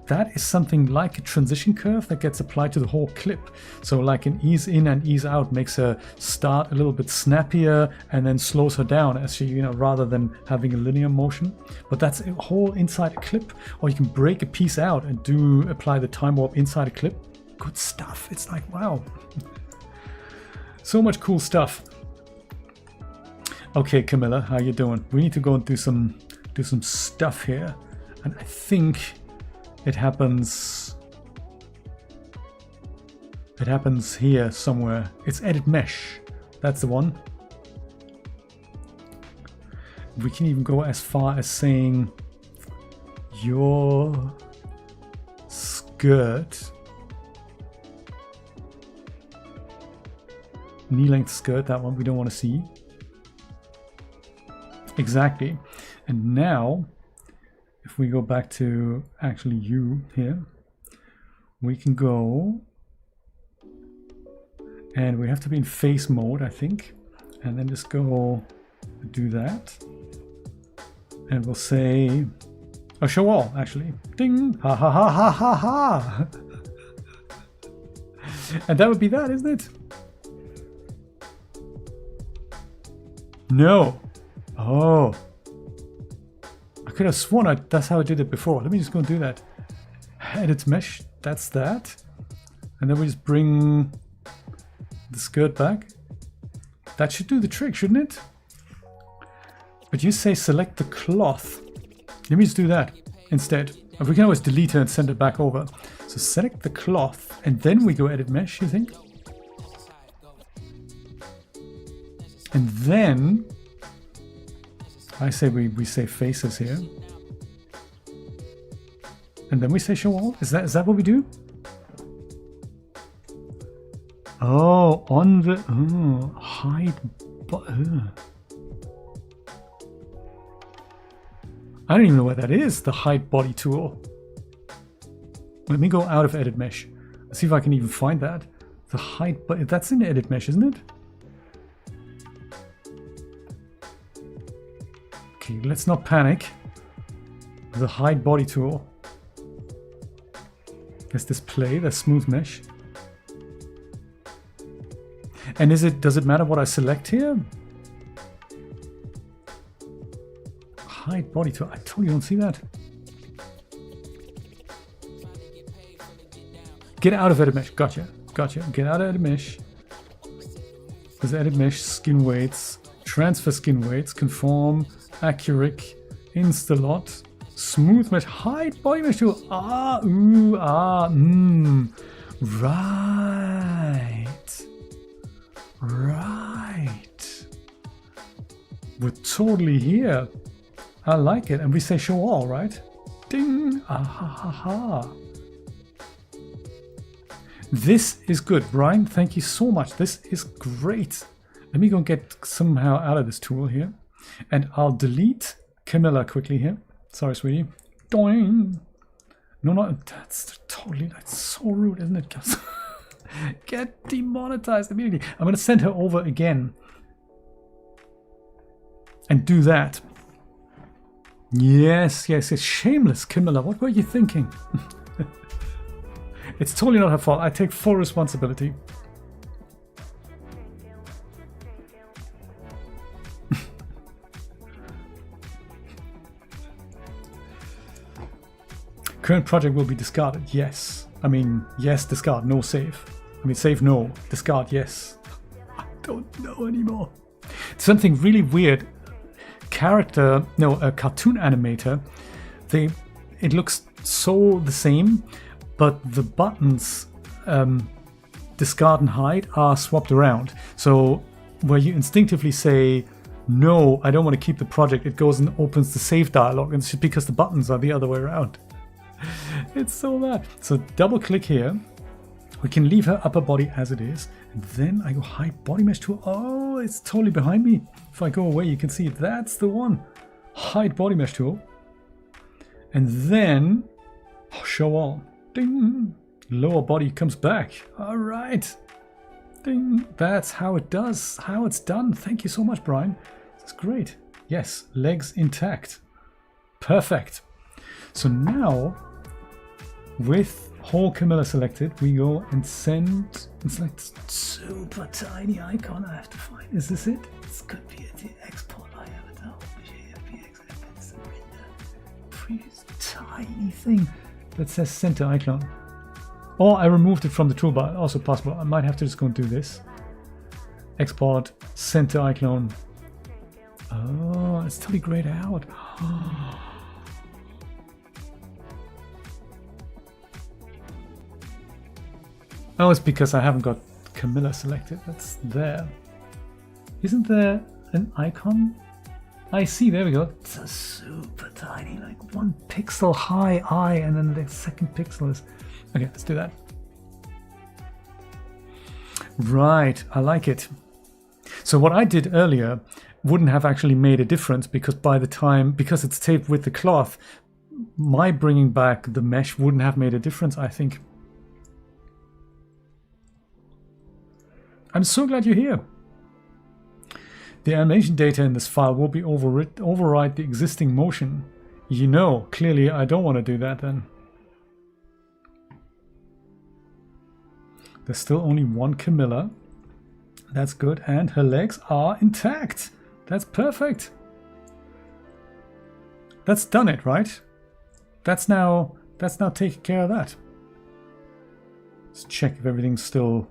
That is something like a transition curve that gets applied to the whole clip. So like an ease in and ease out makes her start a little bit snappier and then slows her down as she, rather than having a linear motion. But that's a whole inside a clip. Or you can break a piece out and apply the time warp inside a clip. Good stuff. It's like, wow. So much cool stuff. Okay, Camilla, how you doing? We need to go and do some stuff here. And I think it happens here somewhere. It's edit mesh. That's the one. We can even go as far as saying your skirt, knee length skirt, that one we don't want to see. Exactly. And now if we go back to actually you here, we can go and we have to be in face mode, I think, and then just go do that. And we'll say, oh, show all, actually. Ding! Ha ha ha ha ha ha! And that would be that, isn't it? No! Oh! I could have sworn that's how I did it before. Let me just go and do that. Edit mesh, that's that. And then we just bring the skirt back. That should do the trick, shouldn't it? But you say select the cloth. Let me just do that instead. We can always delete her and send it back over. So select the cloth and then we go edit mesh, you think? And then I say we say faces here. And then we say show all. Is that what we do? Oh, on the hide. I don't even know what that is, the hide body tool. Let me go out of edit mesh. Let's see if I can even find that. The hide body, that's in edit mesh, isn't it? Okay, let's not panic. The hide body tool. There's display, there's smooth mesh. And does it matter what I select here? Hide body tool, I totally don't see that. Get out of edit mesh, gotcha. Get out of edit mesh. There's edit mesh, skin weights, transfer skin weights, conform, accurate, instalot, smooth mesh, hide body mesh tool. Right. We're totally here. I like it. And we say show all, right? Ding. This is good, Brian. Thank you so much. This is great. Let me go and get somehow out of this tool here. And I'll delete Camilla quickly here. Sorry, sweetie. Doing. No, that's so rude, isn't it? Get demonetized immediately. I'm going to send her over again. And do that. Yes. Shameless, Camilla. What were you thinking? It's totally not her fault. I take full responsibility. Current project will be discarded. Yes. I mean, yes, discard, no save. I mean, save, no. Discard, yes. I don't know anymore. Something really weird. A cartoon animator. It looks so the same, but the buttons discard and hide are swapped around. So where you instinctively say, no, I don't want to keep the project, it goes and opens the save dialog, and it's just because the buttons are the other way around. It's so bad. So double click here. We can leave her upper body as it is. And then I go hide body mesh tool. Oh, it's totally behind me. If I go away, you can see that's the one. Hide body mesh tool. And then show all. Ding. Lower body comes back. All right. Ding. That's how it does. How it's done. Thank you so much, Brian. That's great. Yes, legs intact. Perfect. So now, with whole Camilla selected, we go and send and select super tiny icon. I have to find. Is this it? This could be it. The export I have it now. Pretty tiny thing that says center iClone. Or I removed it from the toolbar. Also possible. I might have to just go and do this. Export center iClone. Oh, it's totally grayed out. Oh, it's because I haven't got Camilla selected. That's there. Isn't there an icon? I see, there we go. It's a super tiny, like 1 pixel high eye, and then the second pixel is... Okay, let's do that. Right, I like it. So what I did earlier wouldn't have actually made a difference, because by the time, because it's taped with the cloth, my bringing back the mesh wouldn't have made a difference, I think. I'm so glad you're here. The animation data in this file will be override the existing motion. You know, clearly I don't want to do that then. There's still only one Camilla. That's good, and her legs are intact. That's perfect. That's done it, right? That's now taking care of that. Let's check if everything's still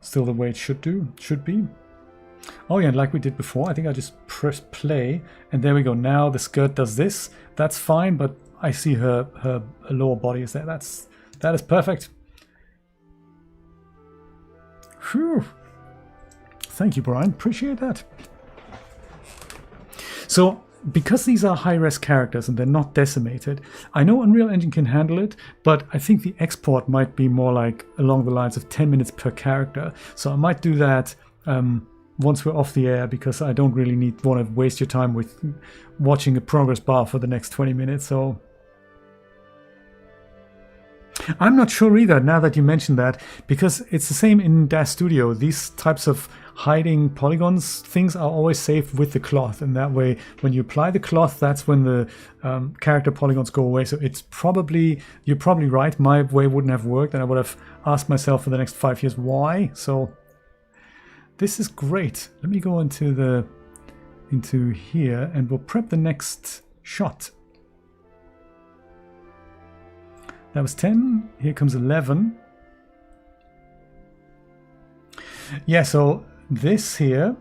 the way it should be. Oh yeah, and like we did before, I think I just press play, and there we go. Now the skirt does this. That's fine, but I see her lower body is there. That is perfect. Whew. Thank you, Brian. Appreciate that. So, because these are high-res characters and they're not decimated, I know Unreal Engine can handle it, but I think the export might be more like along the lines of 10 minutes per character. So I might do that once we're off the air, because I don't really want to waste your time with watching a progress bar for the next 20 minutes. So I'm not sure either, now that you mentioned that, because it's the same in DAZ Studio. These types of hiding polygons things are always saved with the cloth, and that way when you apply the cloth, that's when the character polygons go away. So it's probably, you're probably right, my way wouldn't have worked, and I would have asked myself for the next 5 years why. So this is great. Let me go into here and we'll prep the next shot. That was 10. Here comes 11. Yeah, so this here,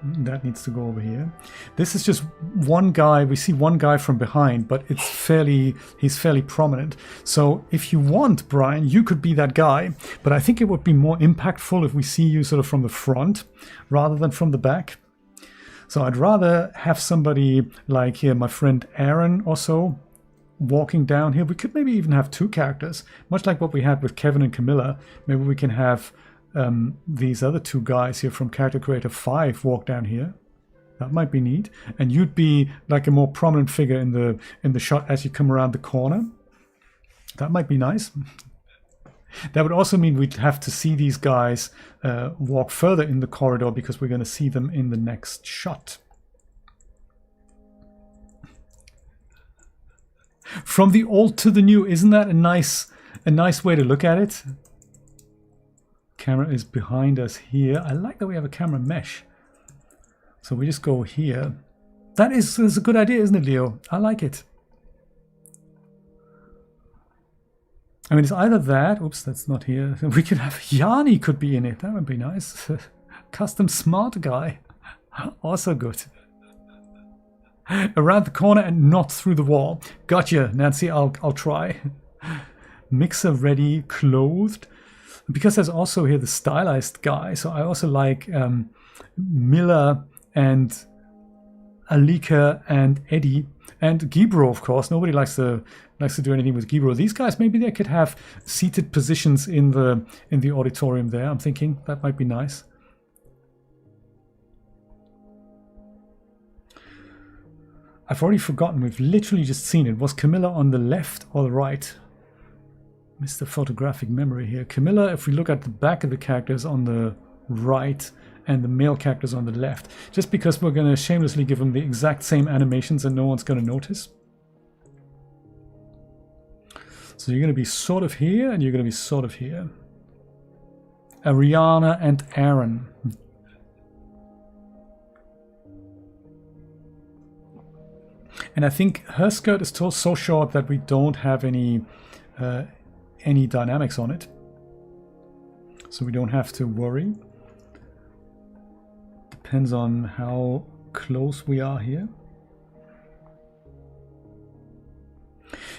that needs to go over here. This is just one guy. We see one guy from behind, but he's fairly prominent. So if you want, Brian, you could be that guy, but I think it would be more impactful if we see you sort of from the front rather than from the back. So I'd rather have somebody like here, my friend Aaron or so, walking down here. We could maybe even have two characters, much like what we had with Kevin and Camilla. Maybe we can have these other two guys here from Character Creator 5 walk down here. That might be neat. And you'd be like a more prominent figure in the shot as you come around the corner. That might be nice. That would also mean we'd have to see these guys walk further in the corridor, because we're going to see them in the next shot. From the old to the new, isn't that a nice way to look at it? Camera is behind us here. I like that we have a camera mesh. So we just go here. That's a good idea, isn't it, Leo? I like it. I mean, it's either that. Oops, that's not here. We could have Yanni could be in it. That would be nice. Custom smart guy. Also good. Around the corner and not through the wall. Gotcha, Nancy. I'll try. Mixer ready, clothed. Because there's also here the stylized guy. So I also like Miller and Alika and Eddie and Gibro, of course. Nobody likes to do anything with Gibro. These guys, maybe they could have seated positions in the auditorium there. I'm thinking that might be nice. I've already forgotten. We've literally just seen it. Was Camilla on the left or the right? Mr. Photographic Memory here. Camilla, if we look at the back of the characters on the right and the male characters on the left, just because we're going to shamelessly give them the exact same animations and no one's going to notice. So you're going to be sort of here and you're going to be sort of here. Ariana and Aaron. And I think her skirt is still so short that we don't have any dynamics on it. So we don't have to worry. Depends on how close we are here.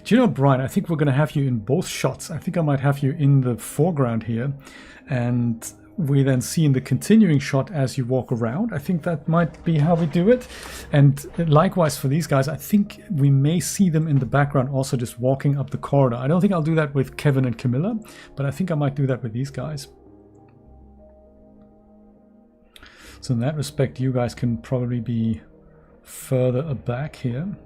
Do you know, Brian, I think we're going to have you in both shots. I think I might have you in the foreground here, and we then see in the continuing shot as you walk around. I think that might be how we do it. And likewise for these guys, I think we may see them in the background also just walking up the corridor. I don't think I'll do that with Kevin and Camilla, but I think I might do that with these guys. So in that respect, you guys can probably be further back here.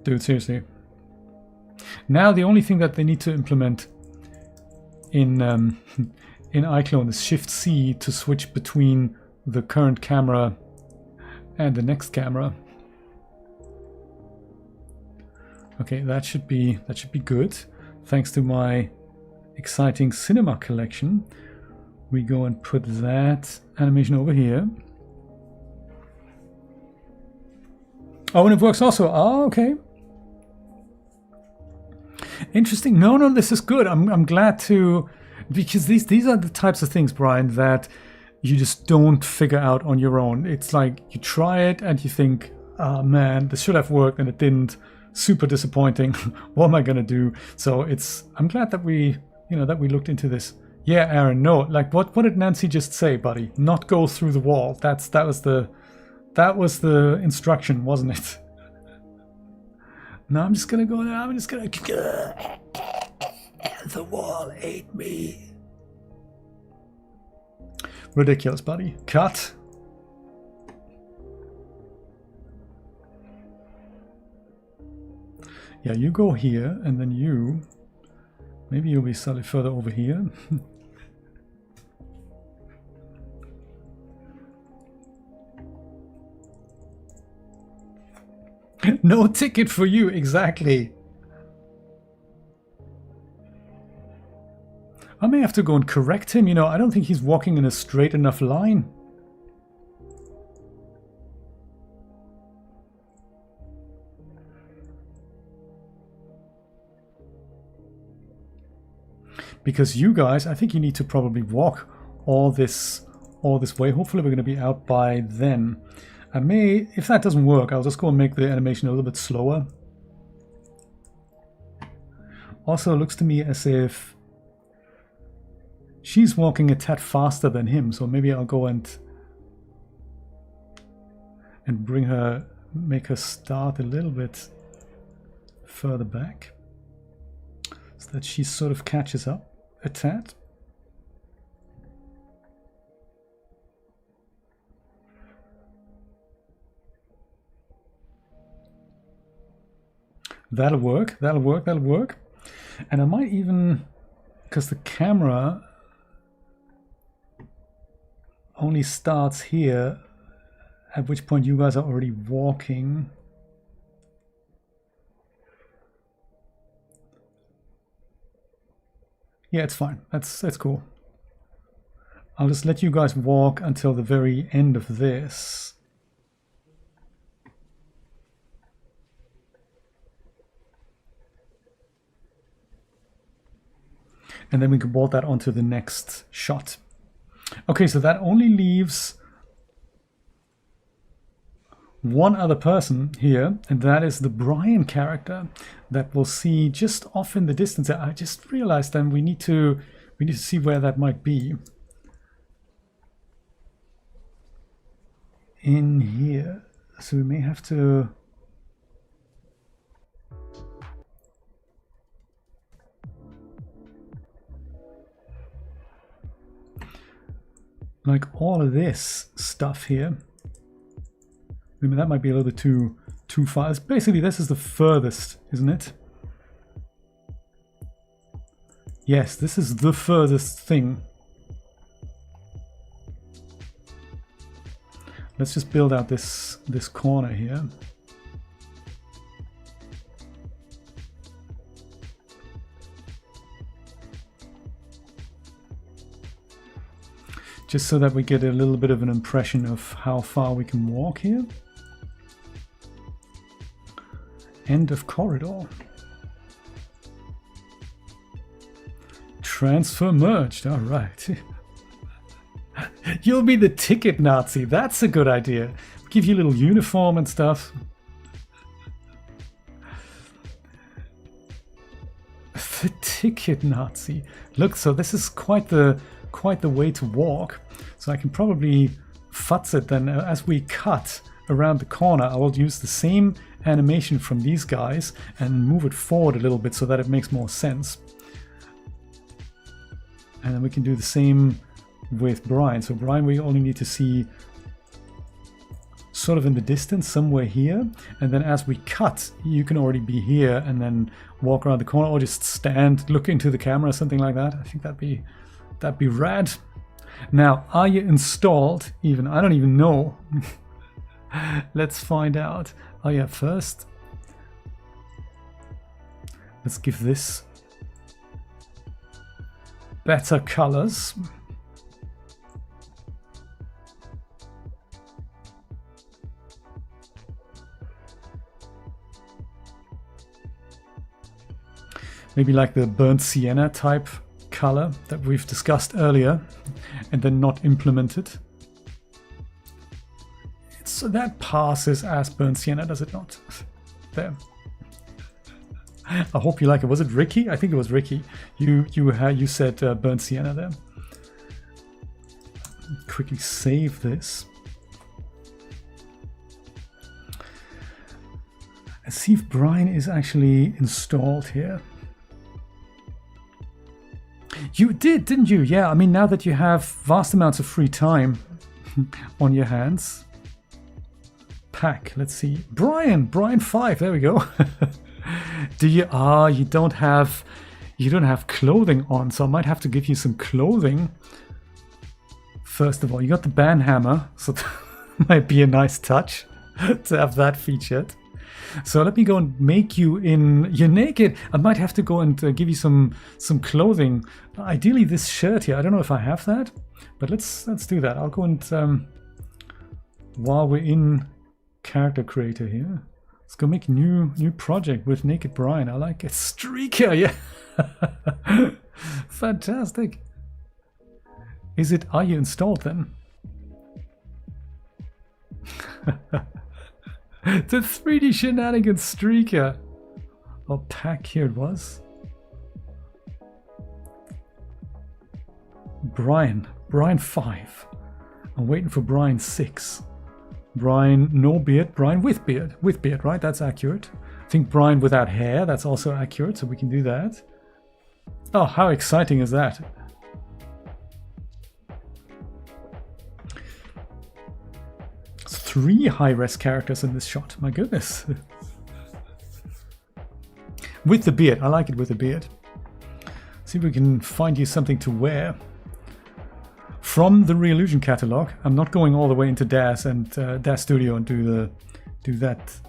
Dude, seriously. Now the only thing that they need to implement in iClone is Shift-C to switch between the current camera and the next camera. Okay, that should be good. Thanks to my exciting cinema collection, we go and put that animation over here. Oh, and it works also. Oh, okay. Interesting. No, this is good. I'm glad to, because these are the types of things, Brian, that you just don't figure out on your own. It's like you try it and you think, oh man, this should have worked and it didn't. Super disappointing. What am I gonna do? So I'm glad that we looked into this. Yeah, Aaron, no, like what did Nancy just say, buddy? Not go through the wall. That was the instruction, wasn't it? No, I'm just gonna go there. I'm just gonna. The wall ate me. Ridiculous, buddy. Cut. Yeah, you go here, and then maybe you'll be slightly further over here. No ticket for you, exactly. I may have to go and correct him, I don't think he's walking in a straight enough line. Because you guys, I think you need to probably walk all this way. Hopefully we're going to be out by then. I may, if that doesn't work, I'll just go and make the animation a little bit slower. Also, it looks to me as if she's walking a tad faster than him, so maybe I'll go and make her start a little bit further back, so that she sort of catches up a tad. That'll work. And I might even, because the camera only starts here, at which point you guys are already walking. Yeah, it's fine. That's cool. I'll just let you guys walk until the very end of this. And then we can bolt that onto the next shot. Okay, so that only leaves one other person here, and that is the Brian character that we'll see just off in the distance. I just realized then we need to see where that might be. In here. So we may have to like all of this stuff here. I mean, that might be a little bit too far. It's basically, this is the furthest, isn't it? Yes, this is the furthest thing. Let's just build out this corner here. Just so that we get a little bit of an impression of how far we can walk here. End of corridor. Transfer merged, all right. You'll be the ticket Nazi, that's a good idea. Give you a little uniform and stuff. The ticket Nazi. Look, so this is quite the way to walk. So I can probably futz it then. As we cut around the corner, I will use the same animation from these guys and move it forward a little bit so that it makes more sense. And then we can do the same with Brian. So Brian, we only need to see sort of in the distance somewhere here, and then as we cut you can already be here and then walk around the corner or just stand, look into the camera, something like that. I think that'd be rad. Now, are you installed even? I don't even know. Let's find out. Oh yeah, first let's give this better colors. Maybe like the burnt sienna type color that we've discussed earlier and then not implemented. So that passes as burnt sienna, does it not? There. I hope you like it. Was it Ricky? I think it was Ricky. You said burnt sienna there. Quickly save this. Let's see if Brian is actually installed here. You did, didn't you? Yeah, I mean, now that you have vast amounts of free time on your hands. Pack, let's see. Brian 5, there we go. Do you, you don't have clothing on, so I might have to give you some clothing. First of all, you got the band hammer, so that might be a nice touch to have that featured. So let me go and make you in. You're naked. I might have to go and give you some clothing. Ideally, this shirt here. I don't know if I have that, but let's do that. I'll go and while we're in character creator here, let's go make a new project with naked Brian. I like it. Streaker, yeah, fantastic. Is it? Are you installed then? The 3D Shenanigans streaker. Oh, pack, here it was. Brian 5. I'm waiting for Brian 6. Brian no beard, Brian with beard. With beard, right? That's accurate. I think Brian without hair, that's also accurate, so we can do that. Oh, how exciting is that? Three high-res characters in this shot. My goodness. With the beard. I like it with the beard. See if we can find you something to wear. From the Reallusion catalog. I'm not going all the way into DAS and DAS Studio and do that.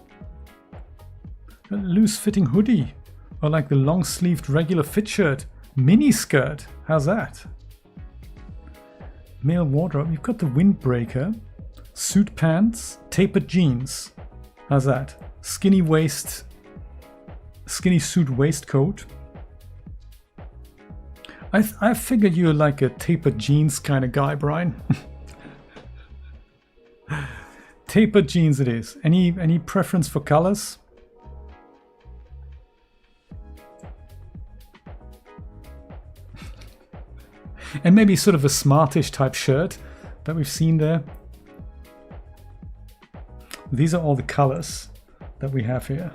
A loose-fitting hoodie. Or like the long-sleeved regular fit shirt. Mini skirt. How's that? Male wardrobe. You've got the windbreaker. Suit pants, tapered jeans. How's that? Skinny waist, skinny suit waistcoat. I figured you're like a tapered jeans kind of guy, Brian. Tapered jeans it is. Any preference for colors? And maybe sort of a smartish type shirt that we've seen there. These are all the colors that we have here.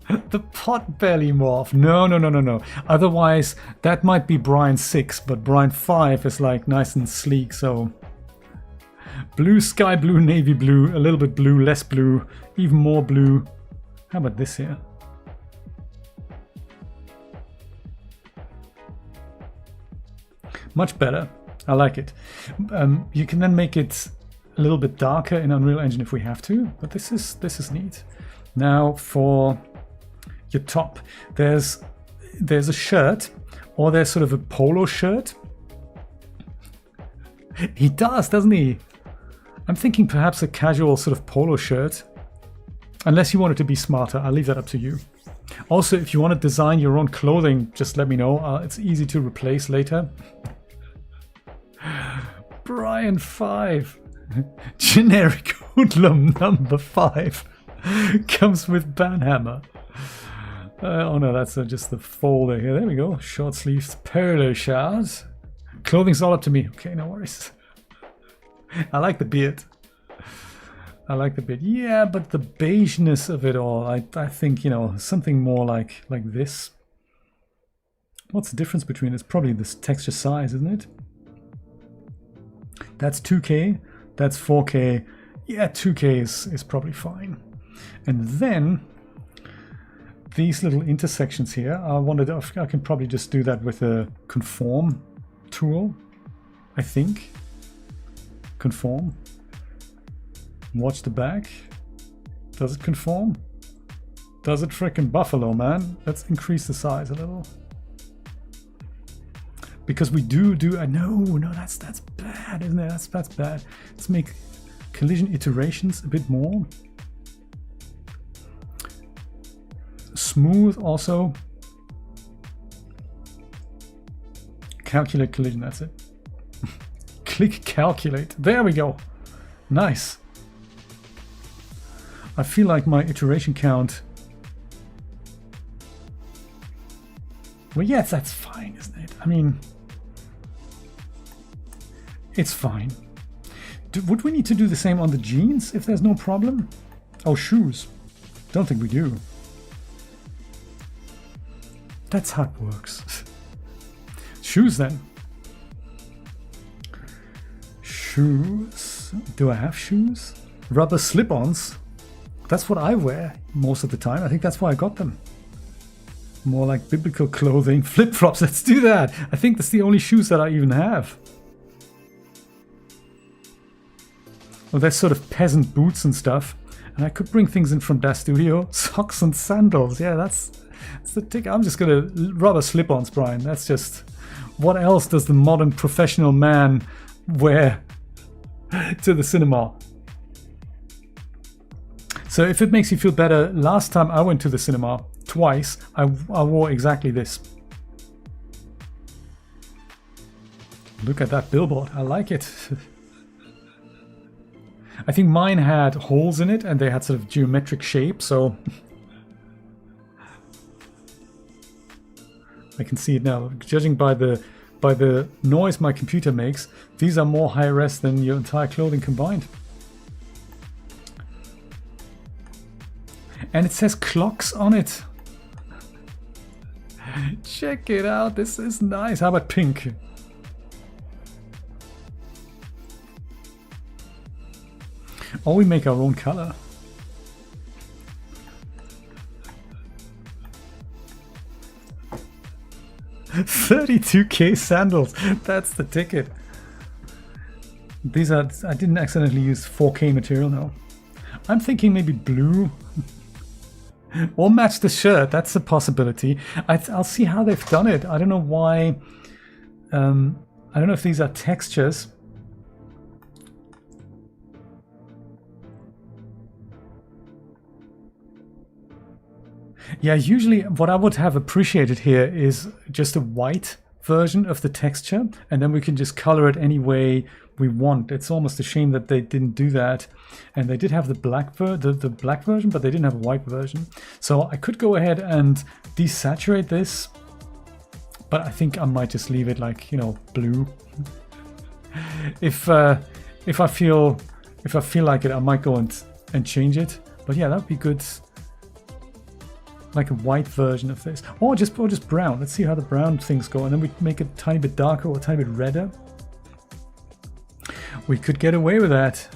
The Potbelly morph. No. Otherwise, that might be Brian 6, but Brian 5 is like nice and sleek, so Blue, sky blue, navy blue, a little bit blue, less blue, even more blue. How about this here? Much better. I like it. You can then make it a little bit darker in Unreal Engine if we have to, but this is neat. Now for your top, there's a shirt, or there's sort of a polo shirt. He does, doesn't he? I'm thinking perhaps a casual sort of polo shirt. Unless you want it to be smarter, I'll leave that up to you. Also, if you want to design your own clothing, just let me know. It's easy to replace later. Brian 5. Generic hoodlum number 5 comes with banhammer. Oh no, that's just the folder here. There we go. Short sleeves, polo shirt. Clothing's all up to me. Okay, no worries. I like the beard. I like the beard. Yeah, but the beigeness of it all, I think, you know, something more like this. What's the difference between this? Probably this texture size, isn't it? That's 2K. That's 4K. Yeah, 2K is probably fine. And then these little intersections here, I can probably just do that with a conform tool, I think. Conform. Watch the back. Does it conform? Does it frickin' buffalo, man? Let's increase the size a little. Because we do no, that's bad, isn't it? That's bad. Let's make collision iterations a bit more. Smooth also. Calculate collision, that's it. Click calculate. There we go. Nice. I feel like my iteration count. Well, yes, that's fine, isn't it? I mean, it's fine. Would we need to do the same on the jeans if there's no problem? Oh, shoes. Don't think we do. That's how it works. Shoes then. Shoes. Do I have shoes? Rubber slip-ons. That's what I wear most of the time. I think that's why I got them. More like biblical clothing. Flip-flops, let's do that. I think that's the only shoes that I even have. Well, there's sort of peasant boots and stuff. And I could bring things in from Das Studio. Socks and sandals. Yeah, that's the tick. I'm just gonna rubber slip-ons, Brian. That's just... What else does the modern professional man wear to the cinema? So if it makes you feel better, last time I went to the cinema, twice, I wore exactly this. Look at that billboard. I like it. I think mine had holes in it and they had sort of geometric shape, so I can see it now. Judging by the noise my computer makes, these are more high res than your entire clothing combined. And it says clocks on it. Check it out. This is nice. How about pink? Or we make our own color. $32K sandals. That's the ticket. These are... I didn't accidentally use 4K material, no. I'm thinking maybe blue. Or match the shirt. That's a possibility. I'll see how they've done it. I don't know why. I don't know if these are textures. Yeah, usually what I would have appreciated here is just a white version of the texture, and then we can just color it any way we want. It's almost a shame that they didn't do that. And they did have the black version, but they didn't have a white version. So I could go ahead and desaturate this, but I think I might just leave it like, you know, blue. If I feel like it, I might go and change it. But yeah, that would be good. Like a white version of this, or just brown. Let's see how the brown things go, and then we make it a tiny bit darker or a tiny bit redder. We could get away with that.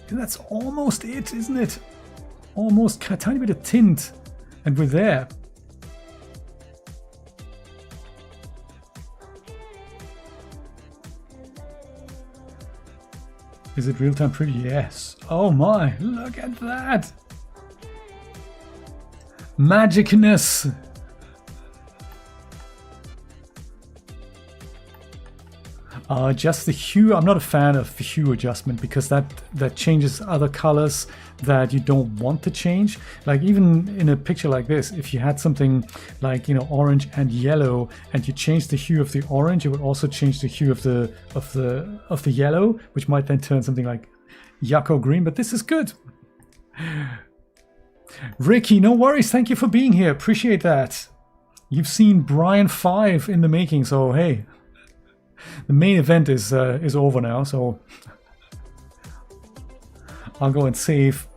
And that's almost it, isn't it? Almost a tiny bit of tint. And we're there. Is it real-time pretty? Yes. Oh my, look at that. Magicness. Just the hue. I'm not a fan of the hue adjustment because that changes other colors that you don't want to change. Like even in a picture like this, if you had something like, you know, orange and yellow, and you change the hue of the orange, it would also change the hue of the yellow, which might then turn something like Yakko green. But this is good. Ricky, no worries. Thank you for being here. Appreciate that. You've seen Brian 5 in the making, so hey. The main event is over now, so I'll go and save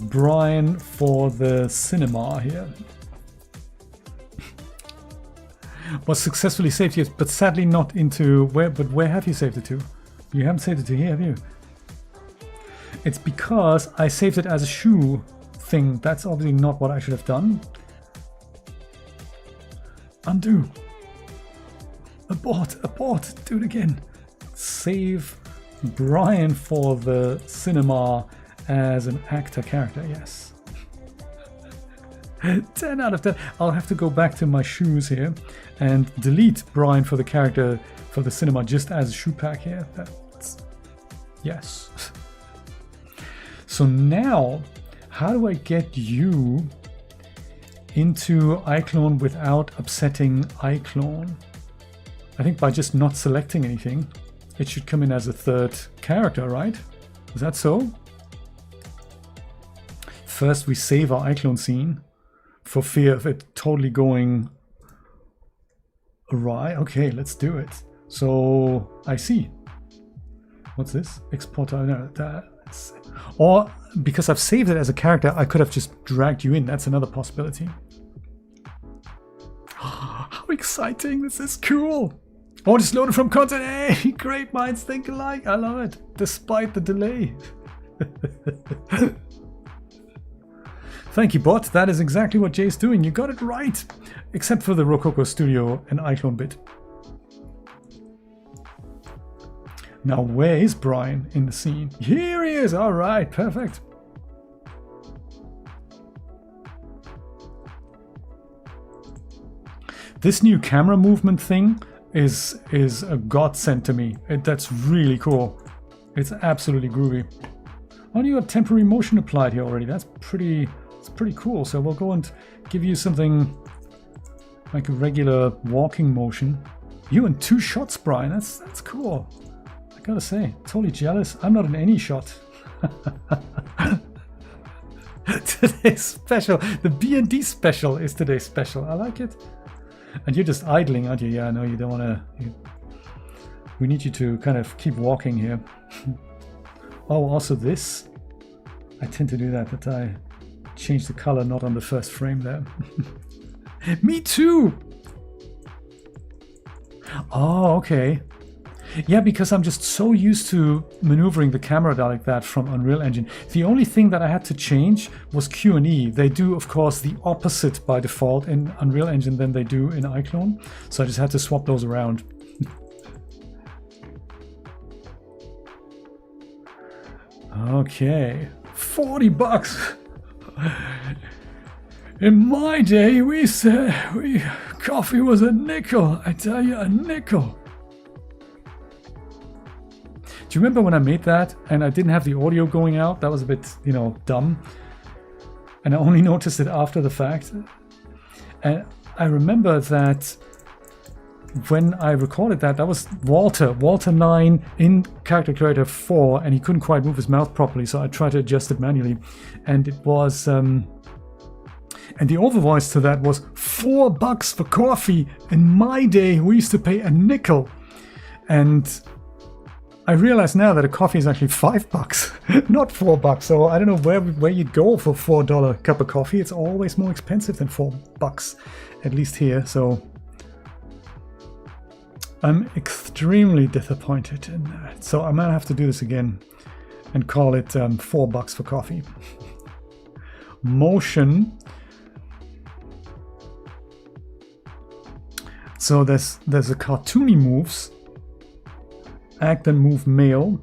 Brian for the cinema here. Was successfully saved, yes, but sadly not into where. But where have you saved it to? You haven't saved it to here, have you? It's because I saved it as a shoe thing. That's obviously not what I should have done. Undo. Abort, do it again. Save Brian for the cinema as an actor character, yes. 10 out of 10. I'll have to go back to my shoes here and delete Brian for the character for the cinema just as a shoe pack here. That's, yes. So now, how do I get you into iClone without upsetting iClone? I think by just not selecting anything, it should come in as a third character, right? Is that so? First, we save our iClone scene for fear of it totally going awry. Okay, let's do it. So I see. What's this? Export. No, that's, or because I've saved it as a character, I could have just dragged you in. That's another possibility. How exciting! This is cool. Oh, just loaded from content. Hey, great minds think alike. I love it, despite the delay. Thank you, bot. That is exactly what Jay's doing. You got it right, except for the Rococo Studio and iClone bit. Now, where is Brian in the scene? Here he is. All right, perfect. This new camera movement thing is a godsend to me. That's really cool. It's absolutely groovy. Oh, you got temporary motion applied here already. That's pretty cool. So we'll go and give you something like a regular walking motion. You in 2 shots, Brian. That's cool. I gotta say, totally jealous. I'm not in any shot. Today's special. The B&D special is today's special. I like it. And you're just idling, aren't you? Yeah, no, you don't want to. We need you to kind of keep walking here. Oh, also this. I tend to do that, but I change the color not on the first frame there. Me too! Oh, okay. Yeah, because I'm just so used to maneuvering the camera like that from Unreal Engine. The only thing that I had to change was Q&E. They do, of course, the opposite by default in Unreal Engine than they do in iClone. So I just had to swap those around. Okay, $40. In my day, coffee was a nickel. I tell you, a nickel. Do you remember when I made that and I didn't have the audio going out? That was a bit, you know, dumb. And I only noticed it after the fact. And I remember that when I recorded that was Walter 9 in Character Creator 4, and he couldn't quite move his mouth properly, so I tried to adjust it manually. And it was, and the overvoice to that was $4 for coffee. In my day, we used to pay a nickel. And I realize now that a coffee is actually $5, not $4. So I don't know where you'd go for $4 cup of coffee. It's always more expensive than $4, at least here. So I'm extremely disappointed in that. So I might have to do this again and call it $4 for coffee. Motion. So there's a cartoony moves. Act and move male.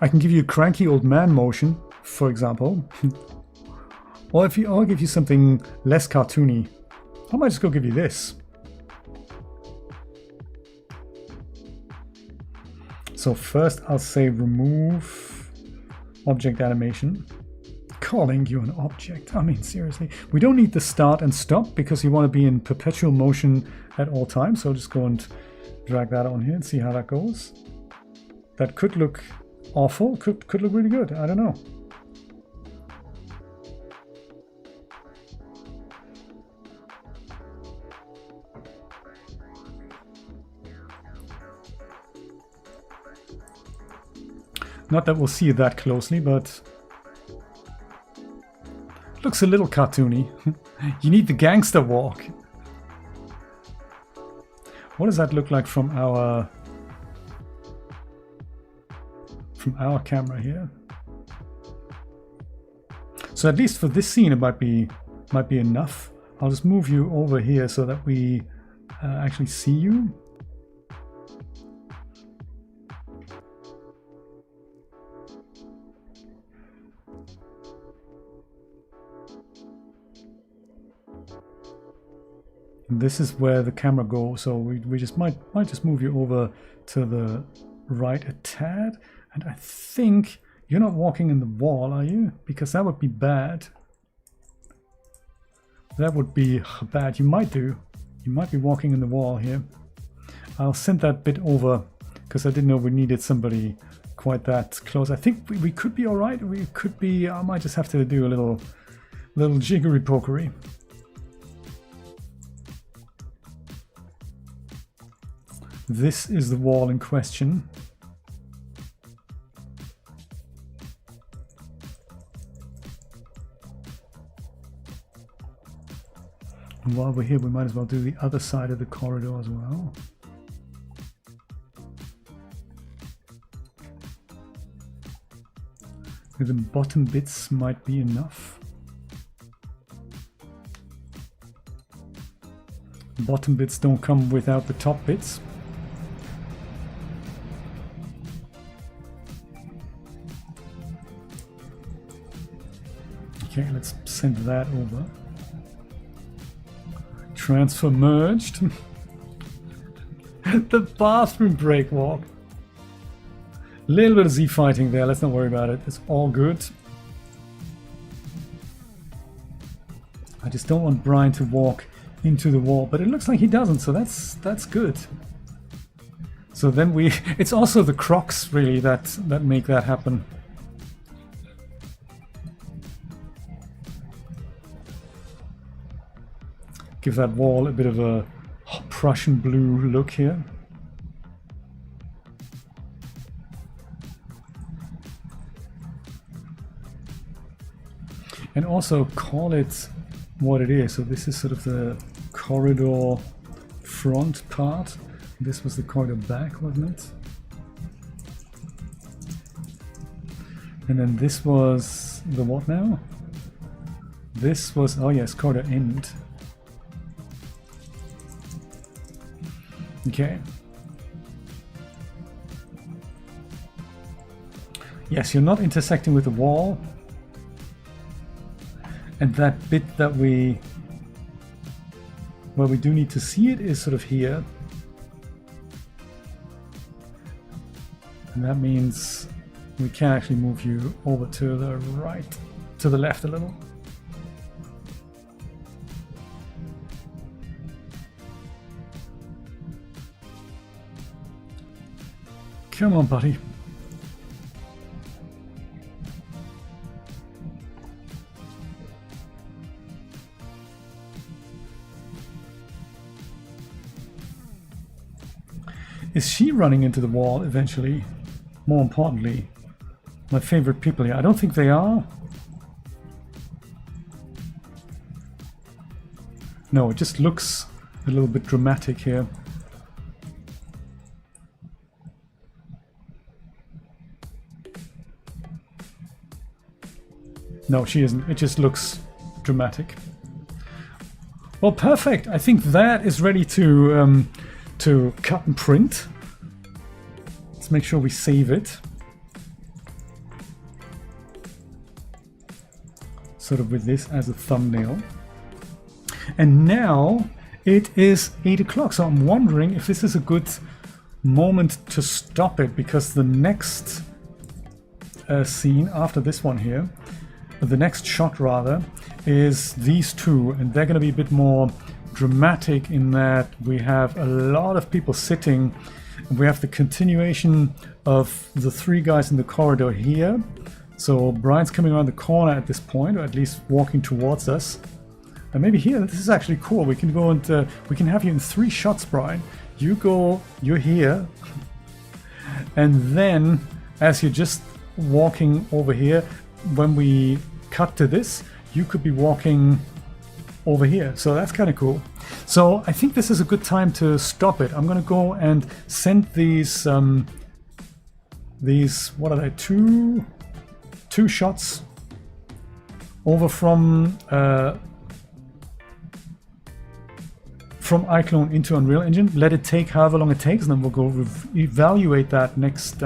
I can give you a cranky old man motion, for example. Or if I'll give you something less cartoony. I might just go give you this. So first I'll say remove object animation. Calling you an object. I mean, seriously. We don't need the start and stop because you want to be in perpetual motion at all times. So I'll just go and drag that on here and see how that goes. That could look awful, could look really good. I don't know. Not that we'll see it that closely, but looks a little cartoony. You need the gangster walk. What does that look like from our camera here? So at least for this scene, it might be enough. I'll just move you over here so that we actually see you. This is where the camera goes, so we just might just move you over to the right a tad. And I think you're not walking in the wall, are you? Because that would be bad. That would be bad. You might be walking in the wall here. I'll send that bit over because I didn't know we needed somebody quite that close. I think we could be all right. We could be. I might just have to do a little jiggery pokery. This is the wall in question. And while we're here, we might as well do the other side of the corridor as well. The bottom bits might be enough. Bottom bits don't come without the top bits. Okay, let's send that over. Transfer merged. The bathroom break walk. Little bit of Z fighting there, let's not worry about it. It's all good. I just don't want Brian to walk into the wall, but it looks like he doesn't, so that's good. So then it's also the Crocs really that make that happen. Give that wall a bit of a Prussian blue look here. And also call it what it is. So this is sort of the corridor front part. This was the corridor back, wasn't it? And then this was the what now? This was, oh yes, corridor end. Okay. Yes, you're not intersecting with the wall. And that bit that where we do need to see it is sort of here. And that means we can actually move you over to the right, to the left a little. Come on, buddy. Is she running into the wall eventually? More importantly, my favorite people here. I don't think they are. No, it just looks a little bit dramatic here. No, she isn't. It just looks dramatic. Well, perfect. I think that is ready to cut and print. Let's make sure we save it. Sort of with this as a thumbnail. And now it is 8 o'clock, so I'm wondering if this is a good moment to stop it, because the next scene after this one here, the next shot rather, is these two, and they're going to be a bit more dramatic in that we have a lot of people sitting, and we have the continuation of the three guys in the corridor here. So Brian's coming around the corner at this point, or at least walking towards us. And maybe here, this is actually cool. We can go and we can have you in 3 shots, Brian. You go, you're here. And then as you're just walking over here, when we cut to this, you could be walking over here. So that's kind of cool. So I think this is a good time to stop it. I'm going to go and send these, what are they, two shots over from iClone into Unreal Engine. Let it take however long it takes, and then we'll go evaluate that next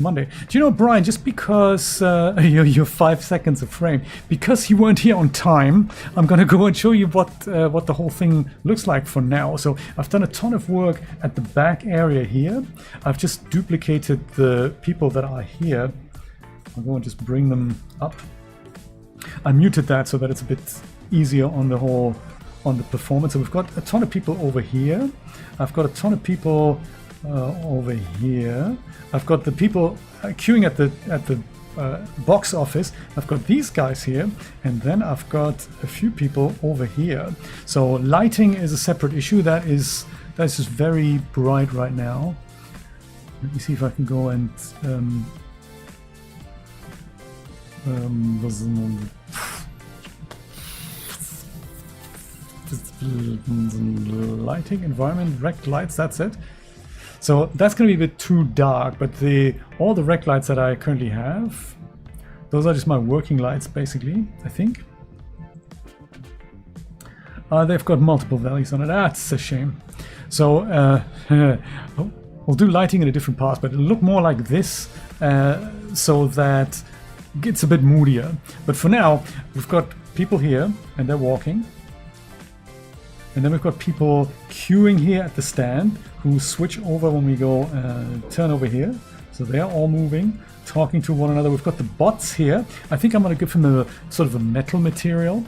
Monday. Do you know, Brian, just because you're 5 seconds of frame, because you weren't here on time, I'm going to go and show you what the whole thing looks like for now. So I've done a ton of work at the back area here. I've just duplicated the people that are here. I'll go and just bring them up. I muted that so that it's a bit easier on the performance. So we've got a ton of people over here. I've got a ton of people over here. I've got the people queuing at the box office. I've got these guys here, and then I've got a few people over here. So lighting is a separate issue. That's just very bright right now. Let me see if I can go and lighting, environment, rect lights, that's it. So that's going to be a bit too dark, but all the rec lights that I currently have, those are just my working lights basically, I think. They've got multiple values on it. That's a shame. So we'll do lighting in a different path, but it'll look more like this, so that it's a bit moodier. But for now, we've got people here and they're walking. And then we've got people queuing here at the stand who switch over when we go turn over here. So they're all moving, talking to one another. We've got the bots here. I think I'm going to give them a sort of a metal material.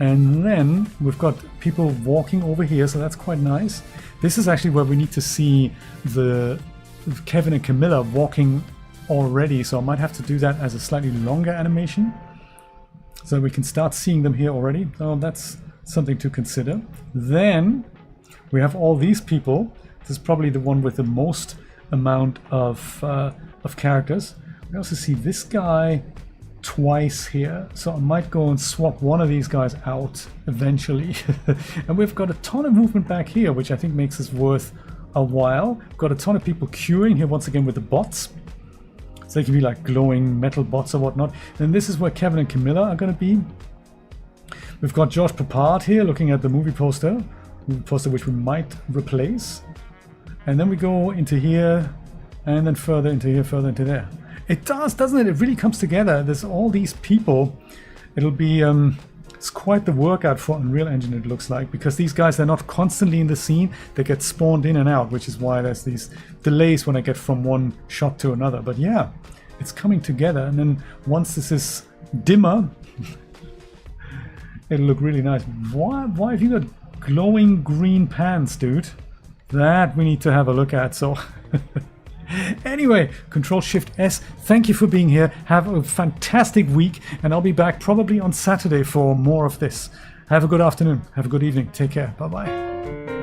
And then we've got people walking over here, so that's quite nice. This is actually where we need to see the Kevin and Camilla walking already, so I might have to do that as a slightly longer animation so we can start seeing them here already. Oh, that's something to consider. Then we have all these people. This is probably the one with the most amount of characters. We also see this guy twice here, so I might go and swap one of these guys out eventually. And we've got a ton of movement back here, which I think makes this worth a while. We've got a ton of people queuing here once again with the bots. So they can be like glowing metal bots or whatnot. And this is where Kevin and Camilla are going to be. We've got Josh Papard here looking at the movie poster which we might replace. And then we go into here, and then further into here, further into there. It does, doesn't it? It really comes together. There's all these people. It'll be, it's quite the workout for Unreal Engine, it looks like, because these guys, they're not constantly in the scene. They get spawned in and out, which is why there's these delays when I get from one shot to another. But yeah, it's coming together. And then once this is dimmer, it'll look really nice. Why have you got glowing green pants, dude? That we need to have a look at. So anyway, Control-Shift-S, thank you for being here. Have a fantastic week, and I'll be back probably on Saturday for more of this. Have a good afternoon. Have a good evening. Take care. Bye-bye.